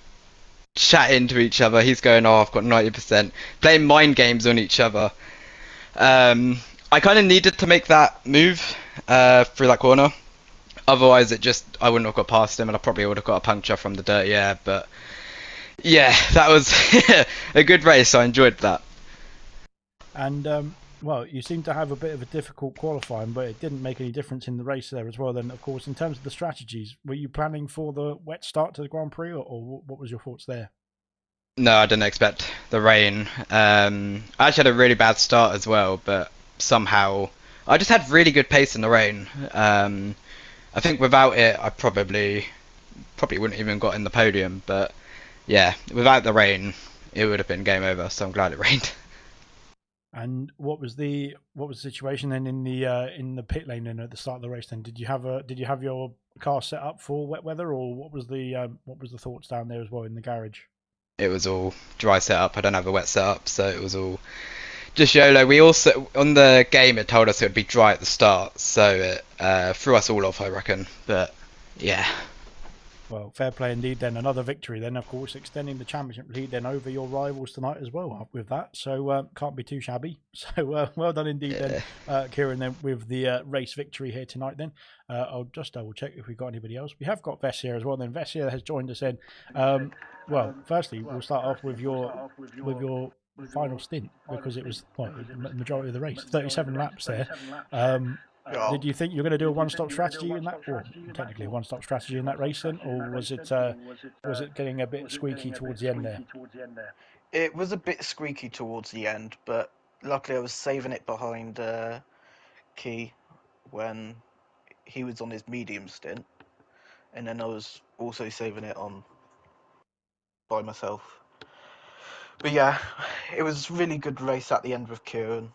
[SPEAKER 2] chatting to each other. He's going, "Oh, I've got 90%," playing mind games on each other. I kind of needed to make that move through that corner. Otherwise, I wouldn't have got past him, and I probably would have got a puncture from the dirty air. But yeah, that was a good race. I enjoyed that.
[SPEAKER 1] And well, you seem to have a bit of a difficult qualifying, but it didn't make any difference in the race there as well. Then, of course, in terms of the strategies, were you planning for the wet start to the Grand Prix, or what was your thoughts there?
[SPEAKER 2] No, I didn't expect the rain. I actually had a really bad start as well, but somehow I just had really good pace in the rain. I think without it, I probably wouldn't even got in the podium. But yeah, without the rain, it would have been game over. So I'm glad it rained.
[SPEAKER 1] And what was the situation then in the pit lane then at the start of the race? Then did you have your car set up for wet weather, or what was the thoughts down there as well in the garage?
[SPEAKER 2] It was all dry setup. I don't have a wet setup, so it was all just YOLO. We also on the game it told us it would be dry at the start, so it threw us all off, I reckon. But yeah.
[SPEAKER 1] Well, fair play indeed then. Another victory then, of course, extending the championship lead then over your rivals tonight as well with that. So can't be too shabby. So well done indeed then, Kieran, then with the race victory here tonight then. I'll just double check if we've got anybody else. We have got Vess here as well then. Vess here has joined us in. Well, firstly, we'll start off with your final stint, because it was the majority of the race, 37 laps there. Did you think you were going to do a one-stop strategy in that, or technically a one-stop strategy in that race then, or was it getting a bit squeaky towards the end there?
[SPEAKER 3] It was a bit squeaky towards the end, but luckily I was saving it behind Key when he was on his medium stint, and then I was also saving it on by myself. But yeah, it was a really good race at the end with Kieran.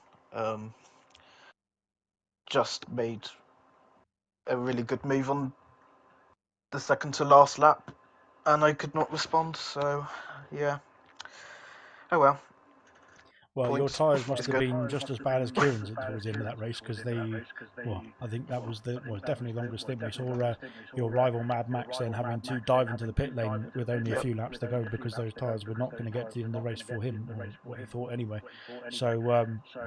[SPEAKER 3] Just made a really good move on the second to last lap, and I could not respond. So yeah, oh well.
[SPEAKER 1] Well, your
[SPEAKER 3] Points
[SPEAKER 1] tyres must
[SPEAKER 3] is
[SPEAKER 1] have
[SPEAKER 3] good.
[SPEAKER 1] been just as bad as Kieran's towards the end of that race because I think that was definitely the longest stint. We saw your rival Mad Max then having to dive into the pit lane with only a few laps to go because those tyres were not going to get to the end of the race for him, or what he thought anyway. So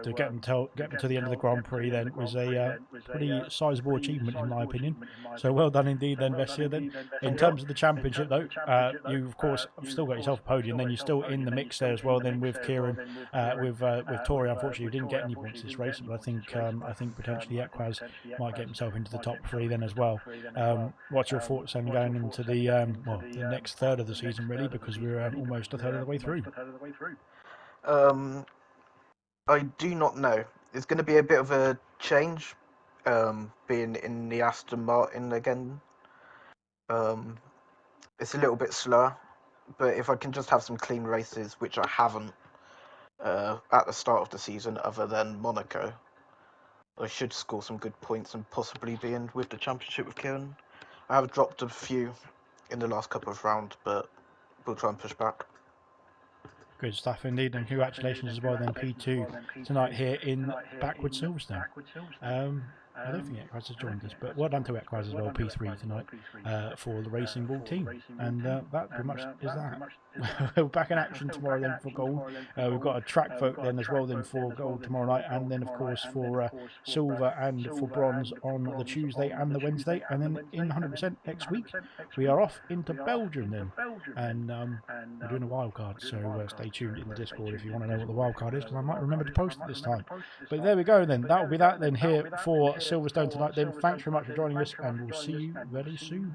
[SPEAKER 1] to get them to the end of the Grand Prix then was a pretty sizable achievement in my opinion. So well done indeed then, Vessia. Then in terms of the championship though, you of course have still got yourself a podium. Then you're still in the mix there as well. Then with Kieran. With Tori, unfortunately, he didn't get any points this race, but I think potentially Ekwaz might get himself into the top three then as well. What's your thoughts then going into the next third of the season really, because we're almost a third of the way through?
[SPEAKER 3] I do not know. It's going to be a bit of a change, being in the Aston Martin again. It's a little bit slower, but if I can just have some clean races, which I haven't at the start of the season, other than Monaco, I should score some good points and possibly be in with the championship with Kieran. I have dropped a few in the last couple of rounds, but we'll try and push back.
[SPEAKER 1] Good stuff indeed, and congratulations as well then P2 tonight here in Backward Silverstone. I don't think Ekwaz has joined us, but well done to Ekwaz as well, P3 tonight for the Racing Ball team. And that pretty much is that. We're back in action tomorrow then for gold. We've got a track vote then as well then for gold tomorrow night, and then of course for silver and for bronze on the Tuesday and the Wednesday, and then in 100% next week we are off into Belgium then, and we're doing a wild card, so stay tuned in the Discord if you want to know what the wild card is, because I might remember to post it this time. But there we go then, that will be that then here for Silverstone tonight then. Thanks very much for joining us, and we'll see you very soon.